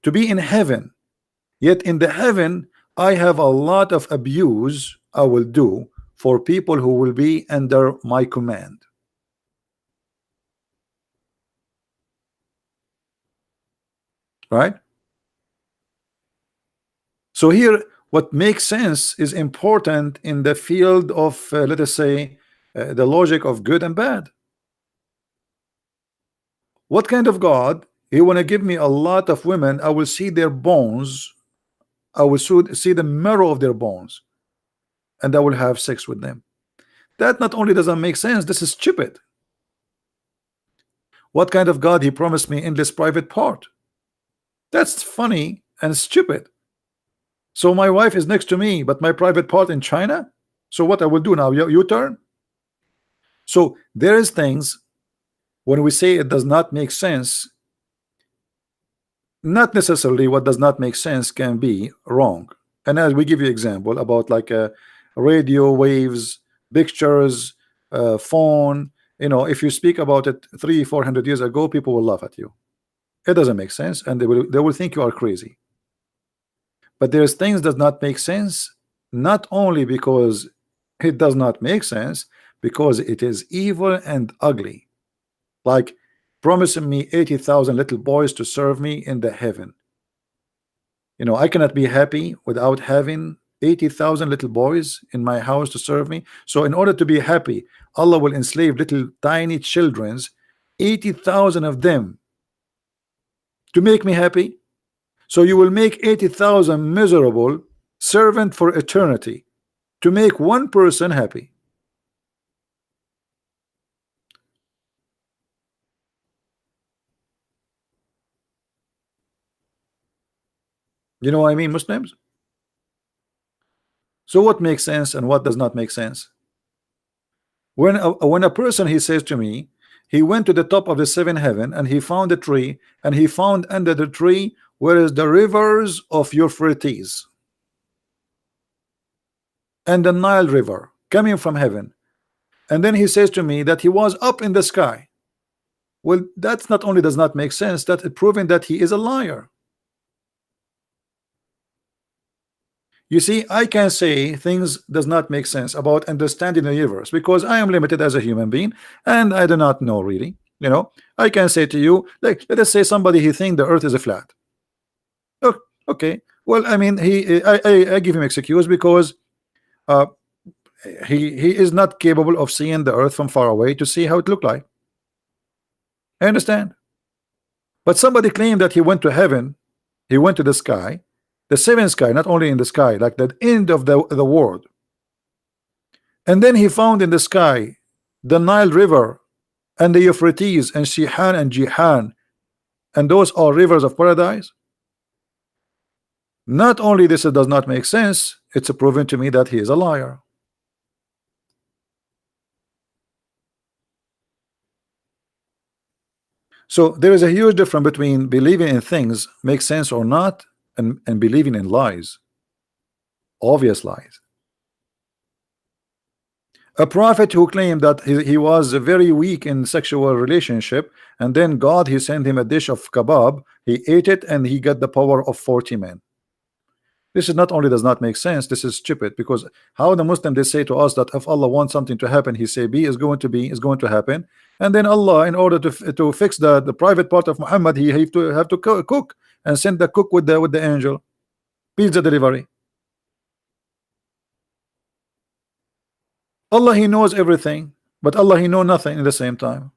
to be in heaven. Yet in the heaven I have a lot of abuse I will do for people who will be under my command. Right? So here what makes sense is important in the field of let us say the logic of good and bad. What kind of God? He want to give me a lot of women, I will see their bones, I will see the marrow of their bones, and I will have sex with them. That not only doesn't make sense, this is stupid. What kind of God? He promised me endless private part. That's funny and stupid. So my wife is next to me, but my private part in China. So what I will do now? You turn. So there is things when we say it does not make sense, not necessarily what does not make sense can be wrong. And as we give you example about like radio waves, pictures, phone, you know, if you speak about it 300-400 years ago, people will laugh at you. It doesn't make sense, and they will think you are crazy. But there's things does not make sense, not only because it does not make sense, because it is evil and ugly. Like promising me 80,000 little boys to serve me in the heaven. You know, I cannot be happy without having 80,000 little boys in my house to serve me. So in order to be happy, Allah will enslave little tiny children's, 80,000 of them, to make me happy. So you will make 80,000 miserable servant for eternity to make one person happy. You know what I mean, Muslims? So what makes sense and what does not make sense? When a person, he says to me, he went to the top of the seventh heaven and he found a tree, and he found under the tree where is the rivers of Euphrates and the Nile River coming from heaven. And then he says to me that he was up in the sky. Well, that's not only does not make sense, that's proving that he is a liar. You see, I can say things does not make sense about understanding the universe because I am limited as a human being and I do not know really. You know, I can say to you, like, let us say somebody he think the earth is a flat. Oh, okay, well, I mean, I give him excuse because he is not capable of seeing the earth from far away to see how it look like. I understand. But somebody claimed that he went to heaven, he went to the sky, the seventh sky, not only in the sky, like the end of the world. And then he found in the sky the Nile River and the Euphrates and Shihan and Jihan, and those are rivers of paradise. Not only this does not make sense, it's proven to me that he is a liar. So there is a huge difference between believing in things make sense or not and believing in lies, obvious lies. A prophet who claimed that he was very weak in sexual relationship, and then God he sent him a dish of kebab, he ate it and he got the power of 40 men. This is not only does not make sense, this is stupid, because how the Muslim they say to us that if Allah wants something to happen, he say be is going to happen, and then Allah in order to fix the private part of Muhammad, he have to cook and send the cook with the angel, pizza delivery. Allah he knows everything, but Allah he know nothing in the same time.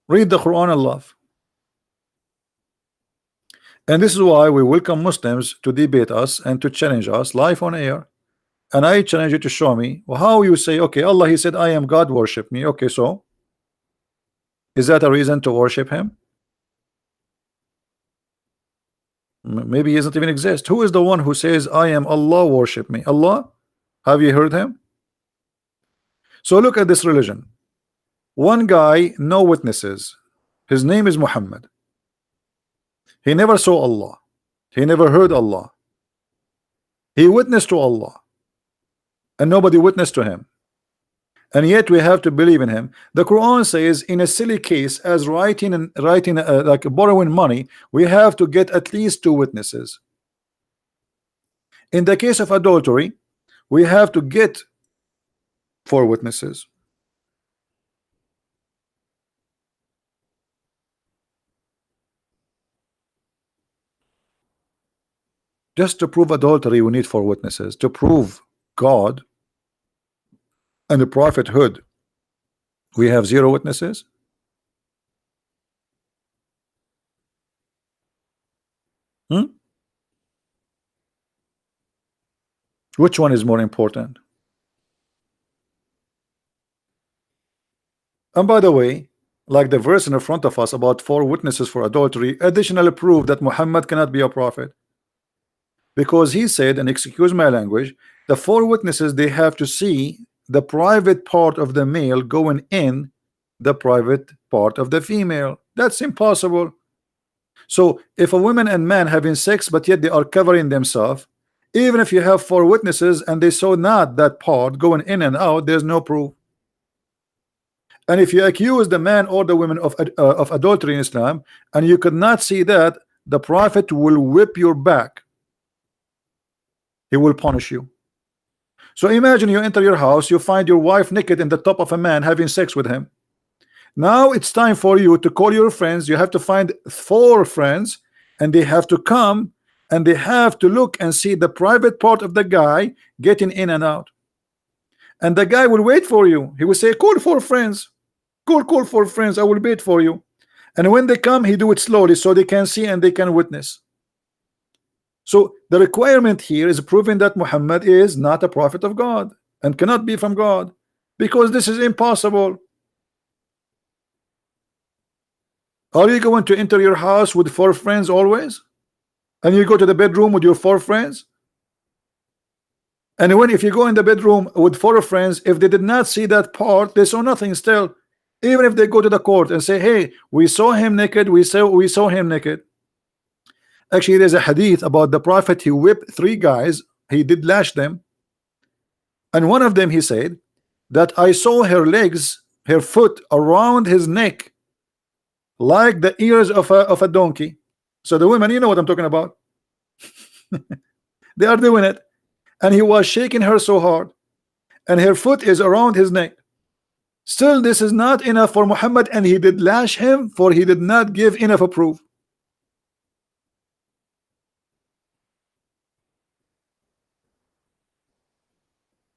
Read the Quran, Allah. And this is why we welcome Muslims to debate us and to challenge us live on air. And I challenge you to show me how you say, okay, Allah he said I am God, worship me. Okay, so is that a reason to worship him? Maybe he doesn't even exist. Who is the one who says I am Allah, worship me? Allah? Have you heard him? So look at this religion. One guy, no witnesses. His name is Muhammad. He never saw Allah. He never heard Allah. He witnessed to Allah, and nobody witnessed to him. and yet we have to believe in him. The Quran says in a silly case as writing like borrowing money, we have to get at least 2 witnesses. In the case of adultery, we have to get 4 witnesses. Just to prove adultery, we need 4 witnesses. To prove God and the prophethood, we have 0 witnesses. Which one is more important? And by the way, like the verse in front of us about 4 witnesses for adultery additionally prove that Muhammad cannot be a prophet, because he said, and excuse my language, the 4 witnesses, they have to see the private part of the male going in the private part of the female. That's impossible. So if a woman and man having sex but yet they are covering themselves, even if you have 4 witnesses and they saw not that part going in and out, there's no proof. And if you accuse the man or the woman of adultery in Islam and you could not see that, the prophet will whip your back. He will punish you. So imagine you enter your house, you find your wife naked in the top of a man having sex with him. Now it's time for you to call your friends. You have to find 4 friends, and they have to come and they have to look and see the private part of the guy getting in and out. And the guy will wait for you. He will say, call 4 friends. Call 4 friends. I will wait for you. And when they come, he do it slowly so they can see and they can witness. So the requirement here is proving that Muhammad is not a prophet of God and cannot be from God, because this is impossible. Are you going to enter your house with 4 friends always? And you go to the bedroom with your 4 friends? And if you go in the bedroom with 4 friends, if they did not see that part, they saw nothing still. Even if they go to the court and say, hey, we saw him naked, we saw him naked. Actually, there's a hadith about the prophet. He whipped 3 guys, he did lash them, and one of them, he said that I saw her legs, her foot around his neck like the ears of a donkey. So the women, you know what I'm talking about. They are doing it, and he was shaking her so hard, and her foot is around his neck. Still, this is not enough for Muhammad, and he did lash him, for he did not give enough a proof.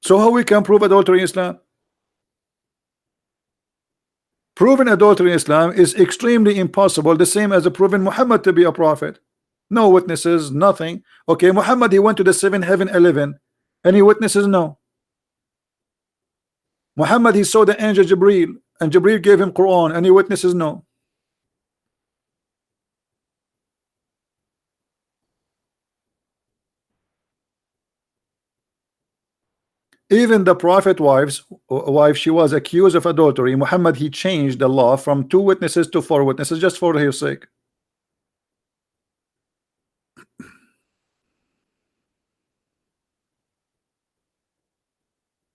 So how we can prove adultery in Islam? Proving adultery in Islam is extremely impossible, the same as proving Muhammad to be a prophet. No witnesses, nothing. Okay, Muhammad, he went to the 7th heaven 11. Any witnesses? No. Muhammad, he saw the angel Jibreel, and Jibreel gave him Quran. Any witnesses? No. Even the prophet wife, she was accused of adultery. Muhammad, he changed the law from 2 witnesses to 4 witnesses just for her sake.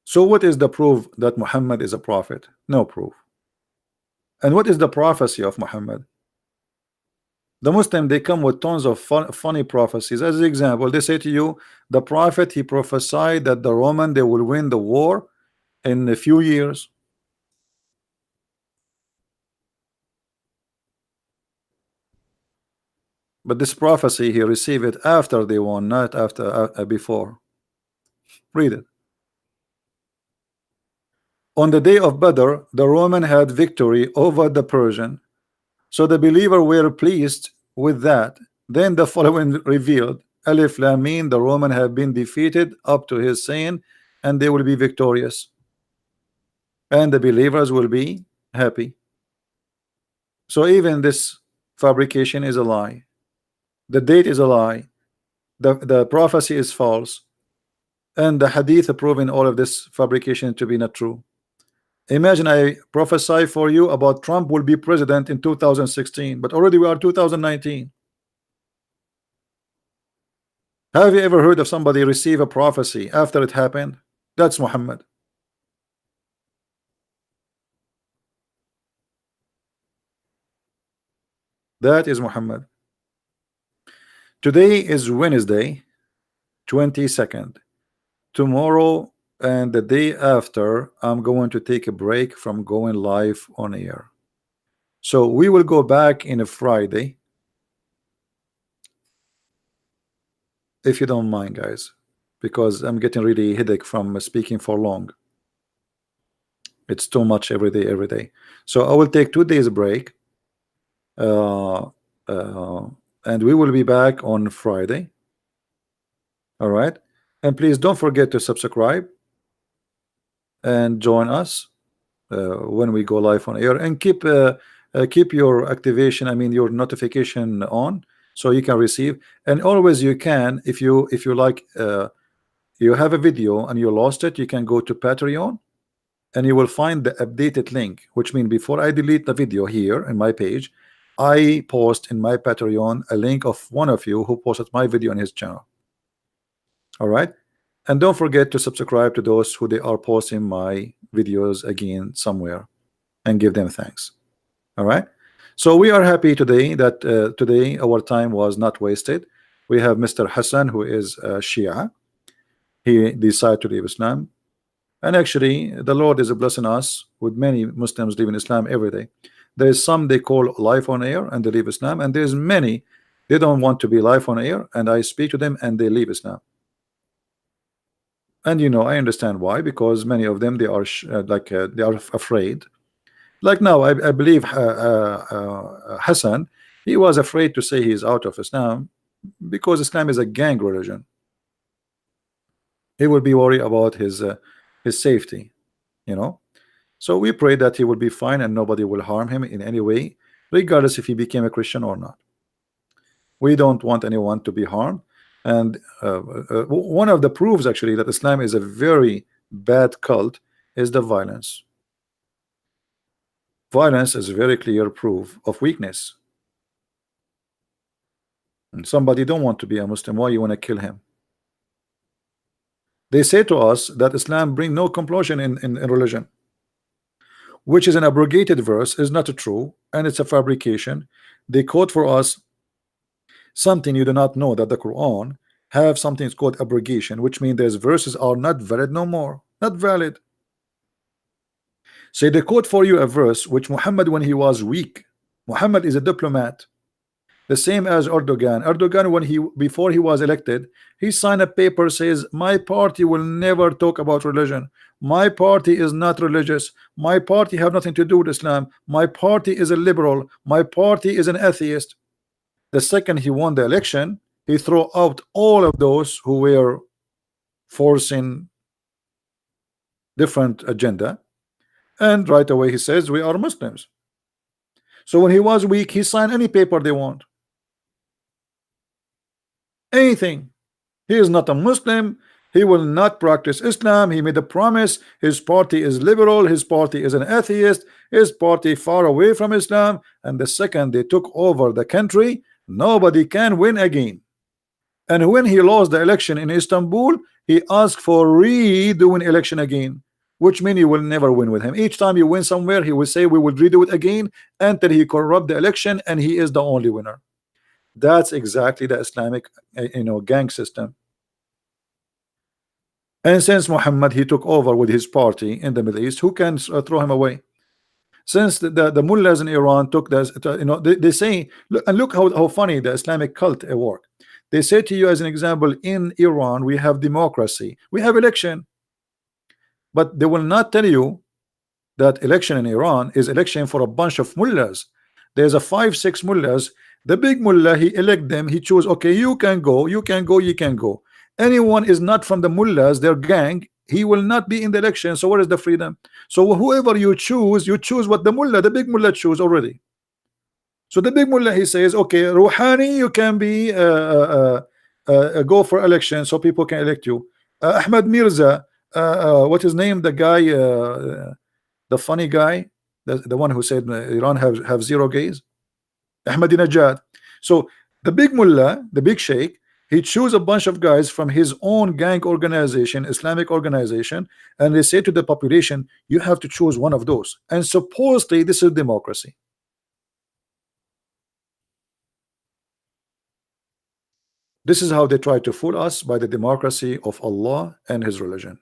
So what is the proof that Muhammad is a prophet? No proof. And what is the prophecy of Muhammad? The Muslim, they come with tons of funny prophecies. As an example, they say to you, the prophet, he prophesied that the Roman, they will win the war in a few years. But this prophecy, he received it after they won, not after before. Read it. On the day of Badr, the Roman had victory over the Persian, so the believer were pleased with that. Then the following revealed, Alif Lam Mim, the Roman have been defeated up to his saying, and they will be victorious, and the believers will be happy. So even this fabrication is a lie. The date is a lie. The prophecy is false, and the hadith proving all of this fabrication to be not true. Imagine I prophesy for you about Trump will be president in 2016, but already we are 2019. Have you ever heard of somebody receive a prophecy after it happened? That's Muhammad. That is Muhammad. Today is Wednesday, 22nd. Tomorrow and the day after, I'm going to take a break from going live on air. So we will go back in a Friday, if you don't mind, guys, because I'm getting really headache from speaking for long. It's too much every day. So I will take 2 days break, and we will be back on Friday. All right, and please don't forget to subscribe and join us when we go live on air, and keep your activation, I mean your notification on, so you can receive. And always you can, if you like, you have a video and you lost it, you can go to Patreon and you will find the updated link, which means before I delete the video here in my page, I post in my Patreon a link of one of you who posted my video on his channel. All right, and don't forget to subscribe to those who they are posting my videos again somewhere, and give them thanks. All right, so we are happy today that today our time was not wasted. We have Mr. Hassan, who is Shia. He decided to leave Islam, and actually the Lord is blessing us with many Muslims leaving Islam every day. There is some they call live on air and they leave Islam, and there's many they don't want to be live on air, and I speak to them and they leave Islam. And I understand why, because many of them they are they are afraid. Like now, I believe Hassan, he was afraid to say he's out of Islam because Islam is a gang religion. He will be worried about his safety, So we pray that he will be fine and nobody will harm him in any way, regardless if he became a Christian or not. We don't want anyone to be harmed. And one of the proofs actually that Islam is a very bad cult is the violence. Violence is a very clear proof of weakness. And somebody don't want to be a Muslim, why you want to kill him? They say to us that Islam bring no compulsion in religion, which is an abrogated verse, is not true, and it's a fabrication. They quote for us something you do not know, that the Quran have something called abrogation, which means those verses are not valid no more, not valid. So they quote for you a verse which Muhammad, when he was weak, Muhammad is a diplomat, the same as Erdogan. Erdogan, before he was elected, he signed a paper says, my party will never talk about religion. My party is not religious. My party have nothing to do with Islam. My party is a liberal. My party is an atheist. The second he won the election, he threw out all of those who were forcing different agenda, and right away he says we are Muslims. So when he was weak, he signed any paper they want, anything. He is not a Muslim. He will not practice Islam. He made a promise. His party is liberal. His party is an atheist. His party far away from Islam. And the second they took over the country, nobody can win again. And when he lost the election in Istanbul, he asked for redoing election again, which means you will never win with him. Each time you win somewhere, he will say we will redo it again until he corrupt the election, and he is the only winner. That's exactly the Islamic gang system. And since Muhammad, he took over with his party in the Middle East, who can throw him away? Since the mullahs in Iran took this, they say, look how funny the Islamic cult work. They say to you, as an example, in Iran we have democracy, we have election, but they will not tell you that election in Iran is election for a bunch of mullahs. There's a 5-6 mullahs. The big mullah, he elect them, he choose, okay, you can go, you can go, you can go. Anyone is not from the mullahs, their gang, he will not be in the election. So what is the freedom? So whoever you choose what the mullah, the big mullah choose already. So the big mullah, he says, okay, Rouhani, you can be go for election so people can elect you. Ahmad Mirza, what his name, the guy, the funny guy, the one who said Iran have 0 gays, Ahmadinejad. So the big mullah, the big sheikh, he choose a bunch of guys from his own gang organization, Islamic organization, and they say to the population, you have to choose one of those. And supposedly this is democracy. This is how they try to fool us by the democracy of Allah and His religion.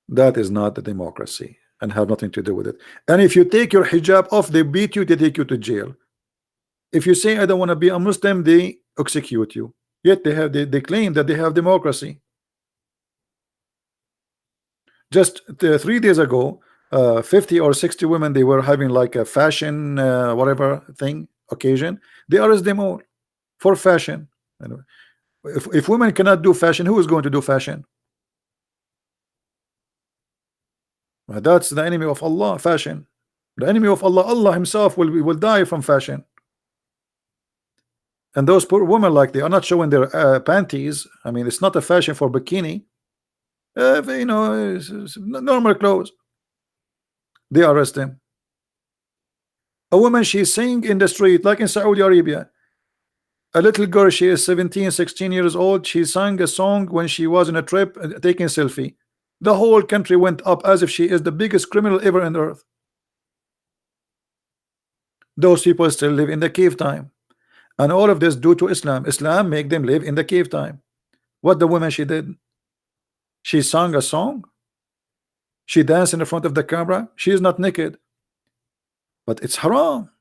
That is not the democracy and have nothing to do with it. And if you take your hijab off, they beat you, they take you to jail. If you say I don't want to be a Muslim, they execute you. Yet they claim that they have democracy. Just 3 days ago, 50 or 60 women, they were having like a fashion whatever thing occasion. They arrest them all for fashion. Anyway, if women cannot do fashion, who is going to do fashion? That's the enemy of Allah, fashion. The enemy of Allah, Allah himself will die from fashion. And those poor women, like, they are not showing their panties. I mean, it's not a fashion for bikini. You know, it's normal clothes. They arrest them. A woman, she's singing in the street, like in Saudi Arabia. A little girl, she is 17, 16 years old. She sang a song when she was on a trip, taking a selfie. The whole country went up as if she is the biggest criminal ever on earth. Those people still live in the cave time. And all of this due to Islam. Islam make them live in the cave time. What the woman she did? She sang a song. She danced in the front of the camera. She is not naked. But it's haram.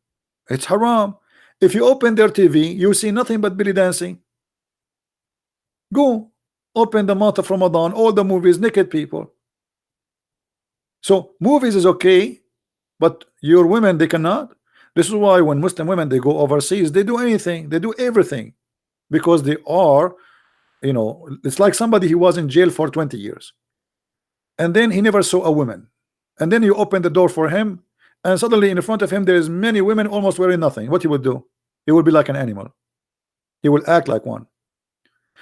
It's haram. If you open their TV, you see nothing but belly dancing. Go open the month of Ramadan, all the movies, naked people. So movies is okay, but your women, they cannot. This is why when Muslim women, they go overseas, they do anything, they do everything, because they are, you know, it's like somebody who was in jail for 20 years and then he never saw a woman, and then you open the door for him, and suddenly in front of him there's many women almost wearing nothing. What he would do? He would be like an animal. He will act like one.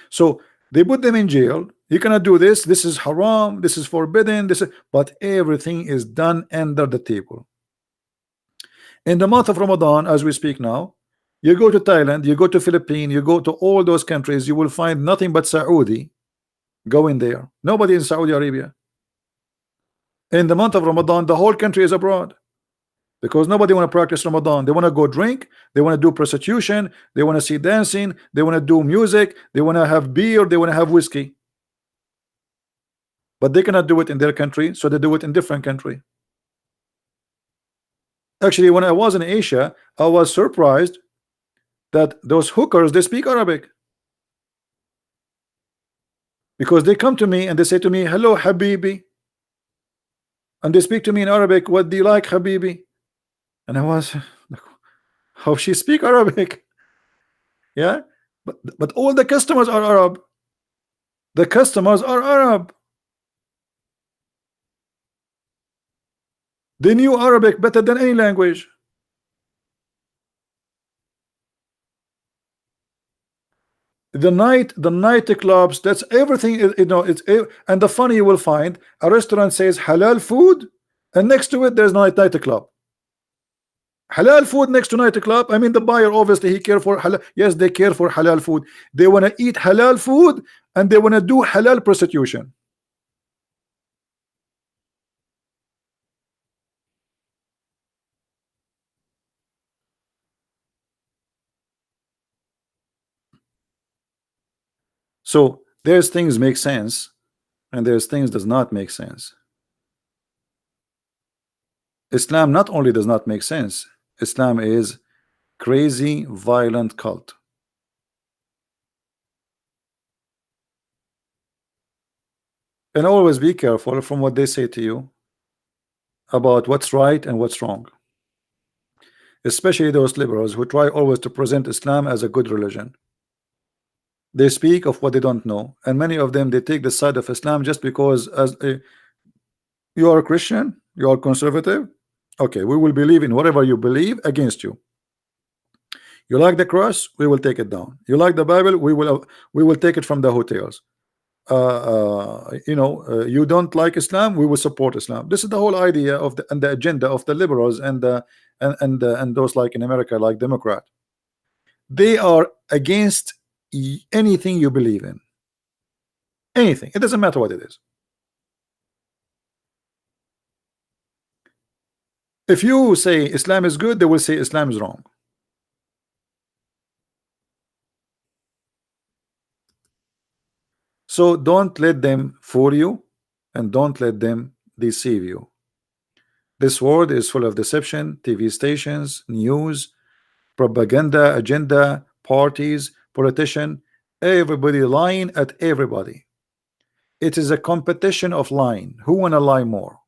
So they put them in jail. You cannot do this. This is haram. This is forbidden. This is, but everything is done under the table. In the month of Ramadan, as we speak now, you go to Thailand, you go to Philippines, you go to all those countries, you will find nothing but Saudi going there. Nobody in Saudi Arabia. In the month of Ramadan, the whole country is abroad, because nobody want to practice Ramadan. They want to go drink, they want to do prostitution, they want to see dancing, they want to do music, they want to have beer, they want to have whiskey. But they cannot do it in their country, so they do it in different country. Actually, when I was in Asia, I was surprised that those hookers, they speak Arabic, because they come to me and they say to me, hello Habibi, and they speak to me in Arabic, what do you like, Habibi? And I was, how she speak Arabic? Yeah, but all the customers are Arab. The customers are Arab. They knew Arabic better than any language. The night clubs, that's everything, you know. It's, and the funny, you will find a restaurant says halal food, and next to it there's night club. Halal food next to night club. I mean, the buyer, obviously he care for halal. Yes, they care for halal food. They want to eat halal food and they want to do halal prostitution. So there's things make sense and there's things does not make sense. Islam not only does not make sense, Islam is crazy, violent cult. And always be careful from what they say to you about what's right and what's wrong, especially those liberals who try always to present Islam as a good religion. They speak of what they don't know, and many of them, they take the side of Islam just because as you are a Christian, you are conservative, okay, we will believe in whatever you believe against you. You like the cross, we will take it down. You like the Bible, we will take it from the hotels. You know, you don't like Islam, we will support Islam. This is the whole idea of the agenda of the liberals and those like in America, like Democrat. They are against anything you believe in. Anything. It doesn't matter what it is. If you say Islam is good, they will say Islam is wrong. So don't let them fool you, and don't let them deceive you. This world is full of deception, TV stations, news, propaganda, agenda, parties, politician, everybody lying at everybody. It is a competition of lying. Who wanna lie more?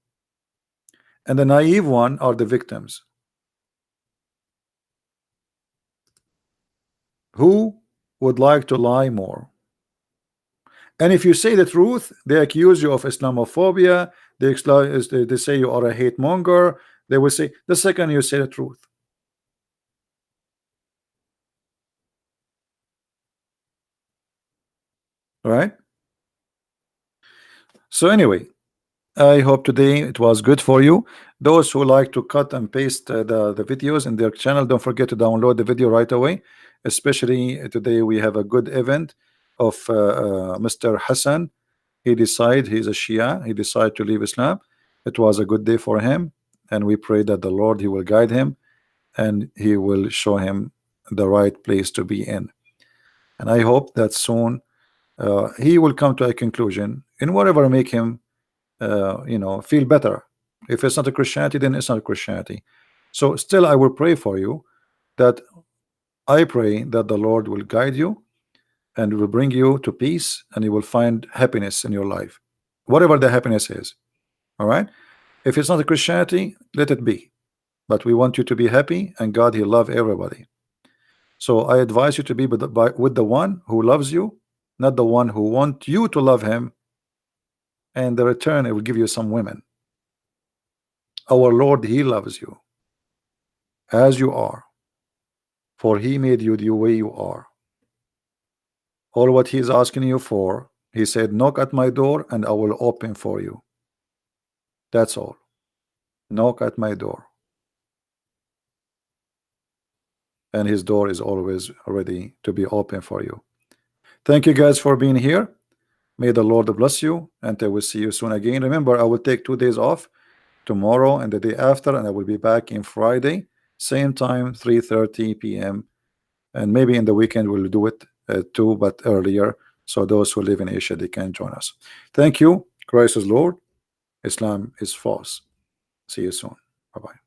And the naive one are the victims. Who would like to lie more? And if you say the truth, they accuse you of Islamophobia. They say you are a hate monger. They will say the second you say the truth. All right. So anyway, I hope today it was good for you. Those who like to cut and paste the videos in their channel, don't forget to download the video right away. Especially today we have a good event of Mr. Hassan. He decided, he's a Shia, he decided to leave Islam. It was a good day for him, and we pray that the Lord, he will guide him and he will show him the right place to be in. And I hope that soon he will come to a conclusion in whatever make him feel better. If it's not a Christianity, then it's not a Christianity. So still I will pray for you, that I pray that the Lord will guide you and will bring you to peace, and you will find happiness in your life, whatever the happiness is. All right. If it's not a Christianity, let it be, but we want you to be happy, and God, he love everybody. So I advise you to be with the one who loves you, not the one who want you to love him, and the return it will give you some women. Our Lord, he loves you as you are, for he made you the way you are. All what he is asking you for, he said, knock at my door and I will open for you. That's all. Knock at my door, and his door is always ready to be open for you. Thank you guys for being here. May the Lord bless you, and I will see you soon again. Remember, I will take 2 days off, tomorrow and the day after, and I will be back in Friday, same time, 3:30 p.m. and maybe in the weekend we'll do it too, but earlier, so those who live in Asia, they can join us. Thank you. Christ is Lord, Islam is false. See you soon. Bye-bye.